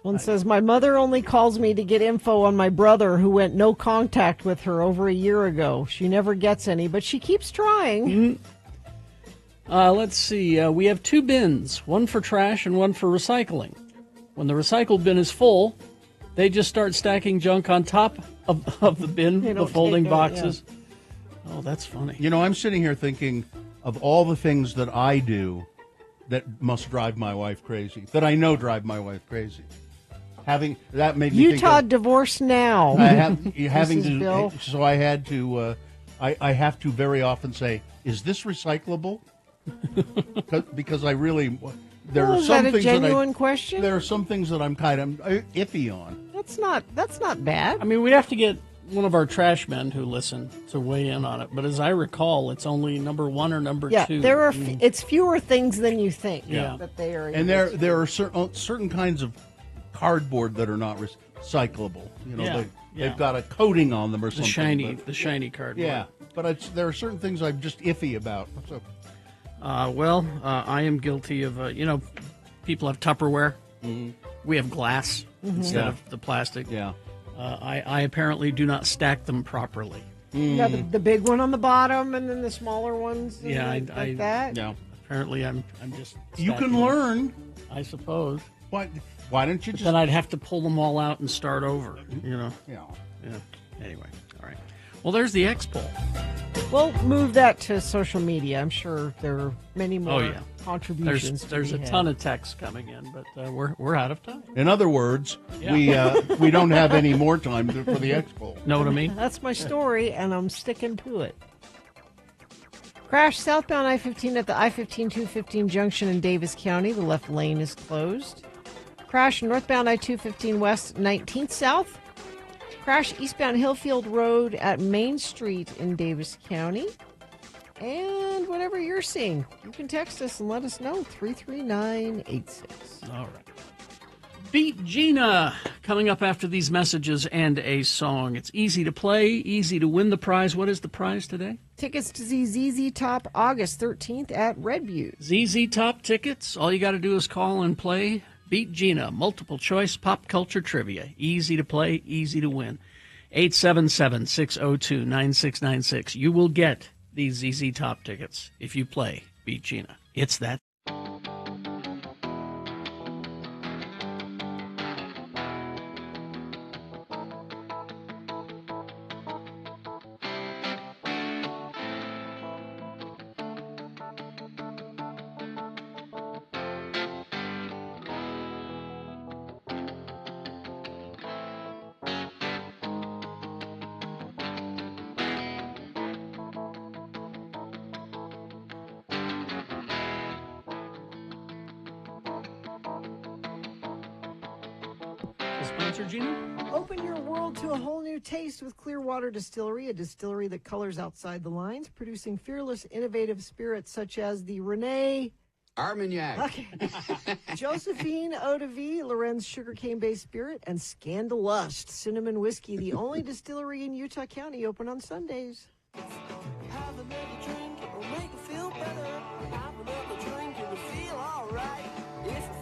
One says, my mother only calls me to get info on my brother who went no contact with her over a year ago. She never gets any, but she keeps trying. Let's see. We have 2 bins, one for trash and one for recycling. When the recycle bin is full, they just start stacking junk on top of the bin, the folding boxes. Yeah. Oh, that's funny. You know, I'm sitting here thinking of all the things that I do that must drive my wife crazy, that I know drive my wife crazy. Having that made me Utah think of, Divorce Now. having to, Bill. so I had to. I have to very often say, "Is this recyclable?" because I really there are is some that a things genuine question? There are some things that I'm kind of iffy on. That's not bad. I mean, we'd have to get one of our trash men who listen to weigh in on it. But as I recall, it's only number 1 or number 2. Yeah, there are. It's fewer things than you think. Yeah. That they are. And there are certain kinds of cardboard that are not recyclable. You know, they've got a coating on them or something. The shiny cardboard. Yeah, but there are certain things I'm just iffy about. So. I am guilty of. People have Tupperware. Mm-hmm. We have glass instead of the plastic. Yeah. I apparently do not stack them properly. You got the big one on the bottom, and then the smaller ones. Like that. Yeah. Apparently, I'm just. You can learn, I suppose. Why don't you just? Then I'd have to pull them all out and start over. You know. Yeah. Anyway, all right. Well, there's the X poll. We'll move that to social media. I'm sure there are many more contributions. There's a ton of texts coming in, but we're out of time. In other words, we don't have any more time for the X poll. Know what I mean? That's my story, and I'm sticking to it. Crash southbound I-15 at the I-15-215 junction in Davis County. The left lane is closed. Crash northbound I-215 west 19th south. Crash eastbound Hillfield Road at Main Street in Davis County. And whatever you're seeing, you can text us and let us know. 33986. All right. Beat Gina coming up after these messages and a song. It's easy to play, easy to win the prize. What is the prize today? Tickets to see ZZ Top August 13th at Redview. ZZ Top tickets. All you got to do is call and play Beat Gina, multiple choice pop culture trivia. Easy to play, easy to win. 877-602-9696. You will get these ZZ Top tickets if you play Beat Gina. It's that. Open your world to a whole new new taste with Clearwater Distillery, a distillery that colors outside the lines, producing fearless, innovative spirits such as the Renee Armagnac. Okay. Josephine Eau de Vie, Lorenz sugarcane-based spirit, and Scandalust cinnamon whiskey, the only distillery in Utah County open on Sundays. Have another drink, it'll make you feel better. Have another drink, it'll feel alright.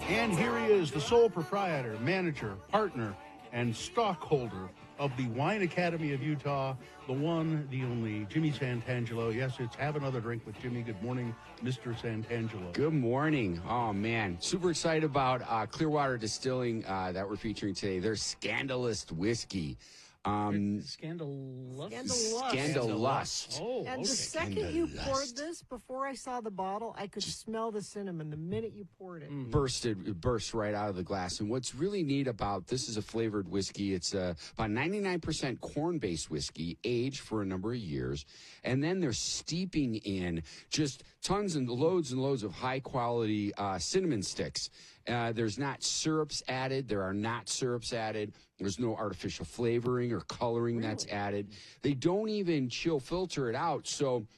And here he is, the sole proprietor, manager, partner, and stockholder of the Wine Academy of Utah, the one, the only, Jimmy Santangelo. Yes, it's Have Another Drink with Jimmy. Good morning, Mr. Santangelo. Good morning. Oh, man. Super excited about Clearwater Distilling that we're featuring today. Their Scandalous whiskey. Scandalust. Oh, and the second you poured this, before I saw the bottle, I could smell the cinnamon the minute you poured it. It burst right out of the glass. And what's really neat about this is a flavored whiskey. It's about 99% corn-based whiskey, aged for a number of years. And then they're steeping in just tons and loads of high-quality cinnamon sticks. There's not syrups added. There are not syrups added. There's no artificial flavoring or coloring that's added. They don't even chill filter it out. So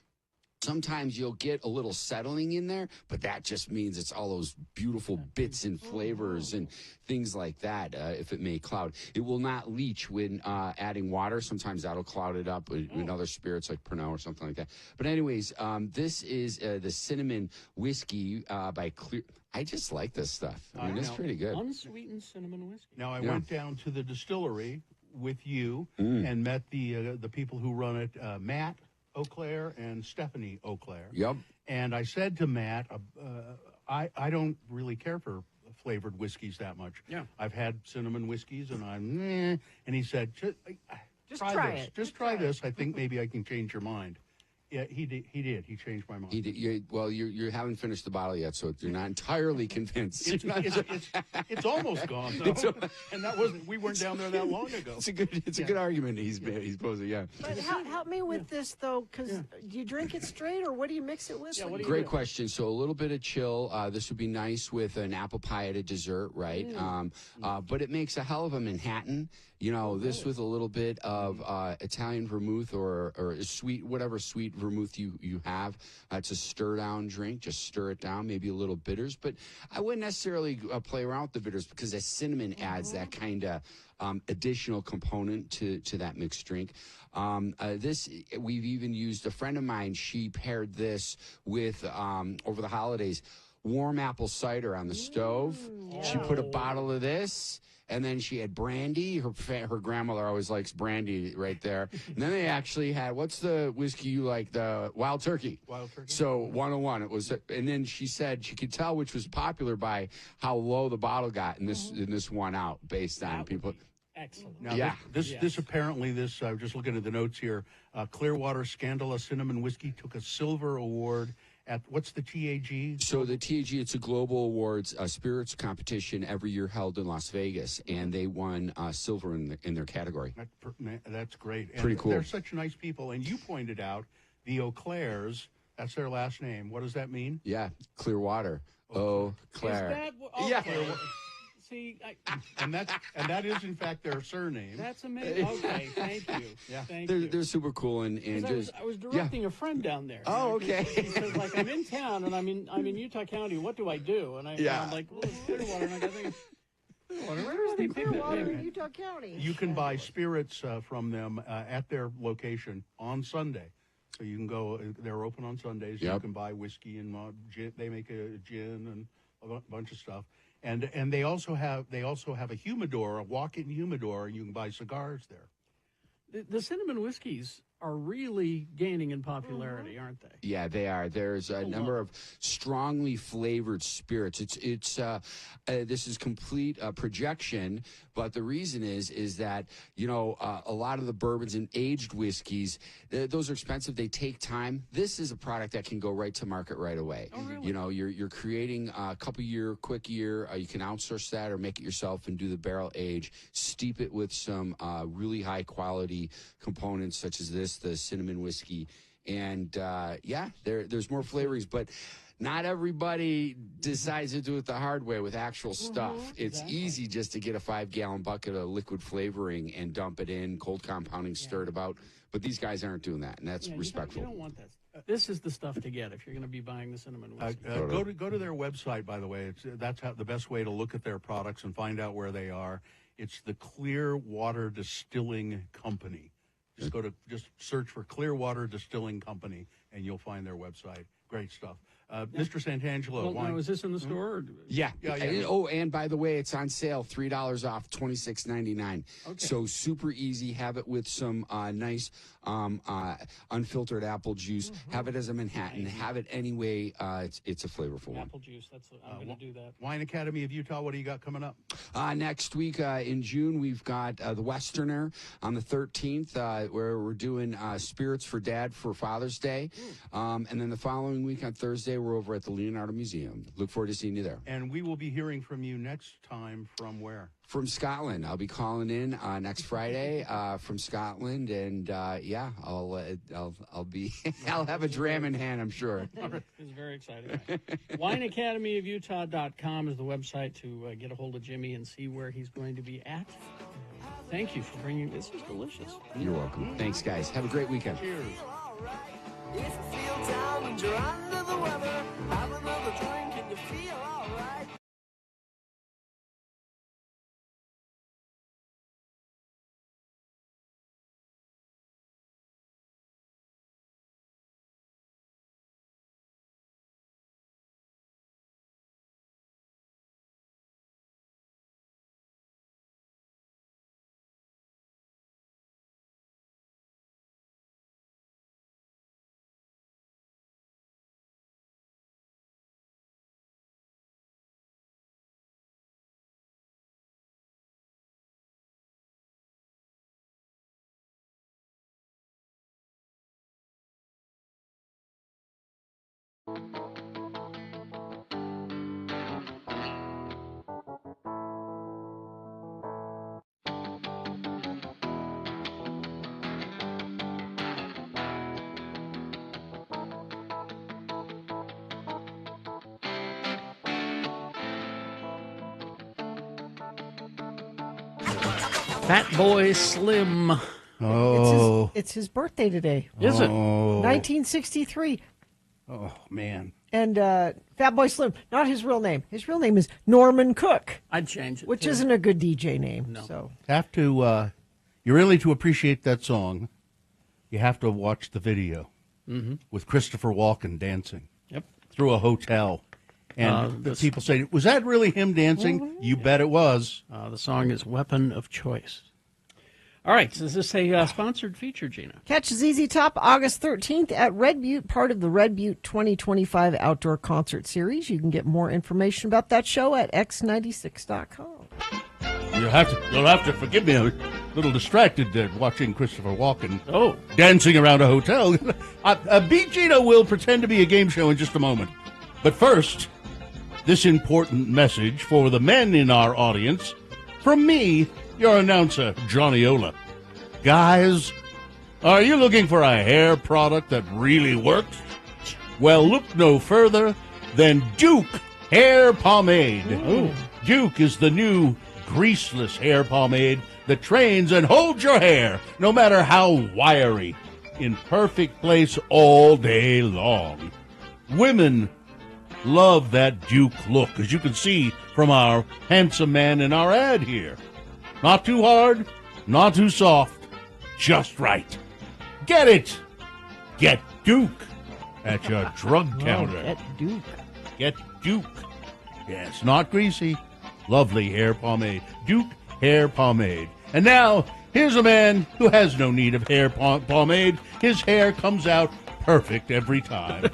sometimes you'll get a little settling in there, but that just means it's all those beautiful bits and flavors and things like that, if it may cloud. It will not leach when adding water. Sometimes that'll cloud it up in other spirits like Pernod or something like that. But anyways, this is the cinnamon whiskey by Clear. I just like this stuff. I mean, it's pretty good. Unsweetened cinnamon whiskey. Now, I went down to the distillery with you and met the people who run it, Matt Eau Claire and Stephanie Eau Claire. Yep. And I said to Matt, I don't really care for flavored whiskeys that much. Yeah. I've had cinnamon whiskeys, and I'm and he said, just try this. it. Just try this. I think maybe I can change your mind. Yeah, he did. He changed my mind. He did. You haven't finished the bottle yet, so you're not entirely convinced. It's almost gone, though. And that wasn't. We weren't down there that long ago. It's a good argument. He's posing. Yeah. But help me with this though, because do you drink it straight or what do you mix it with? Great question. So a little bit of chill. This would be nice with an apple pie at a dessert, right? But it makes a hell of a Manhattan. This with a little bit of Italian vermouth or sweet, whatever sweet vermouth you have. It's a stir down drink. Just stir it down. Maybe a little bitters, but I wouldn't necessarily play around with the bitters because the cinnamon adds that kind of additional component to that mixed drink. This we've even used. A friend of mine, she paired this with over the holidays, warm apple cider on the stove. She put a bottle of this, and then she had brandy. Her grandmother always likes brandy right there. And then they actually had, what's the whiskey you like? The Wild Turkey. Wild Turkey. So 101 it was. And then she said she could tell which was popular by how low the bottle got, and this won out based on people. Excellent. Now, this apparently, I was just looking at the notes here, Clearwater Scandalous Cinnamon Whiskey took a silver award at, what's the TAG? So the TAG, it's a global awards spirits competition every year held in Las Vegas, and they won silver in their category. That's great. And pretty cool. They're such nice people. And you pointed out the Eau Claires, that's their last name. What does that mean? Yeah, Clearwater. Eau Claire. Is that yeah. See, and that is in fact their surname. That's amazing. Okay, thank you. Yeah, they're super cool and I was directing a friend down there. Oh, okay. He says like I'm in town and I'm in Utah County. What do I do? And I'm like, well, it's Clearwater. And I think where is the Clearwater in Utah County? You can buy spirits from them at their location on Sunday. So you can go. They're open on Sundays. Yep. You can buy whiskey and gin. They make a gin and a bunch of stuff. And they also have a humidor, a walk-in humidor, and you can buy cigars there. The cinnamon whiskeys are really gaining in popularity, aren't they? Yeah, they are. There's a number of strongly flavored spirits. This is complete projection, but the reason is that a lot of the bourbons and aged whiskeys, those are expensive. They take time. This is a product that can go right to market right away. Oh, really? You're creating a quick year. You can outsource that or make it yourself and do the barrel age. Steep it with some really high quality components such as this, the cinnamon whiskey. And there's more flavorings, but not everybody decides to do it the hard way with actual stuff. It's easy just to get a 5-gallon bucket of liquid flavoring and dump it in, cold compounding, stir it about. But these guys aren't doing that, and that's respectful. You don't want that. This is the stuff to get if you're going to be buying the cinnamon whiskey. Go to their website, by the way. That's the best way to look at their products and find out where they are. It's the Clearwater Distilling Company. Just search for Clearwater Distilling Company, and you'll find their website. Great stuff. Mr. Santangelo. Well, now, is this in the store? Or... Yeah. Oh, and by the way, it's on sale, $3 off, $26.99. Okay. So super easy. Have it with some nice unfiltered apple juice. Have it as a Manhattan. Have it anyway. It's a flavorful one. Apple juice. I'm going to do that. Wine Academy of Utah. What do you got coming up? Next week in June, we've got the Westerner on the 13th, where we're doing Spirits for Dad for Father's Day, and then the following week on Thursday, we're over at the Leonardo Museum. Look forward to seeing you there. And we will be hearing from you next time from where? From Scotland. I'll be calling in next Friday from Scotland, and I'll be I'll have a dram in hand, I'm sure. It's very exciting. WineAcademyofUtah.com is the website to get a hold of Jimmy and see where he's going to be at. Thank you for bringing this. Is delicious. You're welcome. Thanks, guys. Have a great weekend. Cheers. If you feel down and you're under the weather, have another drink and you feel all right. Fat Boy Slim. Oh. It's his birthday today. Is it? 1963. Oh, man. And Fat Boy Slim, not his real name. His real name is Norman Cook. I'd change it. Which isn't a good DJ name. No. So. Have to, to appreciate that song, you have to watch the video with Christopher Walken dancing through a hotel. And people say, was that really him dancing? You bet it was. The song is Weapon of Choice. All right, so is this a sponsored feature, Gina? Catch ZZ Top August 13th at Red Butte, part of the Red Butte 2025 Outdoor Concert Series. You can get more information about that show at x96.com. You'll have to forgive me. I was a little distracted watching Christopher Walken dancing around a hotel. B. Gina will pretend to be a game show in just a moment. But first, this important message for the men in our audience from me, your announcer, Johnny Ola. Guys, are you looking for a hair product that really works? Well, look no further than Duke Hair Pomade. Duke is the new greaseless hair pomade that trains and holds your hair, no matter how wiry, in perfect place all day long. Women love that Duke look, as you can see from our handsome man in our ad here. Not too hard, not too soft, just right. Get it. Get Duke at your drug counter. Get Duke. Get Duke. Yes, not greasy. Lovely hair pomade. Duke Hair Pomade. And now, here's a man who has no need of hair pomade. His hair comes out perfect every time.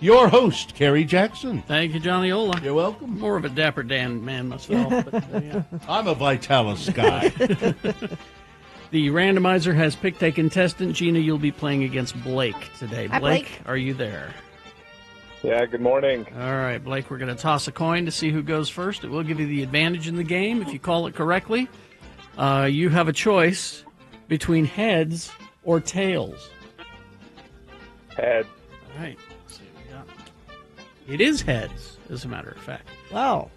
Your host, Kerry Jackson. Thank you, Johnny Ola. You're welcome. More of a Dapper Dan man myself. But, yeah. I'm a Vitalis guy. The randomizer has picked a contestant. Gina, you'll be playing against Blake today. Hi, Blake. Are you there? Yeah, good morning. All right, Blake, we're going to toss a coin to see who goes first. It will give you the advantage in the game if you call it correctly. You have a choice between heads or tails. Head. All right. Let's see what we got. It is heads, as a matter of fact. Wow.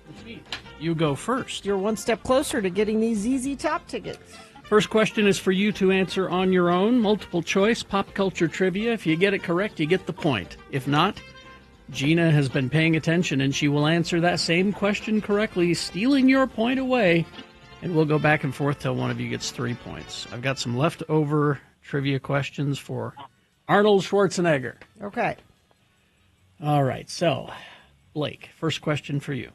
You go first. You're one step closer to getting these ZZ Top tickets. First question is for you to answer on your own. Multiple choice, pop culture trivia. If you get it correct, you get the point. If not, Gina has been paying attention, and she will answer that same question correctly, stealing your point away. And we'll go back and forth till one of you gets 3 points. I've got some leftover trivia questions for Arnold Schwarzenegger. Okay. All right, so, Blake, first question for you.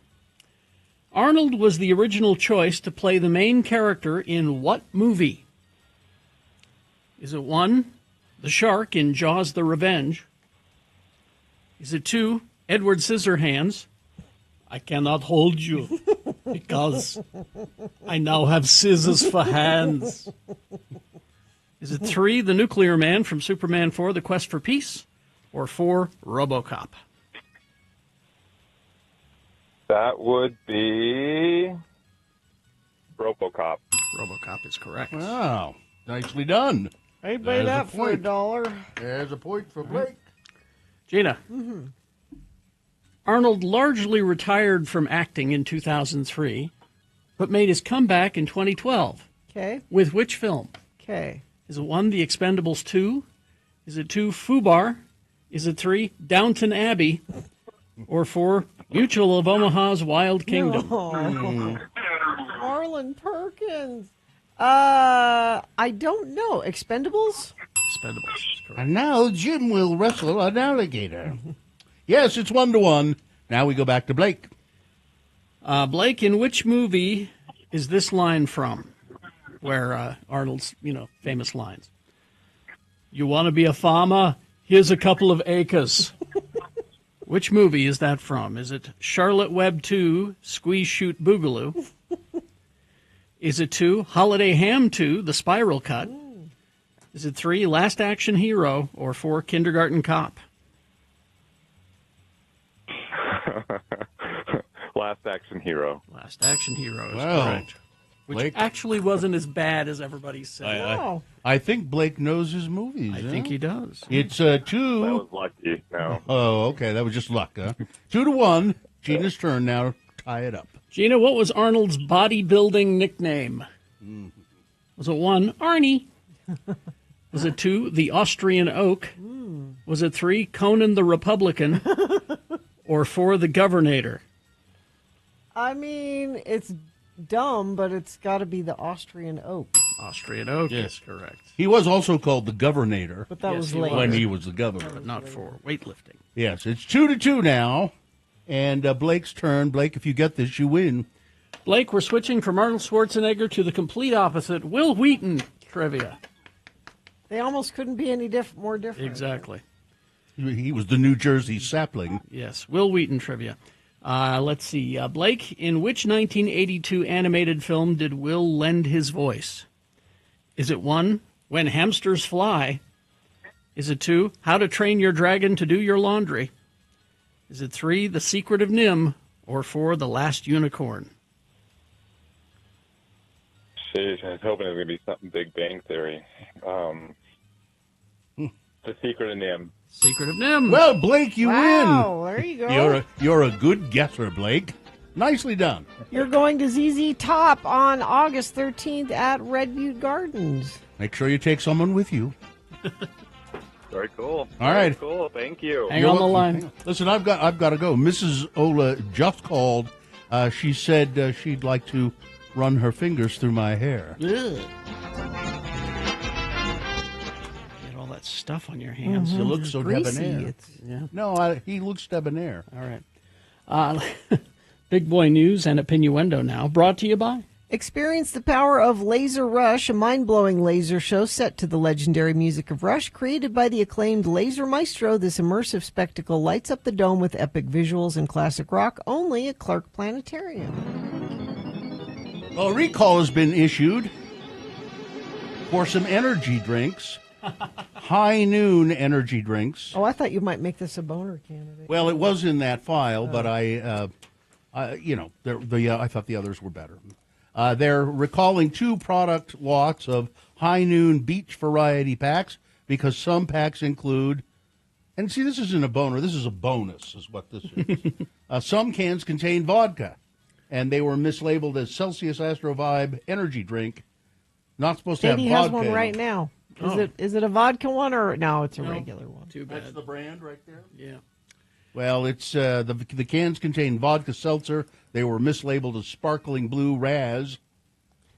Arnold was the original choice to play the main character in what movie? Is it 1, the shark in Jaws the Revenge? Is it 2, Edward Scissorhands? I cannot hold you because I now have scissors for hands. Is it 3, the nuclear man from Superman 4, The Quest for Peace? Or 4, RoboCop? That would be RoboCop. RoboCop is correct. Wow. Nicely done. I'd buy that for $1. There's a point for Blake. Gina. Mm-hmm. Arnold largely retired from acting in 2003, but made his comeback in 2012. Okay. With which film? Okay. Is it 1, The Expendables 2? Is it 2, Fubar? Is it 3, Downton Abbey? Or 4, Mutual of Omaha's Wild Kingdom? No. Marlon Perkins. I don't know. Expendables? Expendables is correct. And now Jim will wrestle an alligator. Yes, it's 1-1. Now we go back to Blake. Blake, in which movie is this line from? Where Arnold's, famous lines. You want to be a farmer? Here's a couple of acres. Which movie is that from? Is it Charlotte Web 2, Squeeze Shoot Boogaloo? Is it 2, Holiday Ham 2, The Spiral Cut? Is it 3, Last Action Hero? Or 4, Kindergarten Cop? Last Action Hero. Last Action Hero is Wow. correct. Which Blake. actually wasn't as bad as everybody said. I think Blake knows his movies. I think he does. It's 2. That was lucky. No. Oh, okay. That was just luck, huh? 2-1. Gina's turn now. Tie it up. Gina, what was Arnold's bodybuilding nickname? Was it 1, Arnie? Was it 2, the Austrian Oak? Was it 3, Conan the Republican? Or 4, the Governator? I mean, it's dumb, but it's got to be the Austrian Oak. Austrian Oak Yes. is correct. He was also called the Governator. But that was later. When he was the governor. But not for weightlifting. Yes, it's 2-2 now. And Blake's turn. Blake, if you get this, you win. Blake, we're switching from Arnold Schwarzenegger to the complete opposite, Will Wheaton trivia. They almost couldn't be any more different. Exactly. He was the New Jersey sapling. Yes, Will Wheaton trivia. Let's see. Blake, in which 1982 animated film did Will lend his voice? Is it 1, When Hamsters Fly? Is it 2, How to Train Your Dragon to Do Your Laundry? Is it 3, The Secret of Nim? Or 4, The Last Unicorn? Jeez, I was hoping it was going to be something Big Bang Theory. The Secret of Nim. Secret of Nim. Well, Blake, you Wow, win. there you go. You're a good guesser, Blake. Nicely done. You're going to ZZ Top on August 13th at Red Butte Gardens. Make sure you take someone with you. Very cool. All right. Very cool. Thank you. Hang on the line. Listen, I've got to go. Mrs. Ola just called. She said she'd like to run her fingers through my hair. Get all that stuff on your hands. You look so Greasy. debonair. Yeah. No, he looks debonair. All right. Big boy news and Opinioendo now, brought to you by... Experience the power of Laser Rush, a mind-blowing laser show set to the legendary music of Rush. Created by the acclaimed Laser Maestro, this immersive spectacle lights up the dome with epic visuals and classic rock, only at Clark Planetarium. Well, a recall has been issued for some energy drinks. High Noon energy drinks. Oh, I thought you might make this a boner candidate. Well, it was in that file, but I thought the others were better. They're recalling 2 product lots of High Noon Beach variety packs because some packs include And see, this isn't a boner. This is a bonus, is what this is. Some cans contain vodka, and they were mislabeled as Celsius Astro Vibe energy drink. Not supposed to have Katie vodka. has one right now. Is it a vodka one or no? It's a regular one. Too bad. That's the brand right there. Yeah. Well, it's the cans contain vodka seltzer. They were mislabeled as sparkling blue Raz.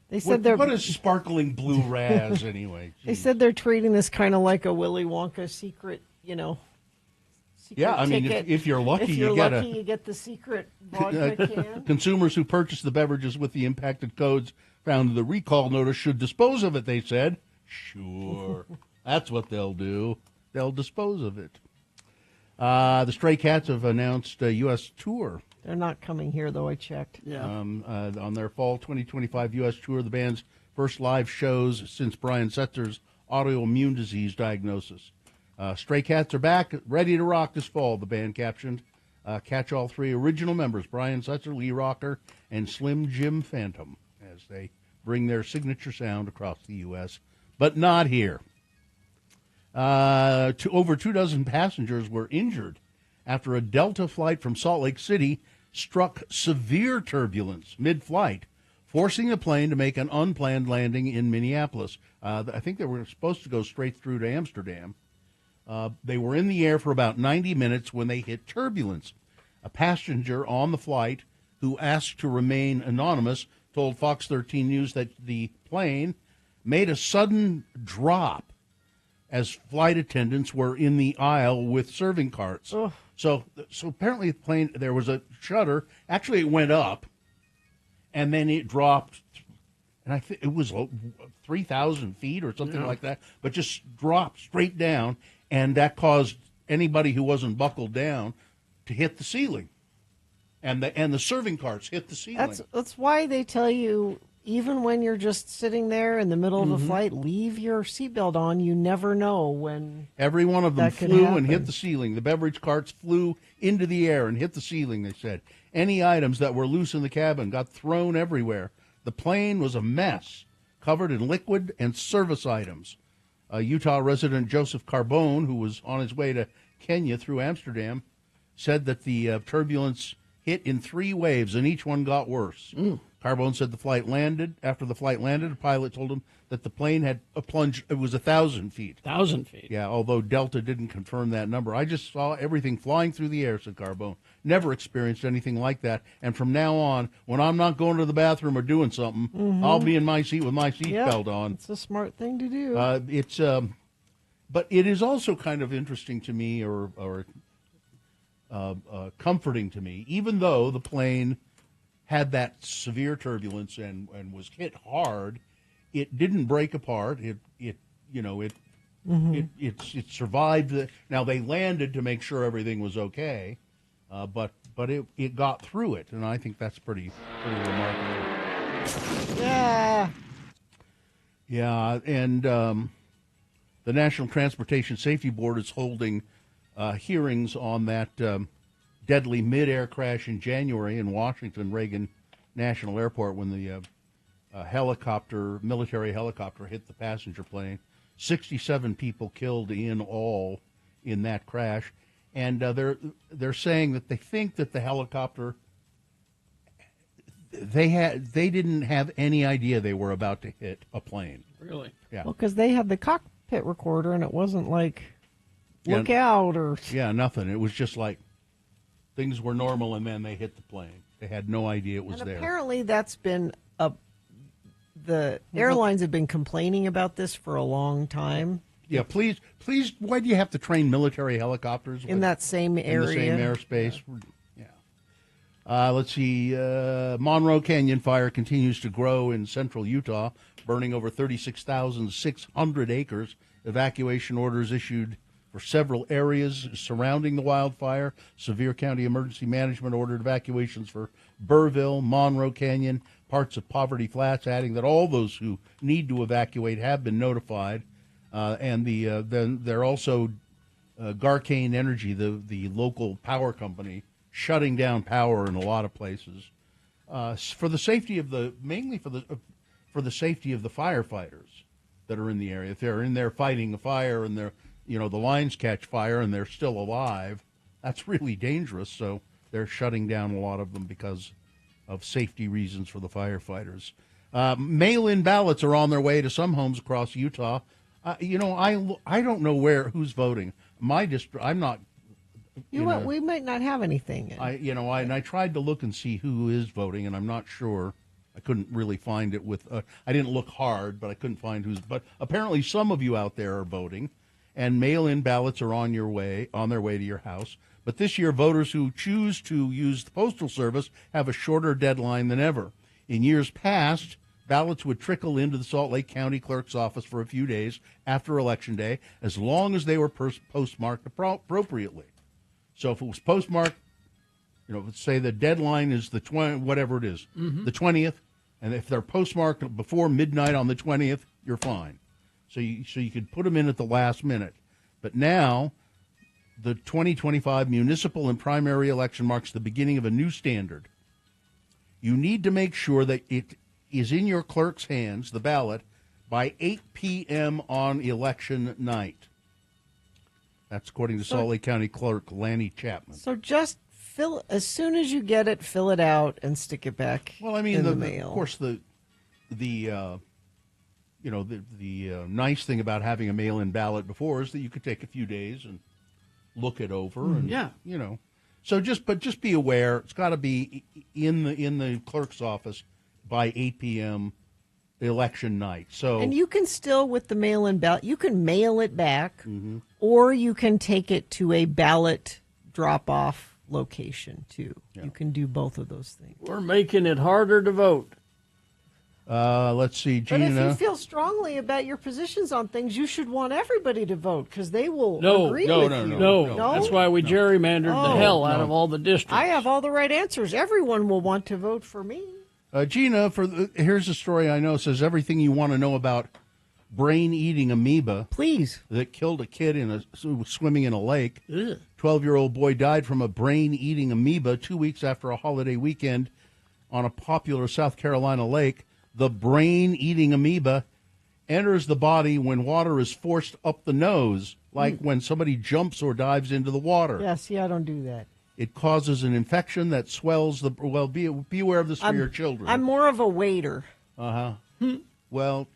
They said what is sparkling blue Raz anyway? They said they're treating this kind of like a Willy Wonka secret, Yeah, I mean, ticket. if you're lucky, you you get the secret vodka can. Consumers who purchase the beverages with the impacted codes found in the recall notice should dispose of it, they said. Sure. That's what they'll do. They'll dispose of it. The Stray Cats have announced a U.S. tour. They're not coming here, though, I checked. Yeah. On their fall 2025 U.S. tour, the band's first live shows since Brian Setzer's autoimmune disease diagnosis. Stray Cats are back, ready to rock this fall, the band captioned. Catch all three original members, Brian Setzer, Lee Rocker, and Slim Jim Phantom, as they bring their signature sound across the U.S., but not here. Over 24 passengers were injured after a Delta flight from Salt Lake City struck severe turbulence mid-flight, forcing the plane to make an unplanned landing in Minneapolis. I think they were supposed to go straight through to Amsterdam. They were in the air for about 90 minutes when they hit turbulence. A passenger on the flight who asked to remain anonymous told Fox 13 News that the plane made a sudden drop as flight attendants were in the aisle with serving carts. Ugh. So apparently the plane, there was a shutter. Actually, it went up, and then it dropped, and I think it was 3,000 feet or something like that, but just dropped straight down, and that caused anybody who wasn't buckled down to hit the ceiling. And the serving carts hit the ceiling. That's why they tell you, even when you're just sitting there in the middle of a flight, leave your seatbelt on. You never know when. Every one of them that could flew happen. and hit the ceiling. The beverage carts flew into the air and hit the ceiling, they said. Any items that were loose in the cabin got thrown everywhere. The plane was a mess, covered in liquid and service items. Utah resident Joseph Carbone, who was on his way to Kenya through Amsterdam, said that the turbulence hit in 3 waves, and each one got worse. Carbone said after the flight landed, a pilot told him that the plane had a plunge. It was 1,000 feet. 1,000 feet. Yeah, although Delta didn't confirm that number. I just saw everything flying through the air, said Carbone. Never experienced anything like that. And from now on, when I'm not going to the bathroom or doing something, I'll be in my seat with my seatbelt on. It's a smart thing to do. But it is also kind of interesting to me or comforting to me, even though the plane had that severe turbulence and was hit hard, it didn't break apart. It survived. Now they landed to make sure everything was okay, but it got through it, and I think that's pretty remarkable. Yeah. Yeah, and the National Transportation Safety Board is holding hearings on that deadly mid-air crash in January in Washington Reagan National Airport when the military helicopter hit the passenger plane. 67 people killed in all in that crash, and they're saying that they think that the helicopter they didn't have any idea they were about to hit a plane. Really? Yeah. Well, because they had the cockpit recorder, and it wasn't like look out or nothing. It was just like things were normal, and then they hit the plane. They had no idea it was there. Apparently, that's been the airlines have been complaining about this for a long time. Yeah, please. Why do you have to train military helicopters in that same area, in the same airspace? Yeah. Let's see. Monroe Canyon fire continues to grow in central Utah, burning over 36,600 acres. Evacuation orders issued for several areas surrounding the wildfire. Sevier County Emergency Management ordered evacuations for Burrville, Monroe Canyon, parts of Poverty Flats, adding that all those who need to evacuate have been notified. And then they're also Garcane Energy, the local power company, shutting down power in a lot of places for the safety of for the safety of the firefighters that are in the area. If they're in there fighting the fire and they're the lines catch fire and they're still alive, that's really dangerous. So they're shutting down a lot of them because of safety reasons for the firefighters. Mail-in ballots are on their way to some homes across Utah. I don't know who's voting. My district, I'm not. We might not have anything. I tried to look and see who is voting, and I'm not sure. I couldn't really find it I didn't look hard, but I couldn't find who's. But apparently, some of you out there are voting, and mail-in ballots are on their way to your house. But this year, voters who choose to use the Postal Service have a shorter deadline than ever. In years past, ballots would trickle into the Salt Lake County Clerk's office for a few days after Election Day, as long as they were postmarked appropriately. So if it was postmarked, say the deadline is the 20, whatever it is, the 20th, and if they're postmarked before midnight on the 20th, you're fine. So you could put them in at the last minute. But now, the 2025 municipal and primary election marks the beginning of a new standard. You need to make sure that it is in your clerk's hands, the ballot, by 8 p.m. on election night. That's according to Salt Lake County Clerk Lanny Chapman. So just as soon as you get it, fill it out and stick it back. Well, I mean, in the mail. Of course, the nice thing about having a mail-in ballot before is that you could take a few days and look it over, and So just be aware. It's got to be in the clerk's office by 8 p.m. election night. And you can still, with the mail-in ballot, you can mail it back, or you can take it to a ballot drop-off location too. Yeah. You can do both of those things. We're making it harder to vote. Let's see, Gina. But if you feel strongly about your positions on things, you should want everybody to vote because they will agree with you. No. That's why we gerrymandered the hell out of all the districts. I have all the right answers. Everyone will want to vote for me. Gina, here's a story I know. It says everything you want to know about brain-eating amoeba. Please. That killed a kid swimming in a lake. 12-year-old boy died from a brain-eating amoeba 2 weeks after a holiday weekend on a popular South Carolina lake. The brain-eating amoeba enters the body when water is forced up the nose, like when somebody jumps or dives into the water. Yeah, see, I don't do that. It causes an infection that swells the... Well, be aware of this for your children. I'm more of a waiter. Well...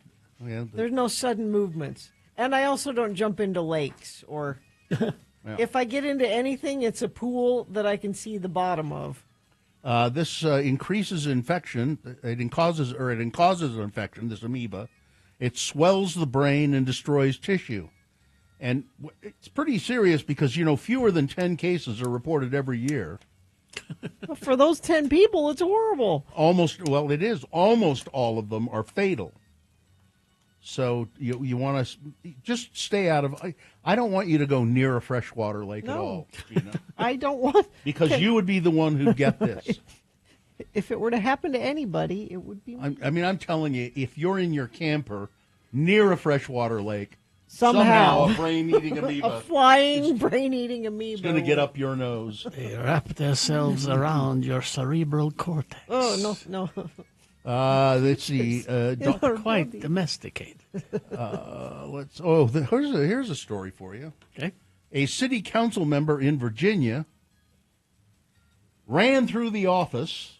Yeah, there's no sudden movements. And I also don't jump into lakes or if I get into anything, it's a pool that I can see the bottom of. This increases infection. It causes an infection, this amoeba. It swells the brain and destroys tissue. And it's pretty serious because, fewer than 10 cases are reported every year. For those 10 people, it's horrible. It is. Almost all of them are fatal. So you want to just stay out of. I don't want you to go near a freshwater lake at all, Gina. I don't want because you would be the one who'd get this. If it were to happen to anybody, it would be. I'm telling you, if you're in your camper near a freshwater lake, somehow a brain-eating amoeba, a flying brain-eating amoeba, is going to get up your nose. They wrap themselves around your cerebral cortex. Oh no. Let's see. Quite domesticated. Here's a story for you. Okay. A city council member in Virginia ran through the office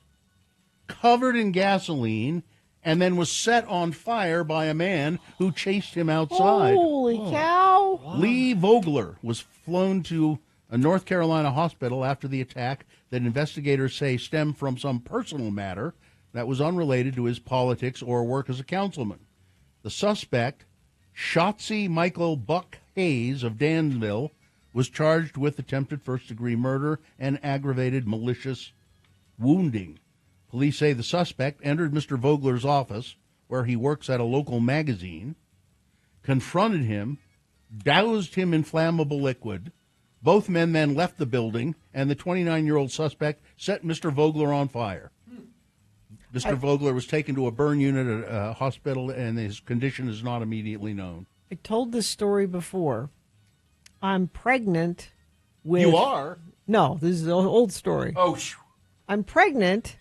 covered in gasoline and then was set on fire by a man who chased him outside. Holy cow. Wow. Lee Vogler was flown to a North Carolina hospital after the attack that investigators say stemmed from some personal matter that was unrelated to his politics or work as a councilman. The suspect, Shotzi Michael Buck Hayes of Danville, was charged with attempted first-degree murder and aggravated malicious wounding. Police say the suspect entered Mr. Vogler's office, where he works at a local magazine, confronted him, doused him in flammable liquid. Both men then left the building, and the 29-year-old suspect set Mr. Vogler on fire. Mr. Vogler was taken to a burn unit at a hospital, and his condition is not immediately known. I told this story before. I'm pregnant with... You are? No, this is an old story. Oh, I'm pregnant,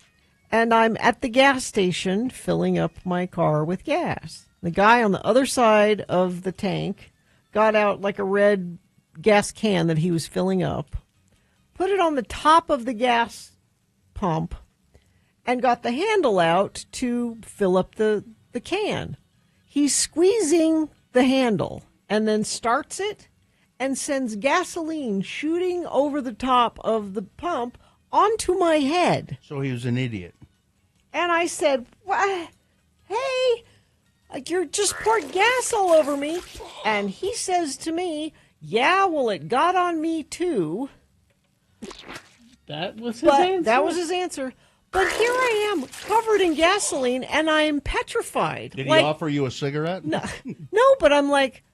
and I'm at the gas station filling up my car with gas. The guy on the other side of the tank got out like a red gas can that he was filling up, put it on the top of the gas pump, and got the handle out to fill up the can. He's squeezing the handle and then starts it and sends gasoline shooting over the top of the pump onto my head. So he was an idiot. And I said, "What? Hey, you're just poured gas all over me." And he says to me, "Yeah, well, it got on me too." That was his answer. That was his answer. But here I am, covered in gasoline, and I am petrified. Did he offer you a cigarette? No, but I'm like,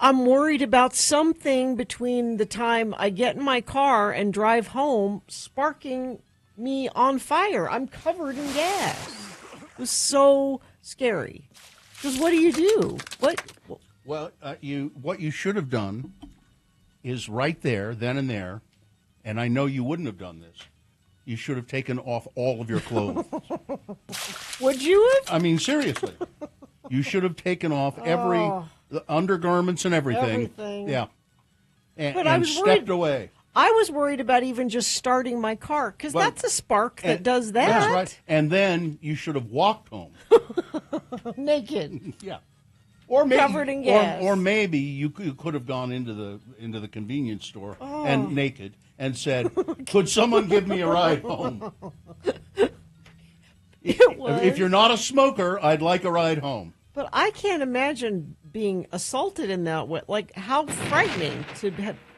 I'm worried about something between the time I get in my car and drive home sparking me on fire. I'm covered in gas. It was so scary. Because what do you do? Well, what you should have done is right there, then and there, and I know you wouldn't have done this. You should have taken off all of your clothes. Would you have? I mean, seriously. You should have taken off the undergarments and everything. Yeah. And stepped away. I was worried about even just starting my car, because that's a spark that does that. That's right. And then you should have walked home. Naked. Yeah. Or maybe, covered in gas. Or maybe you could have gone into the convenience store and naked and said, "Could someone give me a ride home?" If you're not a smoker, I'd like a ride home. But I can't imagine being assaulted in that way. Like, how frightening to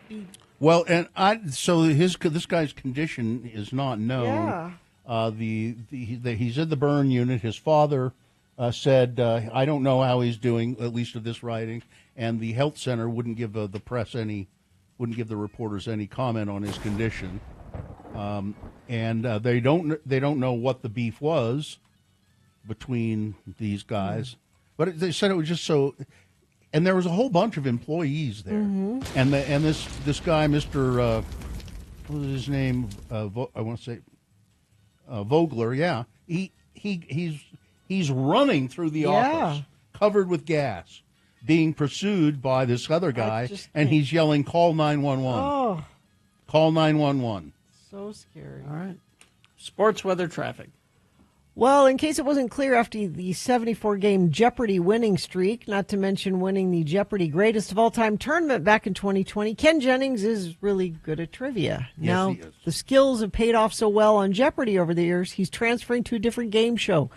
be. Well, and this guy's condition is not known. Yeah. He's in the burn unit. His father said, "I don't know how he's doing," at least of this writing, and the health center wouldn't give the press wouldn't give the reporters any comment on his condition, and they don't know what the beef was between these guys, but they said it was just so. And there was a whole bunch of employees there, and this guy, Mr. What was his name? I want to say Vogler. Yeah, he's running through the office, covered with gas, being pursued by this other guy, and he's yelling, "Call 911! Oh, call 911!" So scary. All right, sports weather traffic. Well, in case it wasn't clear, after the 74-game Jeopardy winning streak, not to mention winning the Jeopardy Greatest of All Time tournament back in 2020, Ken Jennings is really good at trivia. Yes, now, he is. The skills have paid off so well on Jeopardy over the years, he's transferring to a different game show.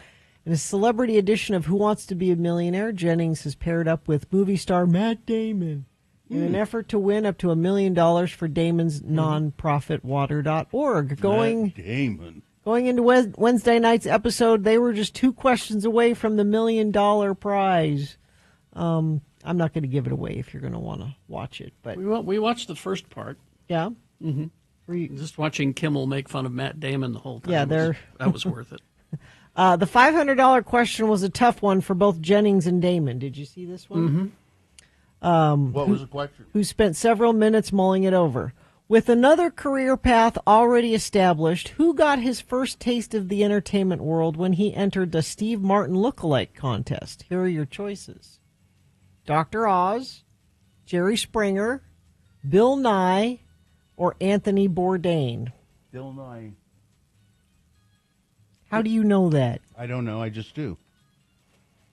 In a celebrity edition of Who Wants to Be a Millionaire, Jennings has paired up with movie star Matt Damon in an effort to win up to $1 million for Damon's nonprofit water.org. Matt Damon. Going into Wednesday night's episode, they were just 2 questions away from the $1 million prize. I'm not going to give it away if you're going to want to watch it. But we watched the first part. Yeah? Mm-hmm. Just watching Kimmel make fun of Matt Damon the whole time. Yeah, that was worth it. The $500 question was a tough one for both Jennings and Damon. Did you see this one? Mm-hmm. What was the question? Who spent several minutes mulling it over. With another career path already established, who got his first taste of the entertainment world when he entered the Steve Martin lookalike contest? Here are your choices. Dr. Oz, Jerry Springer, Bill Nye, or Anthony Bourdain. Bill Nye. How do you know that? I don't know. I just do.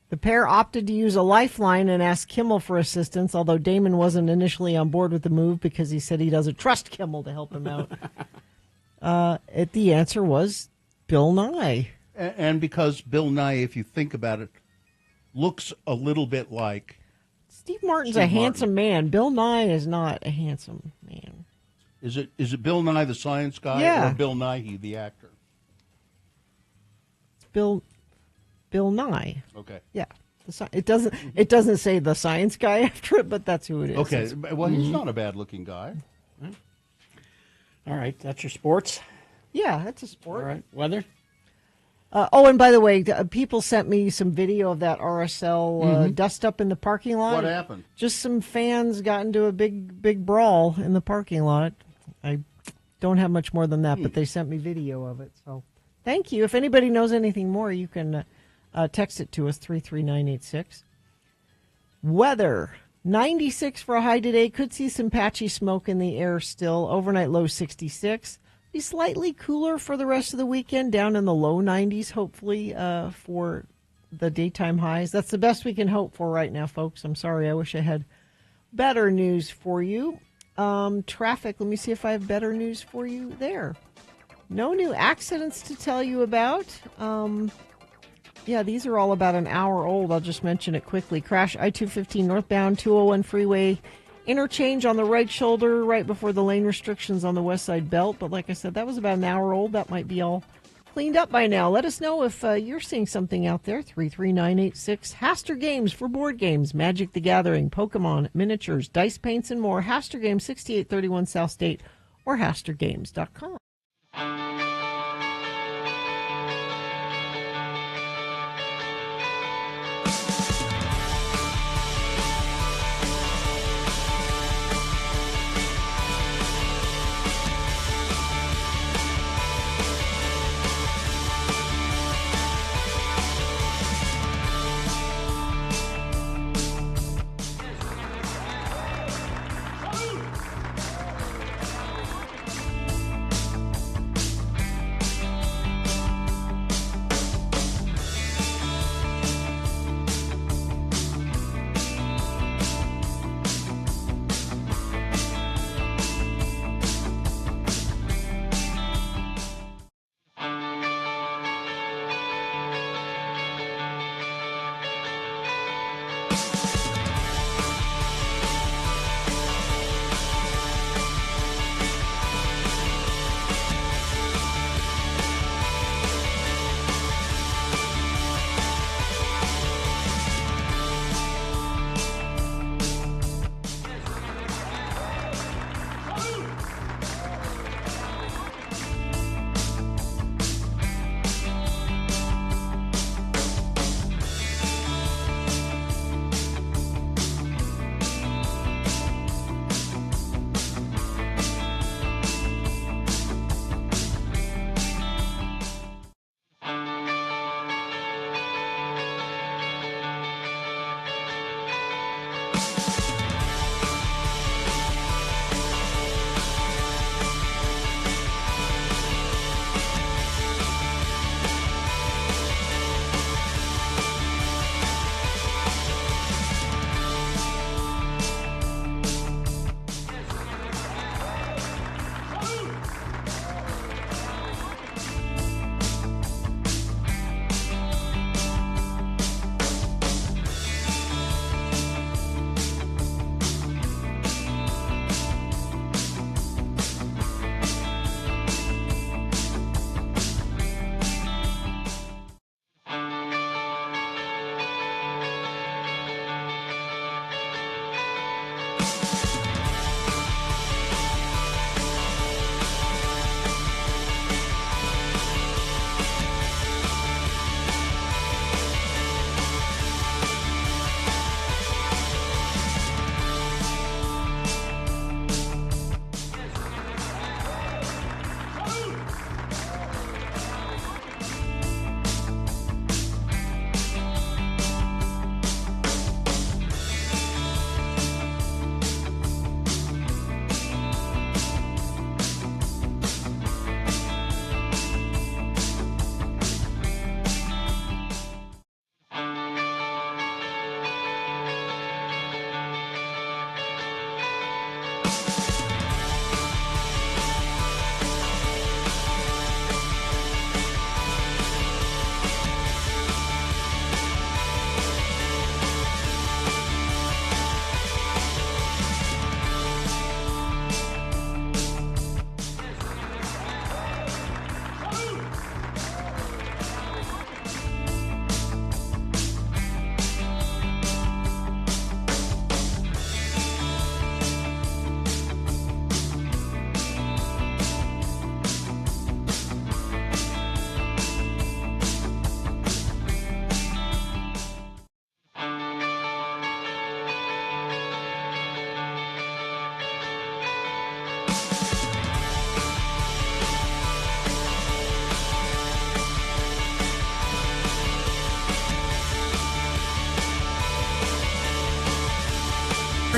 The pair opted to use a lifeline and ask Kimmel for assistance, although Damon wasn't initially on board with the move because he said he doesn't trust Kimmel to help him out. The answer was Bill Nye. And because Bill Nye, if you think about it, looks a little bit like Steve Martin's a handsome man. Bill Nye is not a handsome man. Is it Bill Nye the science guy or Bill Nighy the actor? It's Bill Nye. Okay. Yeah. It doesn't say the science guy after it, but that's who it is. Okay. Well, he's not a bad-looking guy. All right. That's your sports? Yeah, that's a sport. All right. Weather? And by the way, people sent me some video of that RSL dust up in the parking lot. What happened? Just some fans got into a big brawl in the parking lot. I don't have much more than that, but they sent me video of it. So thank you. If anybody knows anything more, you can text it to us, 33986. Weather. 96 for a high today. Could see some patchy smoke in the air still. Overnight low 66. Be slightly cooler for the rest of the weekend, down in the low 90s, hopefully, for the daytime highs. That's the best we can hope for right now, folks. I'm sorry. I wish I had better news for you. Traffic. Let me see if I have better news for you there. No new accidents to tell you about. Yeah, these are all about an hour old. I'll just mention it quickly. Crash I-215 northbound 201 freeway interchange on the right shoulder right before the lane restrictions on the west side belt. But like I said, that was about an hour old. That might be all cleaned up by now. Let us know if you're seeing something out there. 33986. Haster Games for board games. Magic the Gathering, Pokemon, miniatures, dice paints, and more. Haster Games, 6831 South State or hastergames.com.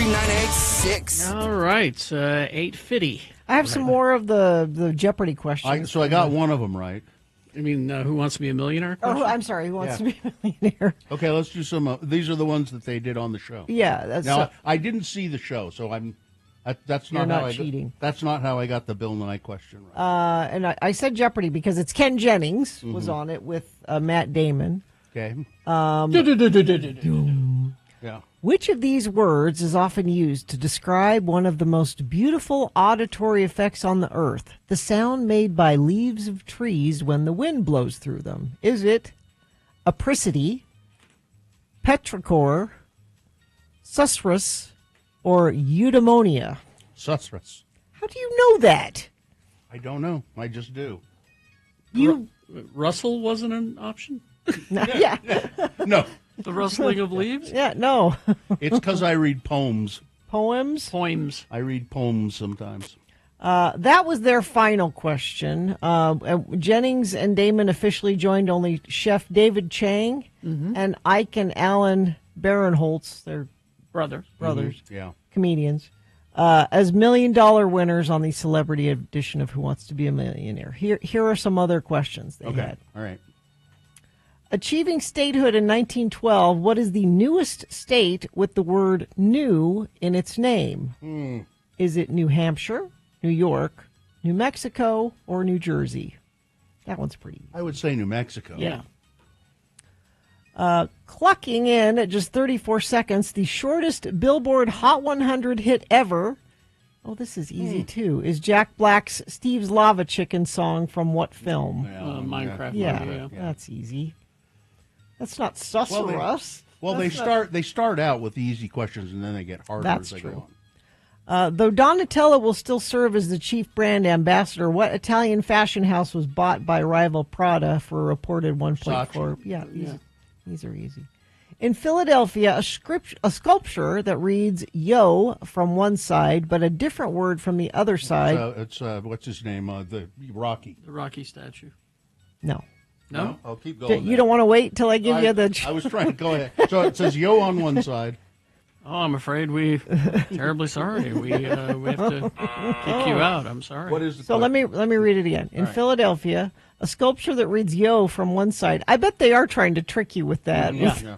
B986. All right, 850. I have some more of the Jeopardy questions. So I got one of them right. I mean, Who Wants to Be a Millionaire? Oh, I'm sorry. Who Wants to Be a Millionaire? Okay, let's do some. These are the ones that they did on the show. Yeah. That's now, I didn't see the show, so that's You're not not how cheating. That's not how I got the Bill Nye question right. And I said Jeopardy because it's Ken Jennings was on it with Matt Damon. Okay. Yeah. Which of these words is often used to describe one of the most beautiful auditory effects on the earth? The sound made by leaves of trees when the wind blows through them. Is it apricity, petrichor, susurrus, or eudaimonia? Susurrus. How do you know that? I don't know. I just do. Russell wasn't an option? Yeah. No. The rustling of leaves? Yeah, no. It's because I read poems. Poems? Poems. I read poems sometimes. That was their final question. Jennings and Damon officially joined only Chef David Chang and Ike and Alan Barinholtz, their brothers, Yeah. comedians, as $1 million winners on the celebrity edition of Who Wants to Be a Millionaire. Here are some other questions they had. All right. Achieving statehood in 1912, what is the newest state with the word new in its name? Is it New Hampshire, New York, New Mexico, or New Jersey? That one's pretty easy. I would say New Mexico. Yeah. Clocking in at just 34 seconds, the shortest Billboard Hot 100 hit ever, oh, this is easy too, is Jack Black's Steve's Lava Chicken song from what film? Minecraft. Yeah, that's easy. That's not susurrus. Well, they start out with the easy questions and then they get harder That's as they true. go on. Though Donatella will still serve as the chief brand ambassador, what Italian fashion house was bought by rival Prada for a reported 1.4? Yeah, these are easy. In Philadelphia, a sculpture that reads "Yo" from one side, but a different word from the other side. It's what's his name? The Rocky. The Rocky statue. No. No? I'll keep going. You don't want to wait till I give you the... I was trying to go ahead. So it says "Yo" on one side. Oh, I'm afraid terribly sorry. We have to kick you out. I'm sorry. What is the So let me read it again. In Philadelphia, a sculpture that reads "Yo" from one side. I bet they are trying to trick you with that. Yeah.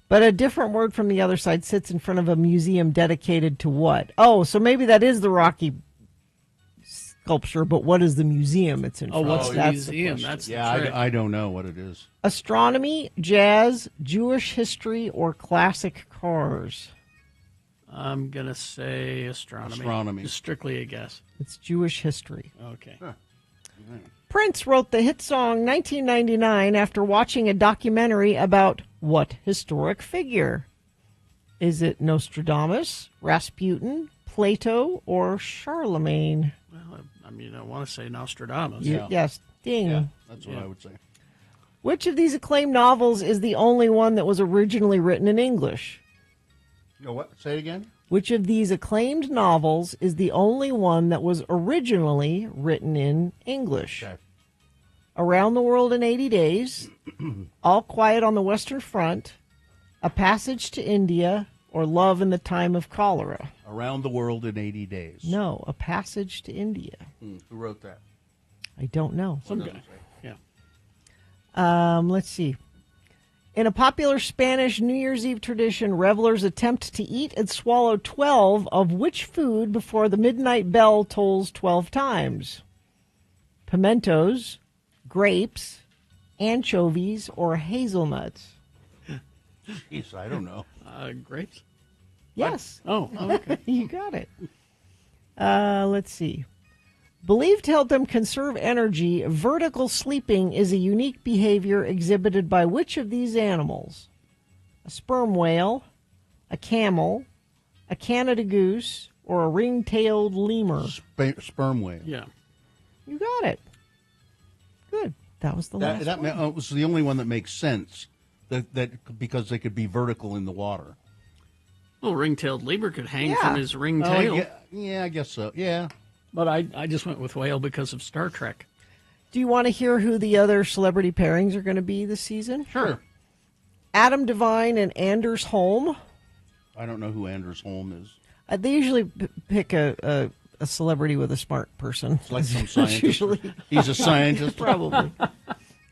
But a different word from the other side sits in front of a museum dedicated to what? Oh, so maybe that is the Rocky sculpture, but what is the museum it's in front of? What's the That's museum? question. That's I don't know what it is. Astronomy, jazz, Jewish history, or classic cars? I'm going to say astronomy. Astronomy. Just strictly a guess. It's Jewish history. Okay. Prince wrote the hit song 1999 after watching a documentary about what historic figure? Is it Nostradamus, Rasputin, Plato, or Charlemagne? Well, I want to say Nostradamus. Yes. Ding. Yeah, that's what I would say. Which of these acclaimed novels is the only one that was originally written in English? You know what? Say it again. Which of these acclaimed novels is the only one that was originally written in English? Okay. Around the World in 80 Days, All Quiet on the Western Front, A Passage to India, or Love in the Time of Cholera? Around the World in 80 Days. No, A Passage to India. Who wrote that? I don't know. Some guy. Yeah. Let's see. In a popular Spanish New Year's Eve tradition, revelers attempt to eat and swallow 12 of which food before the midnight bell tolls 12 times? Pimentos, grapes, anchovies, or hazelnuts? Jeez, I don't know. Grapes? Yes. Oh, okay. You got it. Let's see. Believed to help them conserve energy, vertical sleeping is a unique behavior exhibited by which of these animals? A sperm whale, a camel, a Canada goose, or a ring-tailed lemur? Sperm whale. Yeah. You got it. Good. That was the last one. That was the only one that makes sense. That because they could be vertical in the water. Well, ring-tailed lemur could hang from his ring-tail. Yeah, I guess so. Yeah. But I just went with whale because of Star Trek. Do you want to hear who the other celebrity pairings are going to be this season? Sure. Adam Devine and Anders Holm. I don't know who Anders Holm is. They usually pick a celebrity with a smart person. It's like some scientist. Usually. He's a scientist. Probably.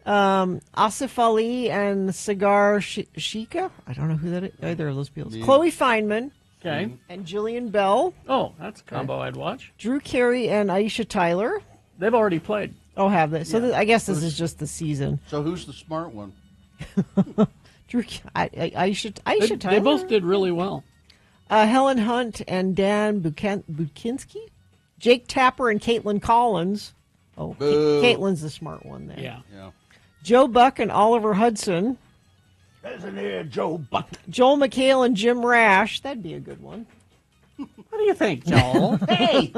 Asif Ali and Sagar Shika. I don't know who that is. Either of those people. Chloe Fineman. Okay. And Jillian Bell. Oh, that's a combo I'd watch. Drew Carey and Aisha Tyler. They've already played. Oh, have they? So I guess this is just the season. So who's the smart one? Drew, Aisha Tyler. They both did really well. Helen Hunt and Dan Bukinski. Jake Tapper and Caitlin Collins. Oh, Caitlin's the smart one there. Yeah. Joe Buck and Oliver Hudson. Isn't there Joe Buck? Joel McHale and Jim Rash. That'd be a good one. What do you think, Joel? Hey!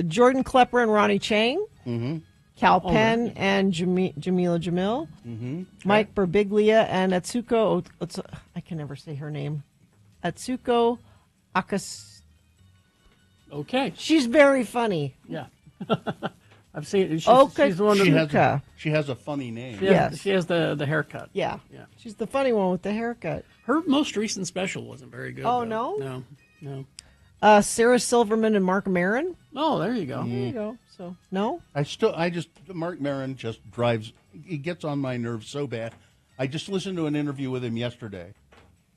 Jordan Klepper and Ronnie Chang. Mm-hmm. Cal Penn and Jamila Jamil. Mm-hmm. Mike Birbiglia and Atsuko. I can never say her name. Atsuko Akas. Okay. She's very funny. Yeah. I've seen it. She's the one she has a funny name. Yes. She has the haircut. Yeah. She's the funny one with the haircut. Her most recent special wasn't very good. Oh, though. No. Sarah Silverman and Mark Maron. Oh, there you go. There you go. So, no? Mark Maron just he gets on my nerves so bad. I just listened to an interview with him yesterday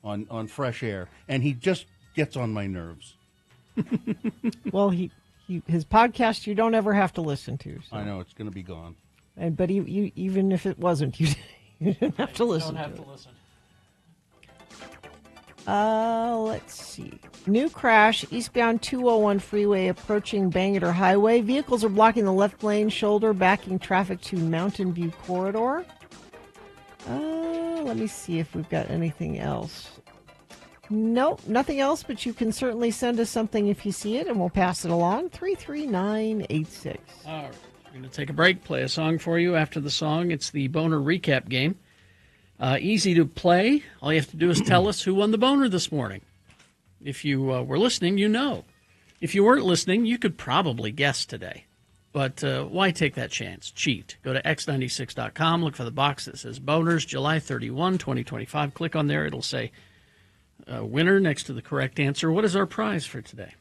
on Fresh Air, and he just gets on my nerves. Well, his podcast you don't ever have to listen to. So. I know it's going to be gone. But you even if it wasn't, you didn't have to listen. Don't have to listen. Let's see. New crash, eastbound 201 freeway approaching Bangor Highway. Vehicles are blocking the left lane shoulder, backing traffic to Mountain View Corridor. Let me see if we've got anything else. Nope, nothing else, but you can certainly send us something if you see it, and we'll pass it along. 33986. All right. We're going to take a break, play a song for you. After the song, it's the Boner Recap game. Easy to play. All you have to do is tell us who won the boner this morning. If you were listening, you know. If you weren't listening, you could probably guess today. But why take that chance? Cheat. Go to x96.com, look for the box that says Boners, July 31, 2025. Click on there. It'll say winner next to the correct answer. What is our prize for today?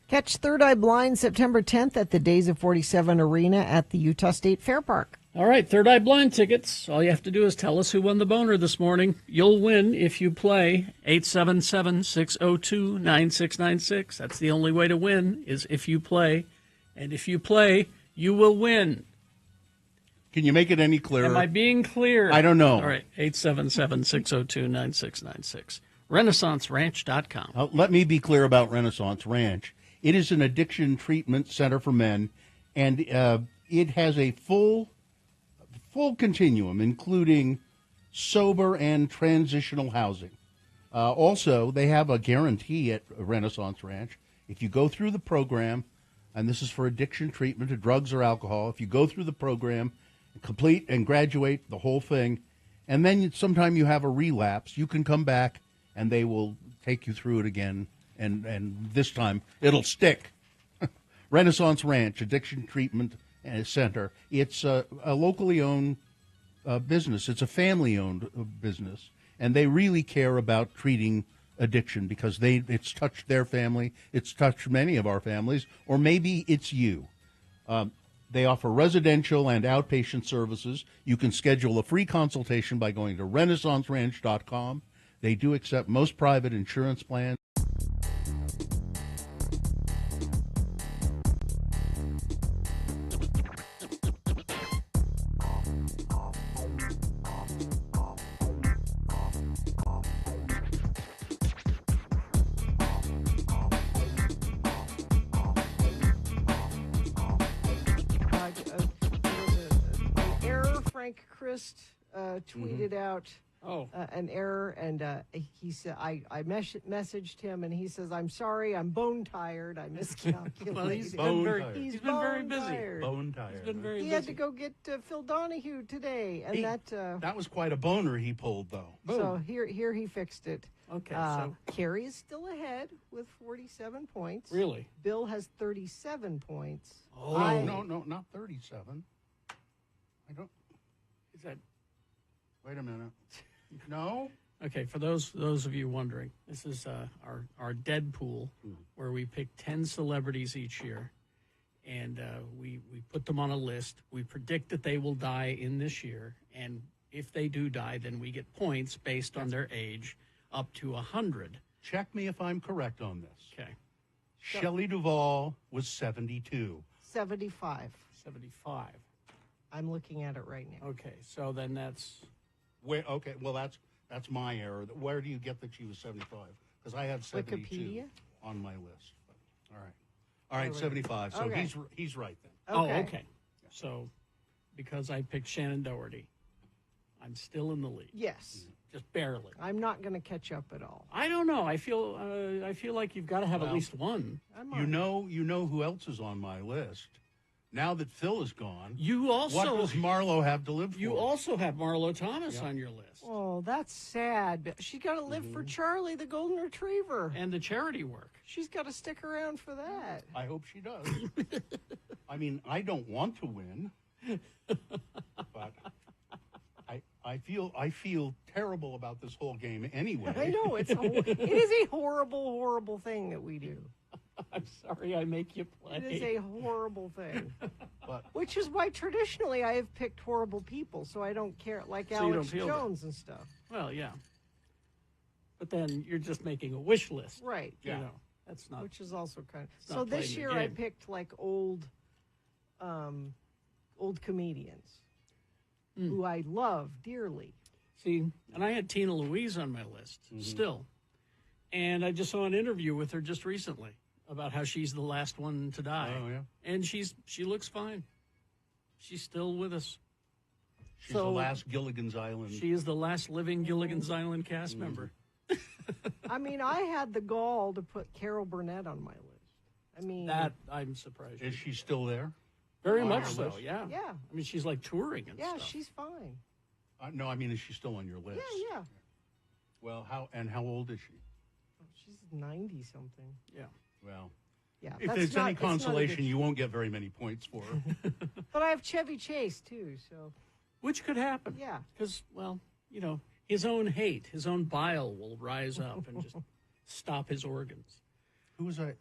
Catch Third Eye Blind September 10th at the Days of 47 Arena at the Utah State Fair Park. All right, Third Eye Blind tickets. All you have to do is tell us who won the boner this morning. You'll win if you play 877-602-9696. That's the only way to win is if you play. And if you play, you will win. Can you make it any clearer? Am I being clear? I don't know. All right, 877-602-9696. RenaissanceRanch.com. Let me be clear about Renaissance Ranch. It is an addiction treatment center for men, and it has a full continuum, including sober and transitional housing. Also, they have a guarantee at Renaissance Ranch. If you go through the program, and this is for addiction treatment to drugs or alcohol, if you go through the program, complete and graduate the whole thing, and then sometime you have a relapse, you can come back and they will take you through it again, and this time it'll stick. Renaissance Ranch Addiction Treatment Center. It's a locally owned business. It's a family-owned business, and they really care about treating addiction because it's touched their family. It's touched many of our families, or maybe it's you. They offer residential and outpatient services. You can schedule a free consultation by going to RenaissanceRanch.com. They do accept most private insurance plans. Tweeted out an error, and he said, I messaged him, and he says, I'm sorry, I'm bone tired. I miscalculated. Well, he's been very busy. Bone tired. He's been very busy. He had to go get Phil Donahue today, and that was quite a boner he pulled, though. Boom. So here he fixed it. Okay. Carrie is still ahead with 47 points. Really? Bill has 37 points. Oh, no, not 37. I don't. Is that? Wait a minute. No? Okay, for those of you wondering, this is our dead pool, where we pick 10 celebrities each year, and we put them on a list. We predict that they will die in this year, and if they do die, then we get points based on their age up to 100. Check me if I'm correct on this. Okay. Shelley Duvall was 72. 75. 75. I'm looking at it right now. Okay, so then that's... Okay, well, that's my error. Where do you get that she was 75? Because I have 72 Wikipedia? on my list. But, all right, 75. So Okay. he's right then. Oh, okay. So, because I picked Shannon Doherty, I'm still in the lead. Yes. Just barely. I'm not going to catch up at all. I don't know. I feel like you've got to have at least one. You know who else is on my list? Now that Phil is gone, You also what does Marlo have to live for? You also have Marlo Thomas on your list. Oh, that's sad. But she got to live for Charlie, the golden retriever. And the charity work. She's got to stick around for that. I hope she does. I mean, I don't want to win, but I feel terrible about this whole game anyway. I know. It is a horrible thing that we do. I'm sorry I make you play. It is a horrible thing. But, which is why traditionally I have picked horrible people, so I don't care, like So you Alex don't feel Jones and stuff. Well, yeah. But then you're just making a wish list. Right. You know, that's not... Which is also kind of... It's So not this playing year the I game. picked like old comedians who I love dearly. See, and I had Tina Louise on my list still. And I just saw an interview with her just recently about how she's the last one to die. Oh, yeah. And she looks fine. She's still with us. She's the last Gilligan's Island. She is the last living Gilligan's Island cast member. I mean, I had the gall to put Carol Burnett on my list. I mean... That, I'm surprised. Is she still there? Very On much your so, list? yeah. Yeah. I mean, she's like touring and Yeah, stuff. she's fine. No, I mean, is she still on your list? Yeah. Well, how old is she? She's 90-something. Yeah. Well, Yeah, if that's there's not- any it's not a consolation, big- you won't get very many points for her. But I have Chevy Chase, too, so... Which could happen. Yeah. Because, well, you know, his own hate, his own bile will rise up and just stop his organs. Who was I?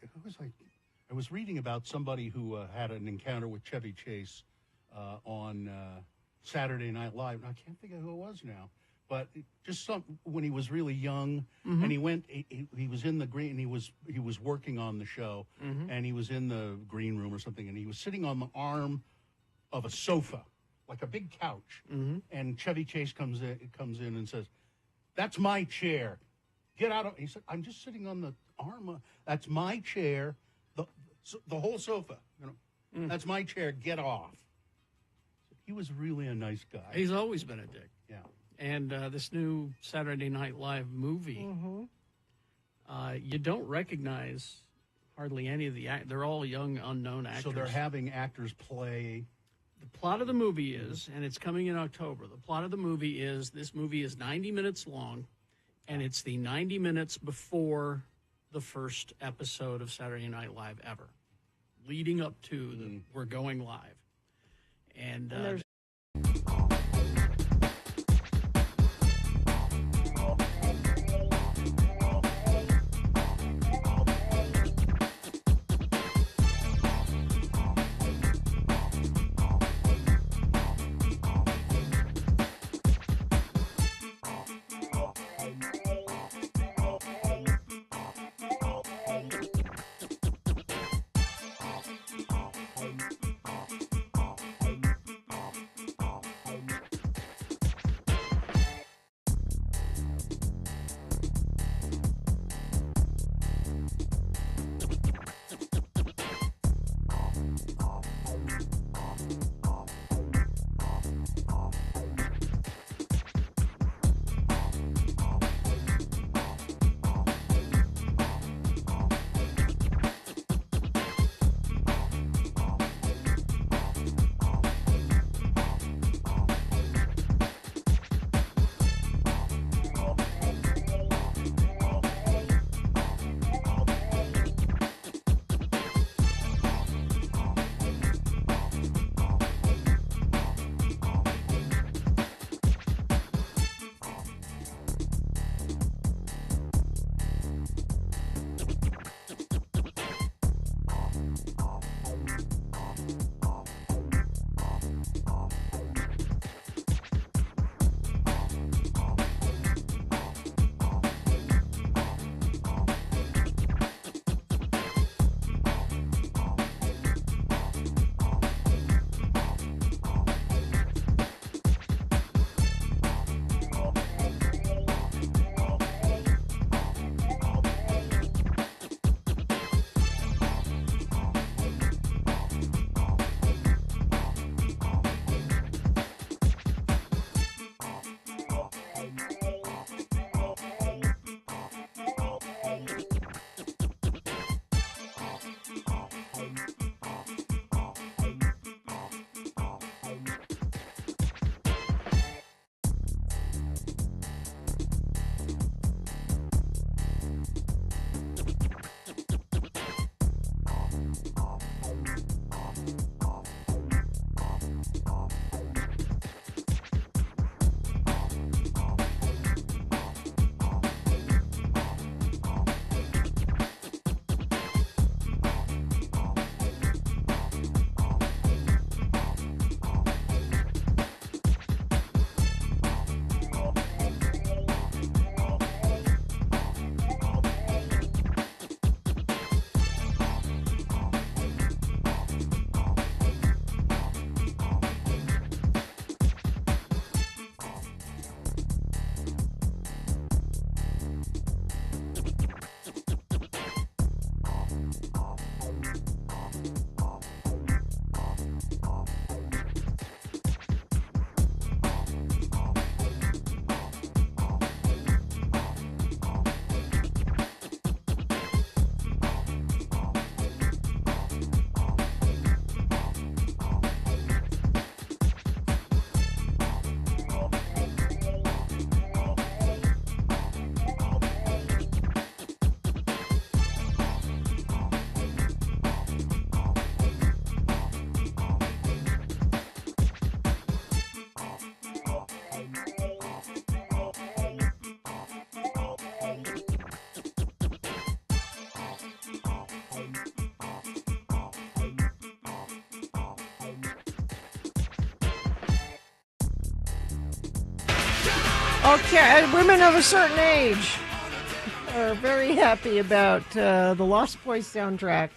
I was reading about somebody who had an encounter with Chevy Chase on Saturday Night Live. And I can't think of who it was now, but just when he was really young, and he went. He was in the green. He was working on the show, and he was in the green room or something, and he was sitting on the arm of a sofa, like a big couch. And Chevy Chase comes in and says, "That's my chair. Get out of." He said, "I'm just sitting on the arm. That's my chair. The whole sofa. You know, that's my chair. Get off." He was really a nice guy. He's always been a dick. Yeah. And this new Saturday Night Live movie, you don't recognize hardly any of the they're all young, unknown actors. So they're having actors play. The plot of the movie is, and it's coming in October, the plot of the movie is, this movie is 90 minutes long, and it's the 90 minutes before the first episode of Saturday Night Live ever, leading up to the we're going live. And there's Okay, women of a certain age are very happy about the Lost Boys soundtrack.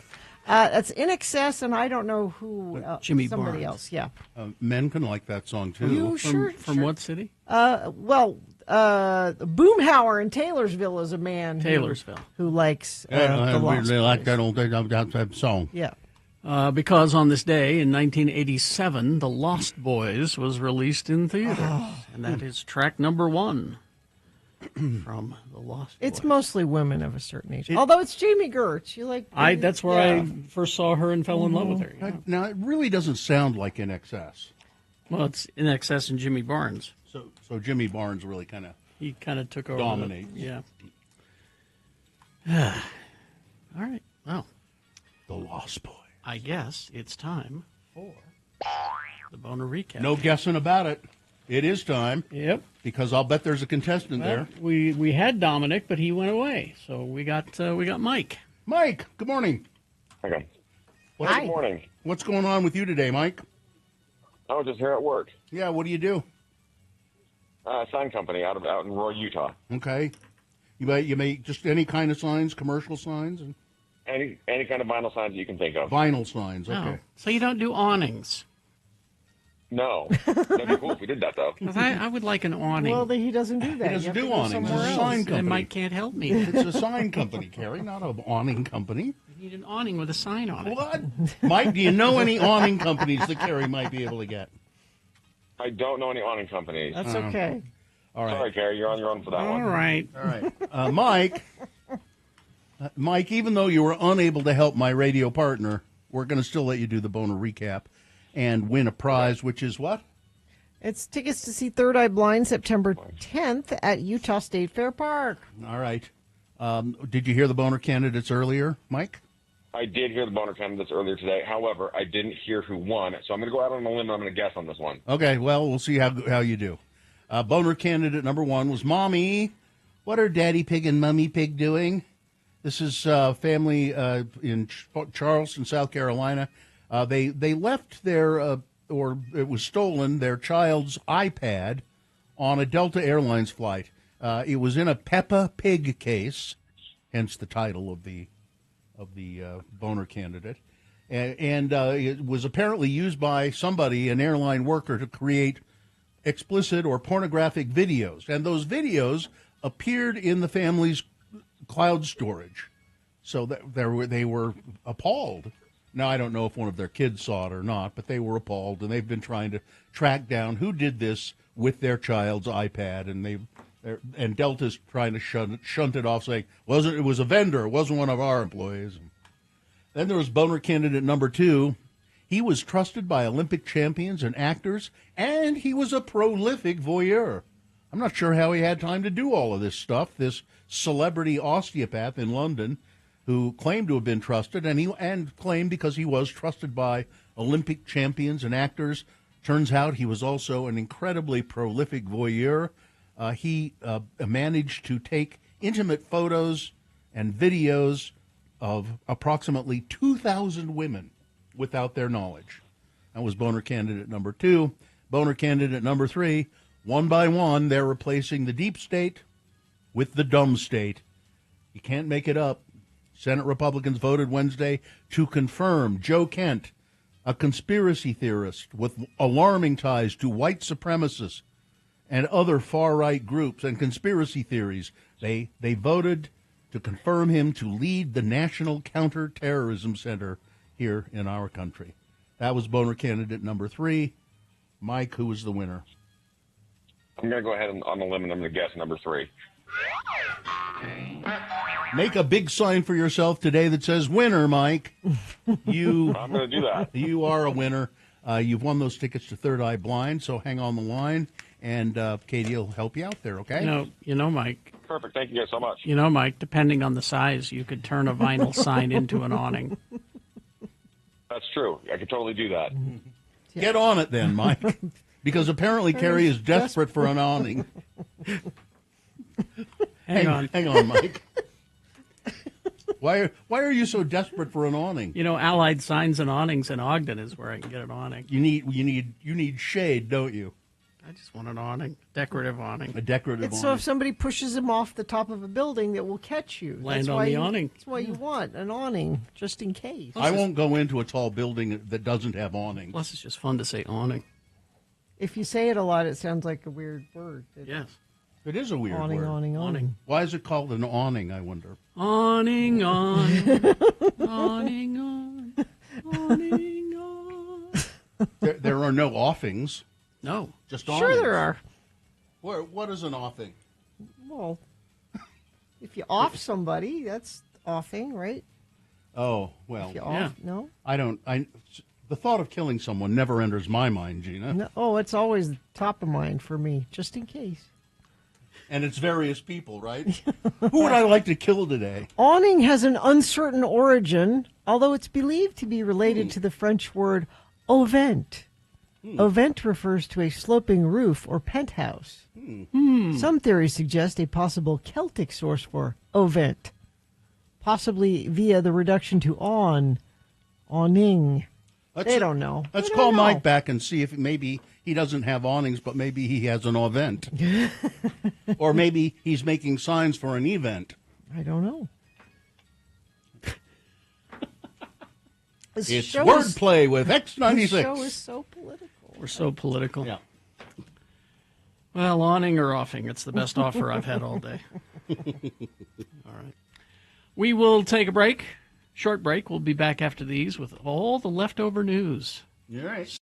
That's In Excess, and I don't know who. Jimmy somebody Barnes. else, yeah. Men can like that song, too. From what city? Boomhauer in Taylorsville is a man who likes the Lost They like Boys. that song. Yeah. Because on this day in 1987, The Lost Boys was released in theaters. And that is track number 1 from The Lost Boys. It's mostly women of a certain age. Although it's Jamie Gertz. You like? That's where I first saw her and fell in love with her. Yeah. Now, it really doesn't sound like In Excess. Well, it's In Excess and Jimmy Barnes. So Jimmy Barnes really kind of took over. Dominates. Yeah. All right. Well, The Lost Boys. I guess it's time for the Boner Recap. No guessing about it. It is time. Yep. Because I'll bet there's a contestant there. We had Dominic, but he went away. So we got Mike. Mike, good morning. Okay. Hi. Good morning. What's going on with you today, Mike? I was just here at work. Yeah, what do you do? Sign company out in Roy, Utah. Okay. You make just any kind of signs, commercial signs? Any kind of vinyl signs that you can think of. Vinyl signs, okay. Oh, so you don't do awnings? No. That'd be cool if we did that, though. 'Cause I would like an awning. Well, he doesn't do that. He doesn't do awnings. It's a sign company. And Mike can't help me. It's a sign company, Carrie, not an awning company. You need an awning with a sign on it. What? Mike, do you know any awning companies that Carrie might be able to get? I don't know any awning companies. That's okay. All right. Sorry, Carrie, you're on your own for that one. All right. Mike, even though you were unable to help my radio partner, we're going to still let you do the Boner Recap and win a prize, which is what? It's tickets to see Third Eye Blind September 10th at Utah State Fair Park. All right. Did you hear the Boner candidates earlier, Mike? I did hear the boner candidates earlier today. However, I didn't hear who won, so I'm going to go out on a limb and I'm going to guess on this one. Okay, well, we'll see how you do. Boner candidate number 1 was Mommy. What are Daddy Pig and Mummy Pig doing? This is family in Charleston, South Carolina. They left their, or it was stolen, their child's iPad on a Delta Airlines flight. It was in a Peppa Pig case, hence the title of the Boner candidate. And it was apparently used by somebody, an airline worker, to create explicit or pornographic videos. And those videos appeared in the family's cloud storage. So that they were appalled. Now, I don't know if one of their kids saw it or not, but they were appalled, and they've been trying to track down who did this with their child's iPad, and Delta's trying to shunt it off, saying, it was a vendor, it wasn't one of our employees. Then there was Boner candidate number 2. He was trusted by Olympic champions and actors, and he was a prolific voyeur. I'm not sure how he had time to do all of this stuff. This celebrity osteopath in London who claimed to have been trusted, and claimed because he was trusted by Olympic champions and actors. Turns out he was also an incredibly prolific voyeur. He managed to take intimate photos and videos of approximately 2,000 women without their knowledge. That was Boner candidate number 2. Boner candidate number 3, one by one, they're replacing the deep state with the dumb state. You can't make it up. Senate Republicans voted Wednesday to confirm Joe Kent, a conspiracy theorist with alarming ties to white supremacists and other far-right groups and conspiracy theories. They voted to confirm him to lead the National Counterterrorism Center here in our country. That was Boner candidate number 3. Mike, who was the winner? I'm going to go ahead on the limb and I'm going to guess number 3. Make a big sign for yourself today that says winner, Mike. I'm going to do that. You are a winner. You've won those tickets to Third Eye Blind, so hang on the line, and Katie will help you out there, okay? You know, Mike. Perfect. Thank you guys so much. You know, Mike, depending on the size, you could turn a vinyl sign into an awning. That's true. I could totally do that. Get on it then, Mike, because apparently Carrie is desperate for an awning. Hang on, Mike. Why are you so desperate for an awning? You know, Allied Signs and Awnings in Ogden is where I can get an awning. You need shade, don't you? I just want an awning, decorative awning. A decorative It's awning. so if somebody pushes him off the top of a building, that will catch you. Land on the awning. That's why you want an awning, just in case. I won't go into a tall building that doesn't have awning. Plus, it's just fun to say awning. If you say it a lot, it sounds like a weird word. Yes. It is a weird Awning, word. awning. Why is it called an awning, I wonder? Awning on, awning on, awning on. There are no offings. No. Just Sure awnings. there are. What is an offing? Well, if you off somebody, that's offing, right? Oh, well. If you off, no? The thought of killing someone never enters my mind, Gina. No. Oh, it's always top of mind for me, just in case. And it's various people, right? Who would I like to kill today? Awning has an uncertain origin, although it's believed to be related to the French word auvent. Auvent refers to a sloping roof or penthouse. Some theories suggest a possible Celtic source for auvent, possibly via the reduction to awning. They don't know. Let's They call don't know. Mike back and see if maybe he doesn't have awnings, but maybe he has an auvent. Or maybe he's making signs for an event. I don't know. This It's show wordplay with X96. This show is so political. We're so political. Yeah. Well, awning or offing, it's the best offer I've had all day. All right. We will take a break, short break. We'll be back after these with all the leftover news. All right.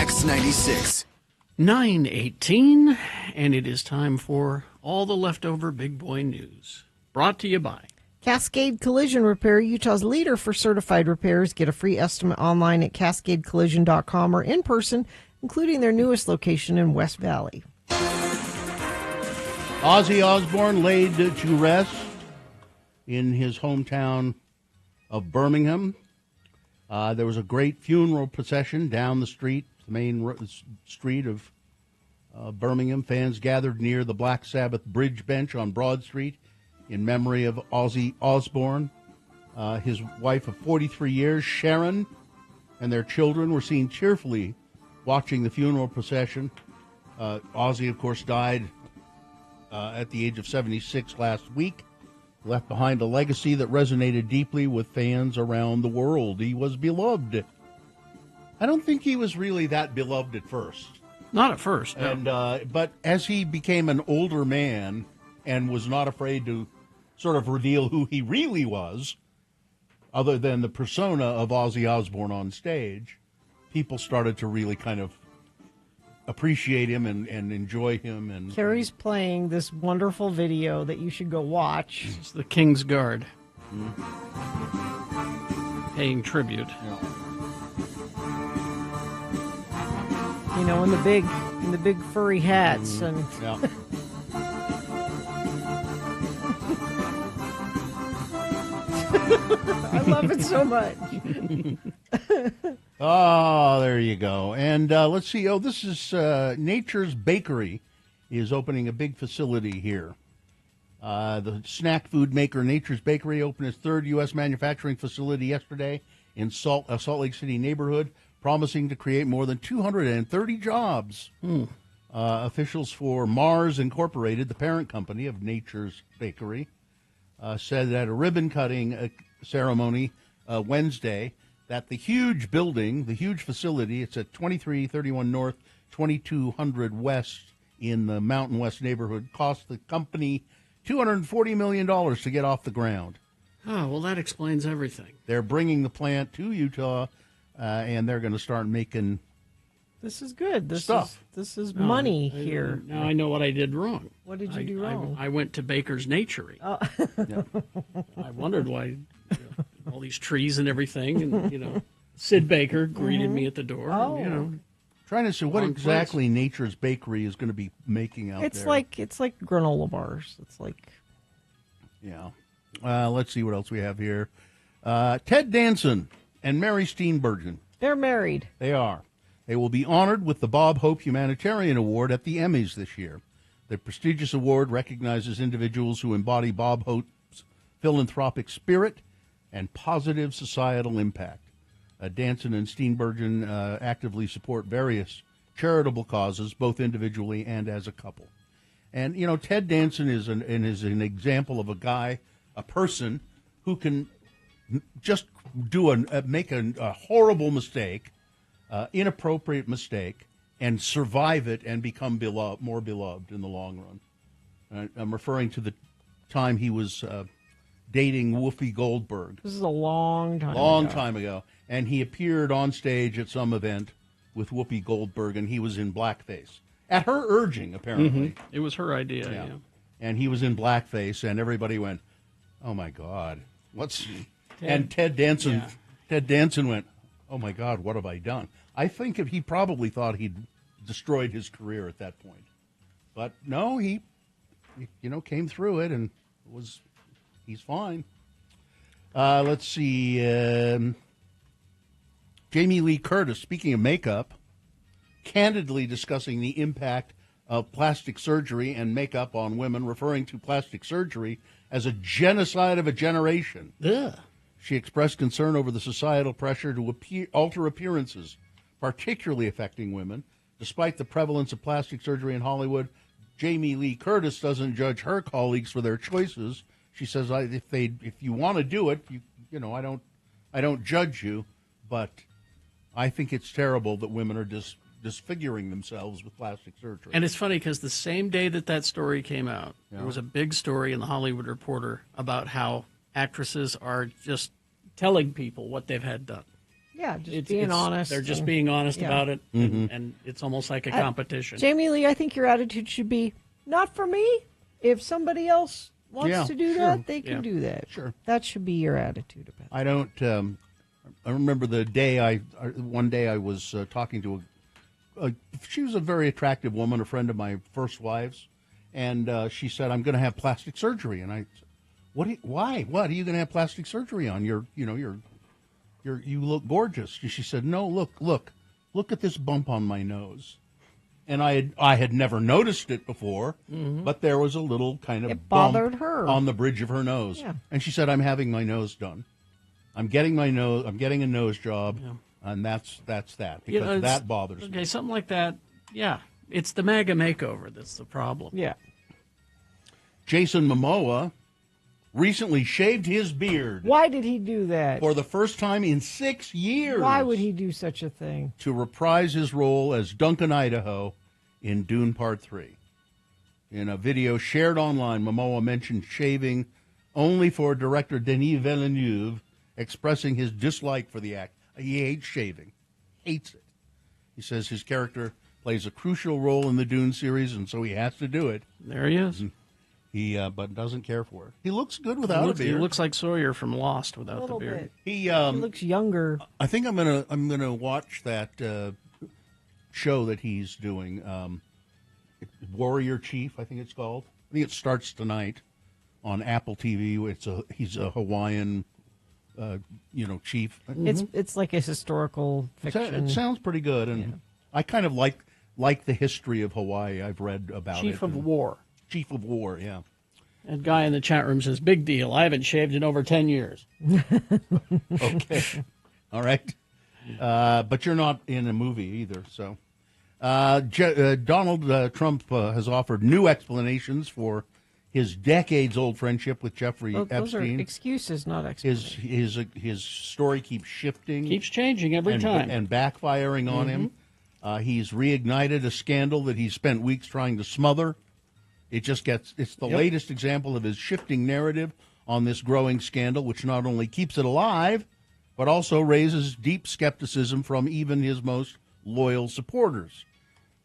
X96. 9:18, and it is time for all the leftover big boy news. Brought to you by Cascade Collision Repair, Utah's leader for certified repairs. Get a free estimate online at cascadecollision.com or in person, including their newest location in West Valley. Ozzy Osbourne laid to rest in his hometown of Birmingham. There was a great funeral procession down the street, the main street of Birmingham. Fans gathered near the Black Sabbath bridge bench on Broad Street in memory of Ozzy Osbourne. His wife of 43 years, Sharon, and their children were seen cheerfully watching the funeral procession. Ozzy, of course, died at the age of 76 last week. Left behind a legacy that resonated deeply with fans around the world. He was beloved. I don't think he was really that beloved at first. Not at first, no. And but as he became an older man and was not afraid to sort of reveal who he really was, other than the persona of Ozzy Osbourne on stage, people started to really kind of appreciate him and enjoy him. And Carrie's playing this wonderful video that you should go watch. It's the King's Guard paying tribute. You know, in the big furry hats and. Yeah. I love it so much. Oh, there you go. And let's see. Oh, this is Nature's Bakery is opening a big facility here. The snack food maker Nature's Bakery opened its third U.S. manufacturing facility yesterday in Salt Lake City neighborhood, promising to create more than 230 jobs. Officials for Mars Incorporated, the parent company of Nature's Bakery, said at a ribbon-cutting ceremony Wednesday that the huge building, the huge facility, it's at 2331 North, 2200 West in the Mountain West neighborhood, cost the company $240 million to get off the ground. Oh, well, that explains everything. They're bringing the plant to Utah, and they're going to start making This is good. This stuff. This is money here. Now I know what I did wrong. What did you do wrong? I went to Baker's Natury. Oh. I wondered why all these trees and everything, and Sid Baker greeted me at the door. Oh. And, trying to see what Wrong exactly Nature's Bakery is going to be making out It's there. like granola bars. It's like Yeah. Let's see what else we have here. Ted Danson and Mary Steenburgen. they're married. They are. They will be honored with the Bob Hope Humanitarian Award at the Emmys this year. The prestigious award recognizes individuals who embody Bob Hope's philanthropic spirit and positive societal impact. Danson and Steenburgen actively support various charitable causes, both individually and as a couple. And, Ted Danson is an example of a guy, a person, who can just make a horrible mistake, inappropriate mistake, and survive it and become more beloved in the long run. I'm referring to the time he was dating Whoopi Goldberg. This is a long time ago. And he appeared on stage at some event with Whoopi Goldberg, and he was in blackface. At her urging, apparently. Mm-hmm. It was her idea, yeah. And he was in blackface, and everybody went, "Oh, my God. And Ted Danson went, "Oh, my God, what have I done?" I think he probably thought he'd destroyed his career at that point. But no, he came through it, and he's fine. Let's see. Jamie Lee Curtis, speaking of makeup, candidly discussing the impact of plastic surgery and makeup on women, referring to plastic surgery as a genocide of a generation. Ugh. She expressed concern over the societal pressure to alter appearances, particularly affecting women. Despite the prevalence of plastic surgery in Hollywood, Jamie Lee Curtis doesn't judge her colleagues for their choices. She says, if you want to do it, I don't judge you, but I think it's terrible that women are disfiguring themselves with plastic surgery. And it's funny because the same day that story came out, there was a big story in the Hollywood Reporter about how actresses are just telling people what they've had done. Yeah, just being honest. They're just being honest about it, Mm-hmm. and it's almost like a competition. Jamie Lee, I think your attitude should be, not for me. If somebody else wants to do that, they can do that. Sure. That should be your attitude about it. I don't. I remember the day one day I was talking to she was a very attractive woman, a friend of my first wife's, and she said, "I'm going to have plastic surgery." And I, why? What are you going to have plastic surgery on? You look gorgeous. And she said, "No, look at this bump on my nose." And I had never noticed it before, but there was a little kind of it bothered her on the bridge of her nose. Yeah. And she said, "I'm having my nose done. I'm getting a nose job." Yeah. And that's that, because that bothers me. Okay, something like that. Yeah, it's the MAGA makeover that's the problem. Yeah. Jason Momoa recently shaved his beard. Why did he do that? For the first time in 6 years. Why would he do such a thing? To reprise his role as Duncan Idaho in Dune Part 3. In a video shared online, Momoa mentioned shaving only for director Denis Villeneuve, expressing his dislike for the act. He hates shaving. Hates it. He says his character plays a crucial role in the Dune series, and so he has to do it. There he is. He but doesn't care for it. He looks good without a beard. He looks like Sawyer from Lost without the beard. He looks younger. I think I'm gonna watch that show that he's doing, Warrior Chief, I think it's called. I think it starts tonight on Apple TV. He's a Hawaiian chief. It's like a historical fiction. It sounds pretty good, and I kind of like the history of Hawaii. I've read about Chief of War. Chief of War, yeah. That guy in the chat room says, "Big deal. I haven't shaved in over 10 years." Okay, all right, but you're not in a movie either. So, Donald Trump has offered new explanations for his decades-old friendship with Jeffrey Epstein. Those are excuses, not explanations. His story keeps shifting. Keeps changing every time. And backfiring on him. He's reignited a scandal that he spent weeks trying to smother. It's the latest example of his shifting narrative on this growing scandal, which not only keeps it alive, but also raises deep skepticism from even his most loyal supporters.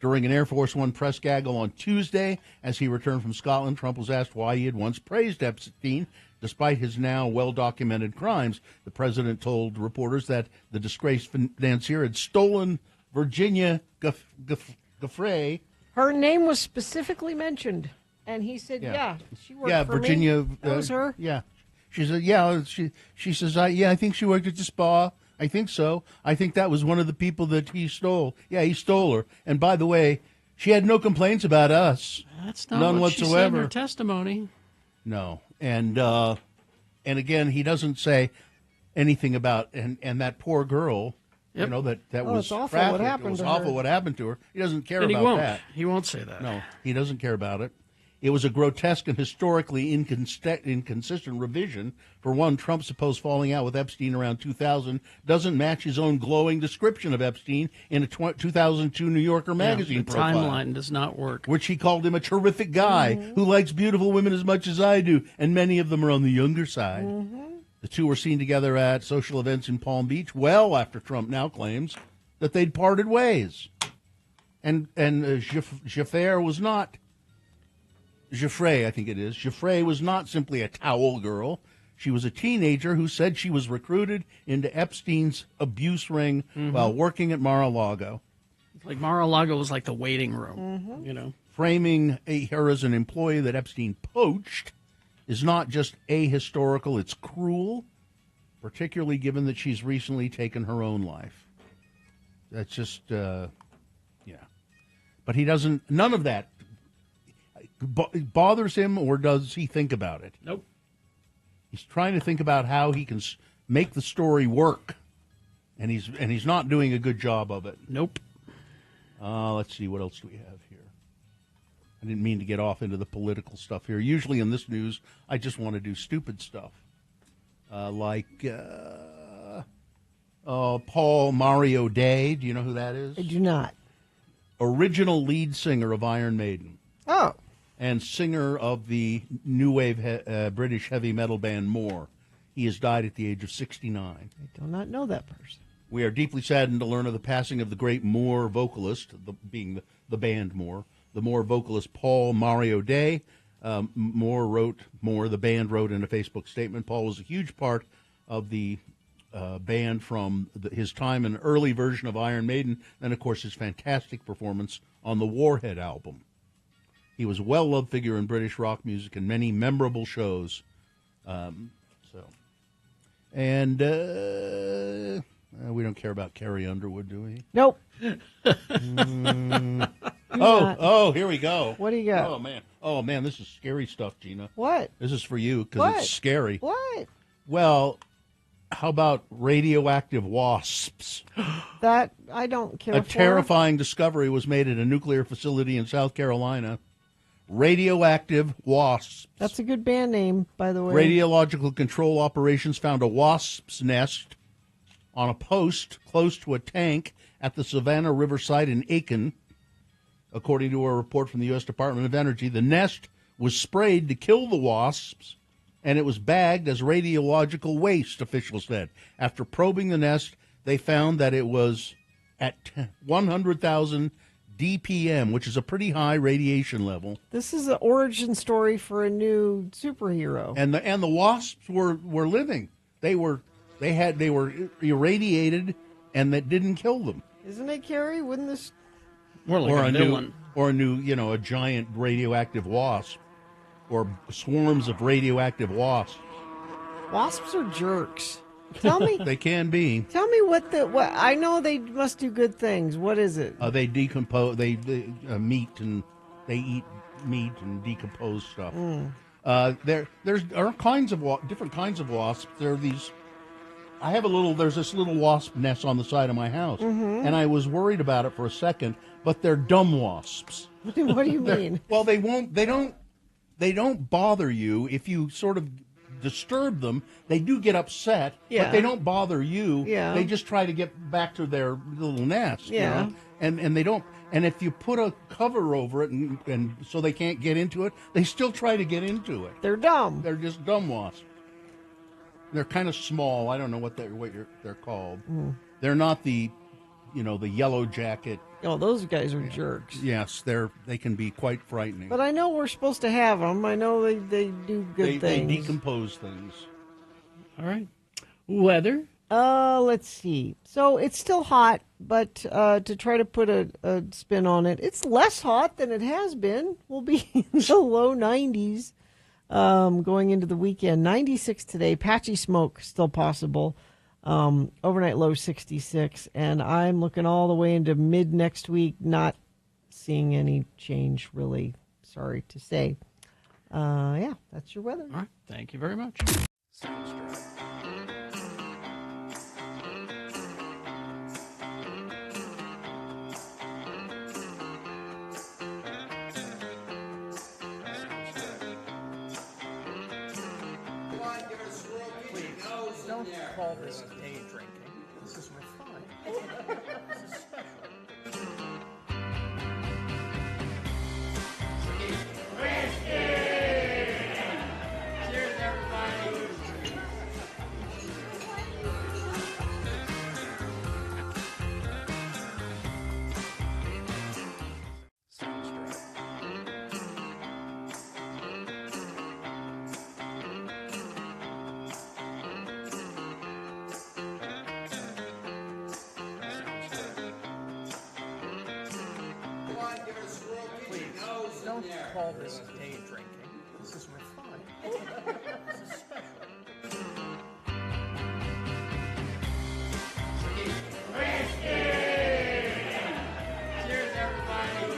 During an Air Force One press gaggle on Tuesday, as he returned from Scotland, Trump was asked why he had once praised Epstein, despite his now well-documented crimes. The president told reporters that the disgraced financier had stolen Virginia Giuffre. Her name was specifically mentioned, and he said, she worked for Virginia, me. That was her? Yeah. She said, she says, I think she worked at the spa. I think so. I think that was one of the people that he stole. Yeah, he stole her. And by the way, she had no complaints about us. That's not none what she whatsoever. said in her testimony. No. And again, he doesn't say anything about and that poor girl. Yep. That was it's awful trafficked. what happened It was to awful her. what happened to her. He doesn't care And about that. He won't say that. No, he doesn't care about it. It was a grotesque and historically inconsistent revision. For one, Trump's supposed falling out with Epstein around 2000 doesn't match his own glowing description of Epstein in a 2002 New Yorker magazine the profile. timeline does not work. Which he called him a terrific guy who likes beautiful women as much as I do, and many of them are on the younger side. The two were seen together at social events in Palm Beach well after Trump now claims that they'd parted ways. And Giuffre was not... Giuffre, I think it is. Giuffre was not simply a towel girl. She was a teenager who said she was recruited into Epstein's abuse ring while working at Mar-a-Lago. Like Mar-a-Lago was like the waiting room, Framing her as an employee that Epstein poached is not just ahistorical, it's cruel, particularly given that she's recently taken her own life. That's just, But he doesn't, none of that bothers him, or does he think about it? Nope. He's trying to think about how he can make the story work, and he's not doing a good job of it. Nope. Let's see, what else do we have here? I didn't mean to get off into the political stuff here. Usually in this news, I just want to do stupid stuff, like Paul Mario Day. Do you know who that is? I do not. Original lead singer of Iron Maiden. Oh. And singer of the new wave British heavy metal band More. He has died at the age of 69. I do not know that person. We are deeply saddened to learn of the passing of the great Moore vocalist, being the band Moore, the Moore vocalist Paul Mario Day. The band wrote in a Facebook statement, Paul was a huge part of the band from his time in an early version of Iron Maiden, and, of course, his fantastic performance on the Warhead album. He was a well-loved figure in British rock music and many memorable shows. We don't care about Carrie Underwood, do we? Nope. Oh, here we go. What do you got? Oh, man, this is scary stuff, Gina. What? This is for you because it's scary. What? Well, how about radioactive wasps? That I don't care A terrifying discovery was made at a nuclear facility in South Carolina. Radioactive wasps. That's a good band name, by the way. Radiological control operations found a wasp's nest on a post close to a tank at the Savannah River site in Aiken. According to a report from the U.S. Department of Energy, the nest was sprayed to kill the wasps, and it was bagged as radiological waste, officials said. After probing the nest, they found that it was at 100,000 DPM, which is a pretty high radiation level. This is an origin story for a new superhero. And the wasps were living. They were irradiated, and that didn't kill them. Isn't it, Carrie? Wouldn't this more like a villain? A giant radioactive wasp, or swarms of radioactive wasps. Wasps are jerks. Tell me. They can be. Tell me what I know they must do good things. What is it? They decompose. They eat meat and decompose stuff. There's kinds of different kinds of wasps. There are these. There's this little wasp nest on the side of my house, and I was worried about it for a second, but they're dumb wasps. What do you mean? Well, they don't bother you if you sort of disturb them. They do get upset, but they don't bother you. Yeah. They just try to get back to their little nest. Yeah. You know? And they don't. And if you put a cover over it and so they can't get into it, they still try to get into it. They're dumb. They're just dumb wasps. They're kind of small. I don't know what they're called. They're not the yellow jacket. Oh, those guys are jerks. Yes, they can be quite frightening. But I know we're supposed to have them. I know they do good things. They decompose things. All right. Weather? Let's see. So it's still hot, but to try to put a spin on it, it's less hot than it has been. We'll be in the low 90s going into the weekend. 96 today. Patchy smoke still possible. Overnight low 66, and I'm looking all the way into mid next week, not seeing any change, really. Sorry to say. Yeah, that's your weather. All right. Thank you very much. Don't call this day drinking. This is refined. This is special. Cheers, everybody. Don't call this day drinking. This is refined. This is special. Cheers, everybody.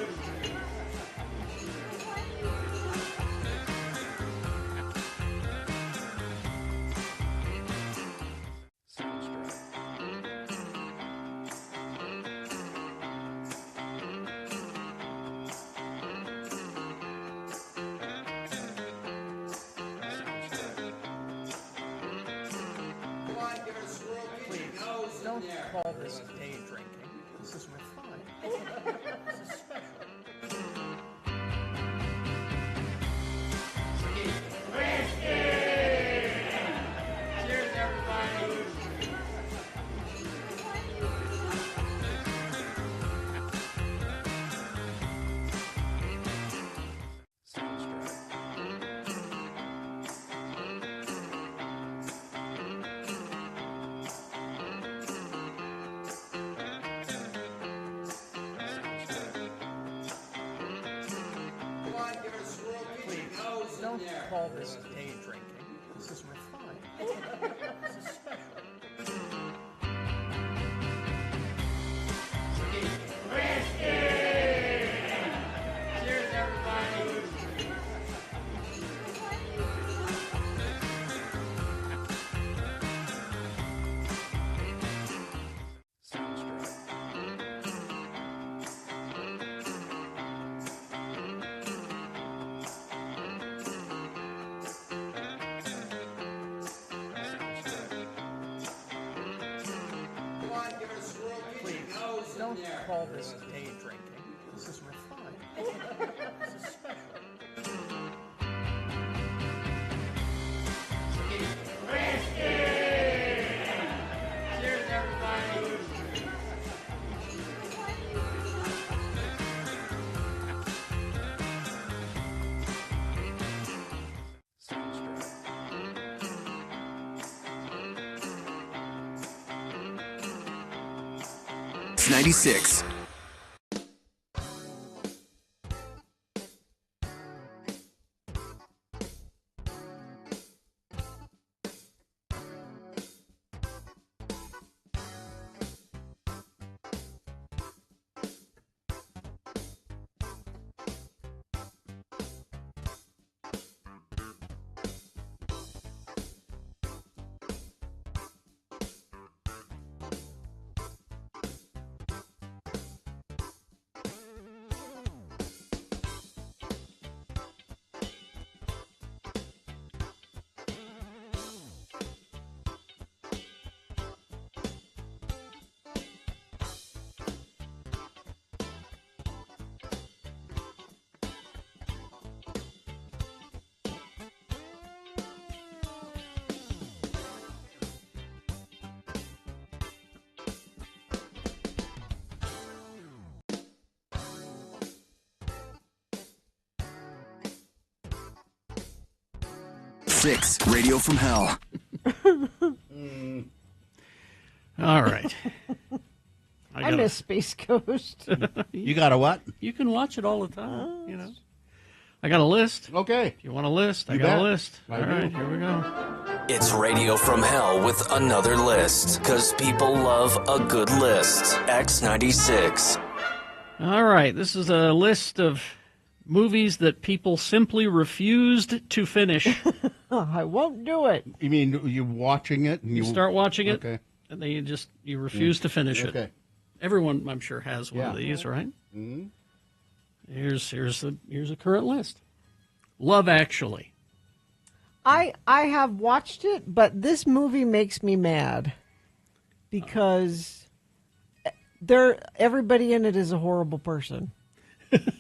Don't call this day drinking. This is refined. This is special. Cheers, everybody. call this day drinking. This is refined. This is special. Cheers, everybody. Sounds great. Please, don't call this day drinking. This is refined. This is special. Cheers, everybody. Sounds great. It's 96. Six, Radio from Hell. All right. I miss Space Coast. You got a what? You can watch it all the time, you know. I got a list. Okay. If you want a list, I You got bet. a list. I All do. right, here we go. It's Radio from Hell with another list, because people love a good list. X96. All right, this is a list of movies that people simply refused to finish. I won't do it. You mean you're watching it? And You start watching it, Okay. and then you refuse to finish it. Okay. Everyone, I'm sure, has one of these, right? Mm-hmm. Here's a current list. Love Actually. I have watched it, but this movie makes me mad because everybody in it is a horrible person.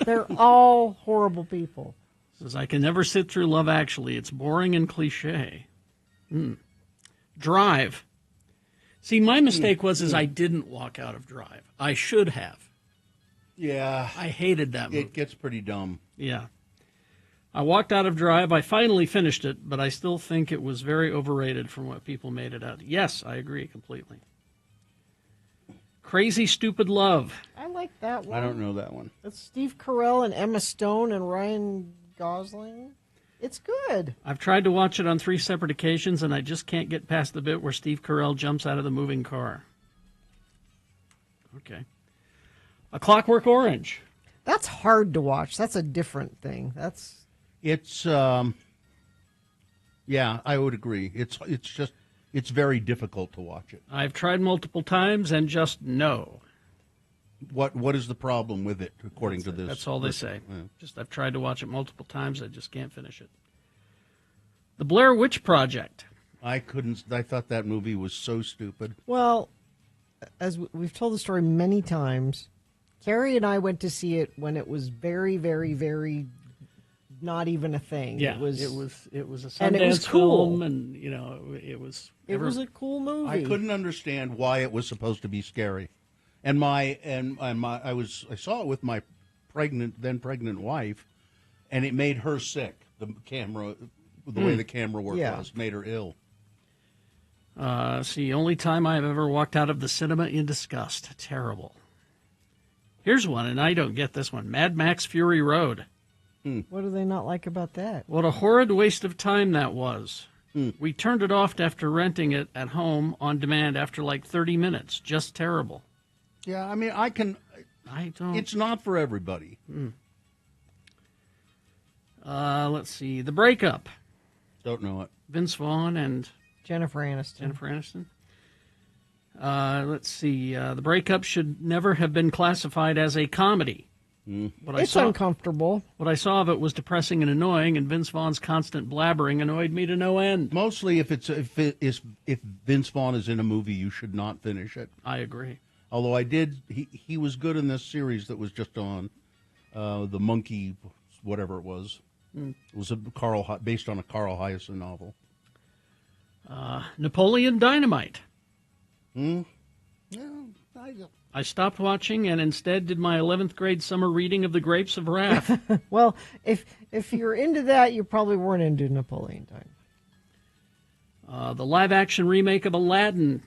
They're all horrible people. Says, I can never sit through Love Actually. It's boring and cliche. Drive. See, my mistake was I didn't walk out of Drive. I should have. Yeah. I hated that movie. It gets pretty dumb. Yeah. I walked out of Drive. I finally finished it, but I still think it was very overrated from what people made it out. Yes, I agree completely. Crazy Stupid Love. I like that one. I don't know that one. It's Steve Carell and Emma Stone and Ryan Gosling. It's good. I've tried to watch it on 3 separate occasions, and I just can't get past the bit where Steve Carell jumps out of the moving car. Okay. A Clockwork Orange. That's hard to watch. That's a different thing. It's yeah, I would agree. It's very difficult to watch it. I've tried multiple times and just no. What is the problem with it, according to this? That's all they say. Yeah. Just I've tried to watch it multiple times. I just can't finish it. The Blair Witch Project. I thought that movie was so stupid. Well, as we've told the story many times, Carrie and I went to see it when it was very, very, very not even a thing. Yeah, it was a Sundance and it was cool. film, and it was. It was a cool movie. I couldn't understand why it was supposed to be scary, and I saw it with my then pregnant wife, and it made her sick. The camera, the way the camera work was, made her ill. See, only time I've ever walked out of the cinema in disgust. Terrible. Here's one, and I don't get this one. Mad Max Fury Road. What do they not like about that? What a horrid waste of time that was. We turned it off after renting it at home on demand after like 30 minutes. Just terrible. Yeah, I mean, I don't. It's not for everybody. Let's see. The Breakup. Don't know it. Vince Vaughn and Jennifer Aniston. Let's see. The Breakup should never have been classified as a comedy. It's uncomfortable. What I saw of it was depressing and annoying, and Vince Vaughn's constant blabbering annoyed me to no end. Mostly, if Vince Vaughn is in a movie, you should not finish it. I agree. Although he was good in this series that was just on, the Monkey, whatever it was. It was based on a Carl Hiaasen novel. Napoleon Dynamite. Yeah, I stopped watching and instead did my 11th grade summer reading of The Grapes of Wrath. Well, if you're into that, you probably weren't into Napoleon Dynamite. The live-action remake of Aladdin.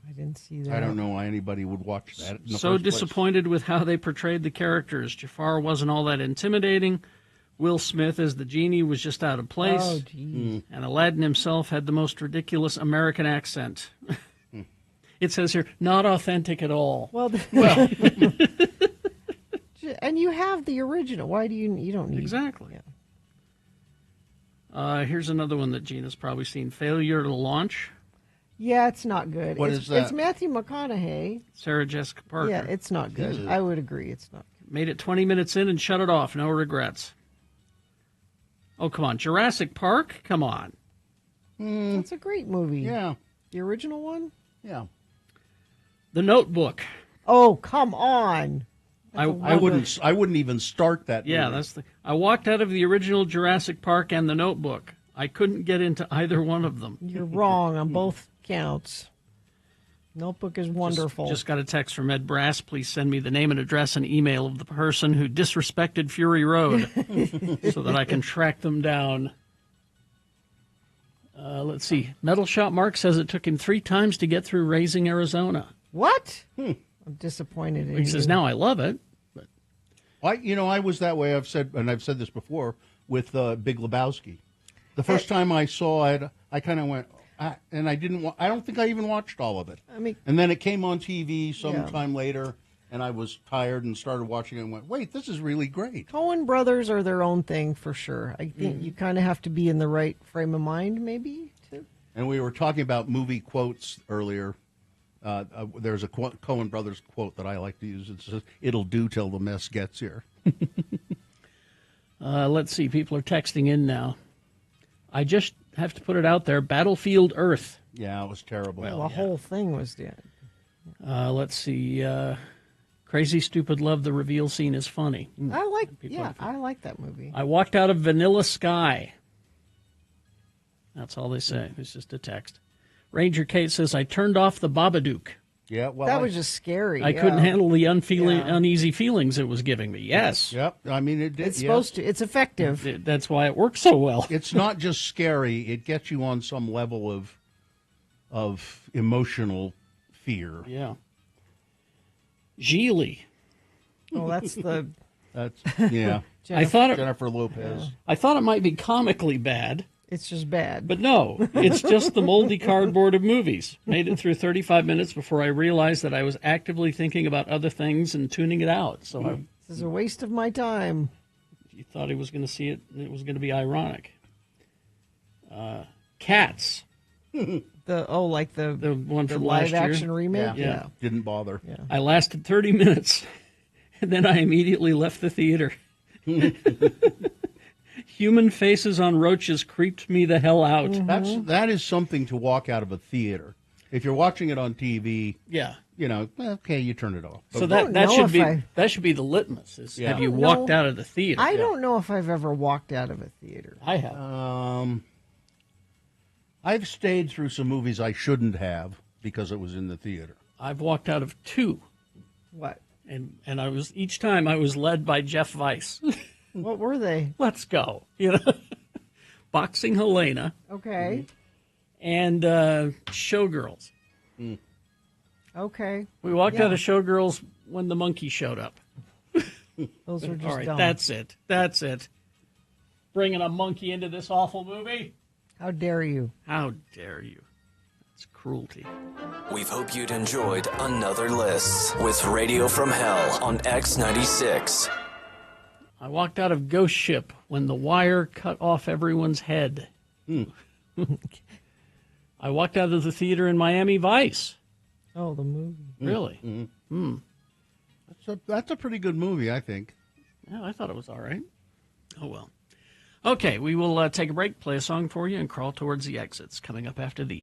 I didn't see that. I don't know why anybody would watch that. So disappointed with how they portrayed the characters. Jafar wasn't all that intimidating. Will Smith as the genie was just out of place. Oh, geez. And Aladdin himself had the most ridiculous American accent. It says here, not authentic at all. Well, and you have the original. Why do you don't need Exactly. Yeah. Here's another one that Gina's probably seen. Failure to Launch. Yeah, it's not good. What is that? It's Matthew McConaughey. Sarah Jessica Parker. Yeah, it's not good. I would agree it's not good. Made it 20 minutes in and shut it off. No regrets. Oh, come on. Jurassic Park? Come on. That's a great movie. Yeah. The original one? Yeah. The Notebook. Oh, come on. I wouldn't even start that movie. Yeah, I walked out of the original Jurassic Park and The Notebook. I couldn't get into either one of them. You're wrong on both counts. Notebook is wonderful. Just got a text from Ed Brass. Please send me the name and address and email of the person who disrespected Fury Road so that I can track them down. Let's see. Metal Shop Mark says it took him 3 times to get through Raising Arizona. What? I'm disappointed in He says, now I love it. But I was that way. I've said this before with Big Lebowski. The first time I saw it, I kind of went, and I didn't. I don't think I even watched all of it. And then it came on TV sometime later, and I was tired and started watching it and went, wait, this is really great. Coen brothers are their own thing for sure. I think you kind of have to be in the right frame of mind, maybe. And we were talking about movie quotes earlier. There's a Coen Brothers quote that I like to use. It says, "It'll do till the mess gets here." Let's see. People are texting in now. I just have to put it out there. Battlefield Earth. Yeah, it was terrible. Well, the whole thing was dead. Let's see. Crazy Stupid Love. The reveal scene is funny. I like that movie. I walked out of Vanilla Sky. That's all they say. It's just a text. Ranger Kate says, I turned off the Babadook. Yeah, well, that was just scary. I couldn't handle the uneasy feelings it was giving me. Yes. Yep. I mean, it did. It's supposed to. It's effective. That's why it works so well. It's not just scary. It gets you on some level of emotional fear. Yeah. Geely. Oh, that's the. That's yeah. Jennifer Lopez. I thought it might be comically bad. It's just bad. But no, it's just the moldy cardboard of movies. Made it through 35 minutes before I realized that I was actively thinking about other things and tuning it out. So this is a waste of my time. You thought he was going to see it, and it was going to be ironic. Cats. The one from live last action year? remake? Yeah. Didn't bother. Yeah. I lasted 30 minutes, and then I immediately left the theater. Human faces on roaches creeped me the hell out. Mm-hmm. That is something to walk out of a theater. If you're watching it on TV, okay, you turn it off. So that should be the litmus. Have you walked out of the theater? I don't know if I've ever walked out of a theater. I have. I've stayed through some movies I shouldn't have because it was in the theater. I've walked out of 2. What? And each time I was led by Jeff Weiss. What were they? Let's go. Boxing Helena. Okay. And Showgirls. Okay. We walked out of Showgirls when the monkey showed up. Those are just All right, dumb. that's it. That's it. Bringing a monkey into this awful movie? How dare you? How dare you? It's cruelty. We hope you'd enjoyed another list with Radio from Hell on X96. I walked out of Ghost Ship when the wire cut off everyone's head. I walked out of the theater in Miami Vice. Oh, the movie. Really? Mm-hmm. That's a pretty good movie, I think. Yeah, I thought it was all right. Oh, well. Okay, we will take a break, play a song for you, and crawl towards the exits. Coming up after the...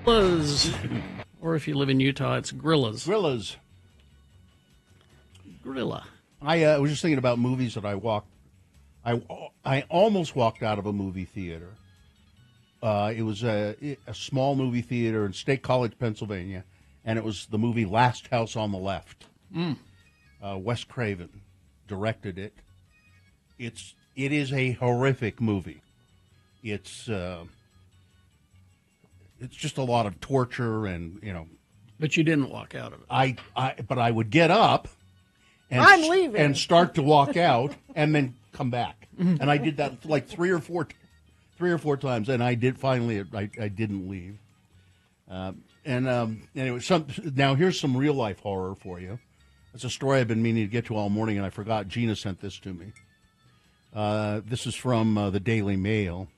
Gorillas. Or if you live in Utah, it's Gorillas. Gorillas. Gorilla. I was just thinking about movies that I almost walked out of a movie theater. It was a small movie theater in State College, Pennsylvania, and it was the movie Last House on the Left. Wes Craven directed it. It is a horrific movie. It's just a lot of torture and, But you didn't walk out of it. But I would get up and I'm leaving. And start to walk out and then come back. And I did that like three or four times, and I didn't leave. Anyway, now here's some real life horror for you. It's a story I've been meaning to get to all morning, and I forgot. Gina sent this to me. This is from the Daily Mail.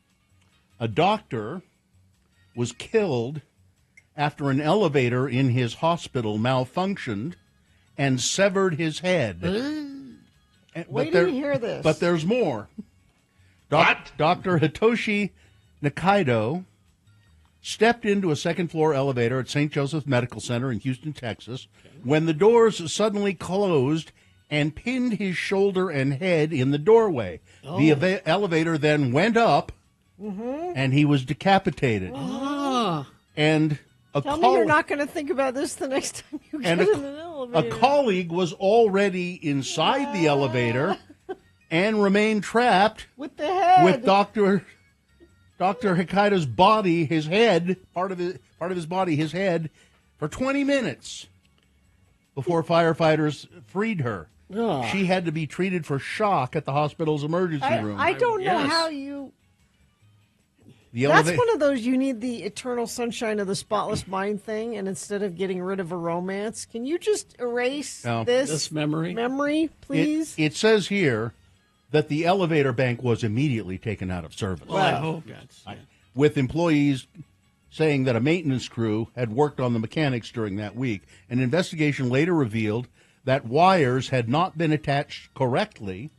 A doctor was killed after an elevator in his hospital malfunctioned and severed his head. Wait till you hear this. But there's more. Dr. Hitoshi Nakaido stepped into a second-floor elevator at St. Joseph's Medical Center in Houston, Texas, when the doors suddenly closed and pinned his shoulder and head in the doorway. Oh. The elevator then went up, and he was decapitated. And Tell me you're not going to think about this the next time you get in an elevator. A colleague was already inside the elevator and remained trapped with the head. With Dr. Hikaido's body, his head, part of his body, his head, for 20 minutes before firefighters freed her. She had to be treated for shock at the hospital's emergency room. I don't know how you... That's one of those you need the eternal sunshine of the spotless mind thing, and instead of getting rid of a romance, can you just erase this memory? Memory, please? It says here that the elevator bank was immediately taken out of service. Well, I hope with employees saying that a maintenance crew had worked on the mechanics during that week. An investigation later revealed that wires had not been attached correctly,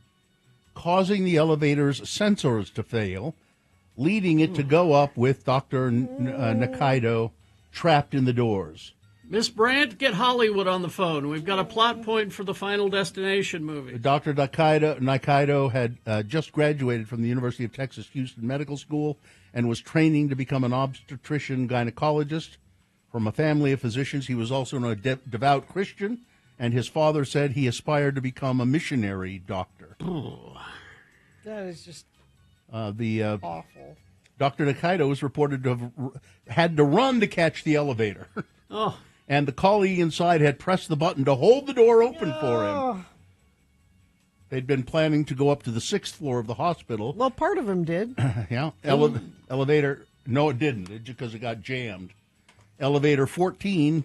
causing the elevator's sensors to fail, leading it to go up with Dr. Nakaido trapped in the doors. Miss Brandt, get Hollywood on the phone. We've got a plot point for the Final Destination movie. Dr. Nakaido had just graduated from the University of Texas Houston Medical School and was training to become an obstetrician gynecologist. From a family of physicians, he was also a devout Christian, and his father said he aspired to become a missionary doctor. That is just awful. Dr. Nakaido was reported to have had to run to catch the elevator. And the colleague inside had pressed the button to hold the door open for him. They'd been planning to go up to the 6th floor of the hospital. Well, part of them did. Yeah. Elevator, no, it didn't, because it got jammed. Elevator 14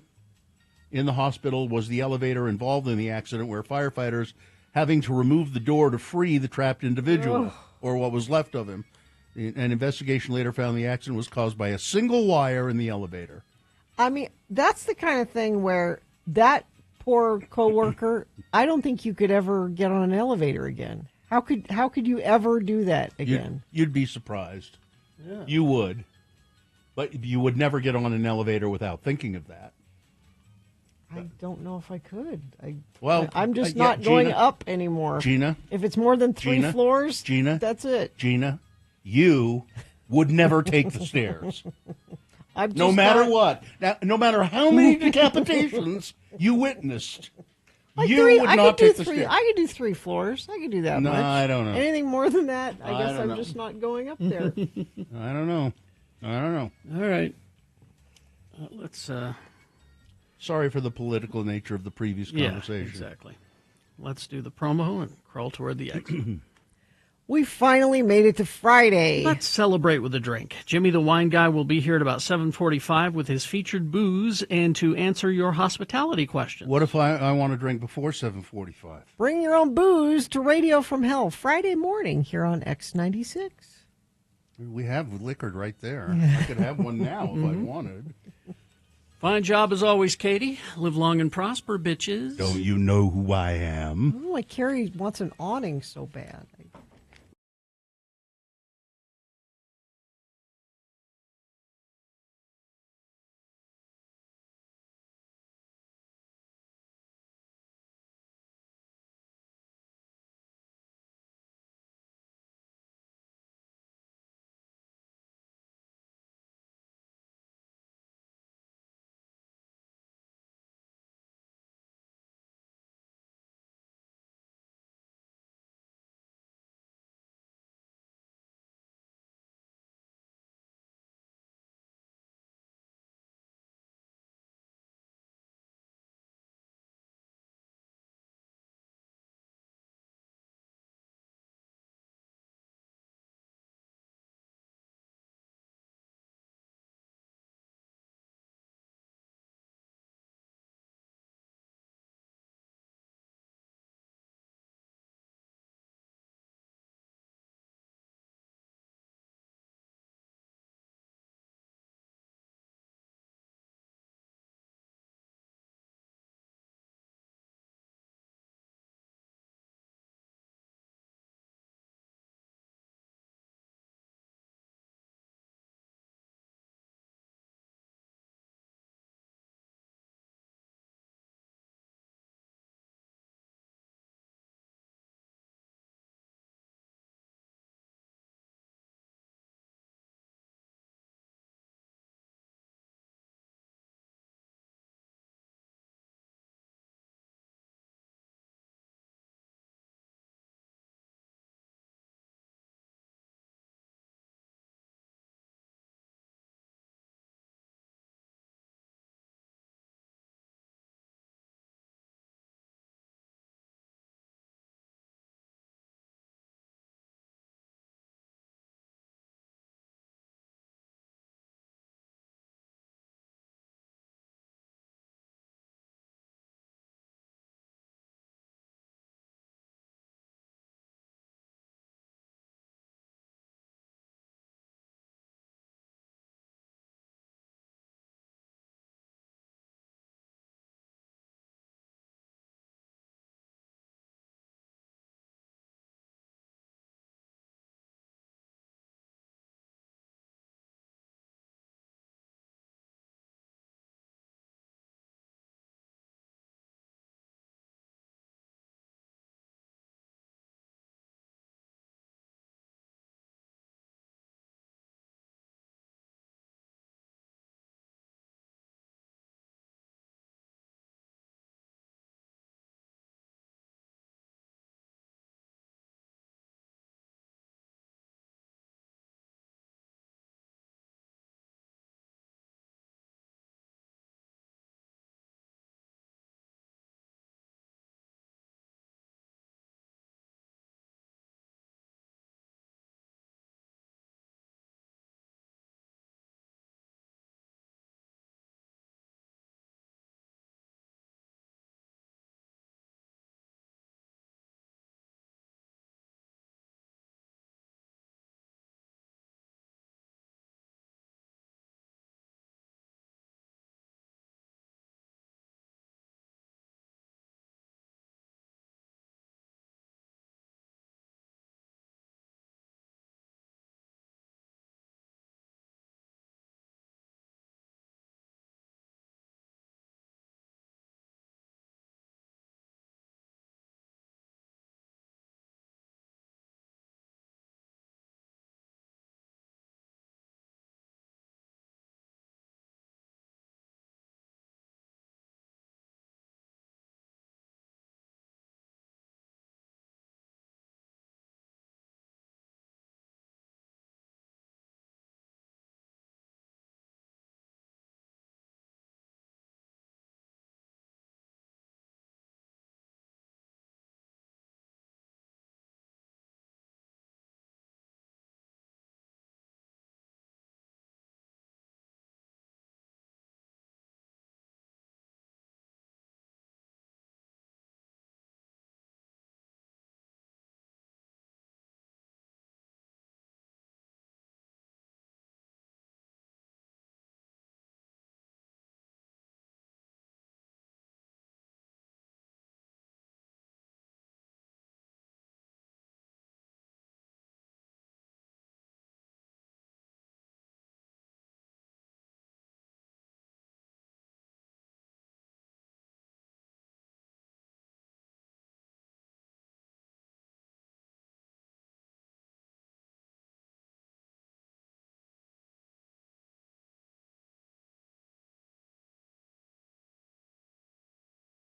in the hospital was the elevator involved in the accident, where firefighters having to remove the door to free the trapped individual, or what was left of him. An investigation later found the accident was caused by a single wire in the elevator. I mean, that's the kind of thing where that poor coworker, I don't think you could ever get on an elevator again. How could you ever do that again? You'd be surprised. Yeah. You would. But you would never get on an elevator without thinking of that. I don't know if I could. I'm just not going up anymore. Gina? If it's more than 3 floors, Gina, that's it. Gina, you would never take the stairs. No matter what. Now, no matter how many decapitations you witnessed, you would not take the stairs. I could do 3 floors. I could do that much. No, I don't know. Anything more than that, I guess I'm just not going up there. I don't know. All right. Let's... Sorry for the political nature of the previous conversation. Yeah, exactly. Let's do the promo and crawl toward the exit. We finally made it to Friday. Let's celebrate with a drink. Jimmy the Wine Guy will be here at about 7:45 with his featured booze and to answer your hospitality questions. What if I want to drink before 7:45? Bring your own booze to Radio from Hell Friday morning here on X96. We have liquored right there. I could have one now if I wanted. Fine job as always, Katie. Live long and prosper, bitches. Don't you know who I am? Oh, like Carrie wants an awning so bad.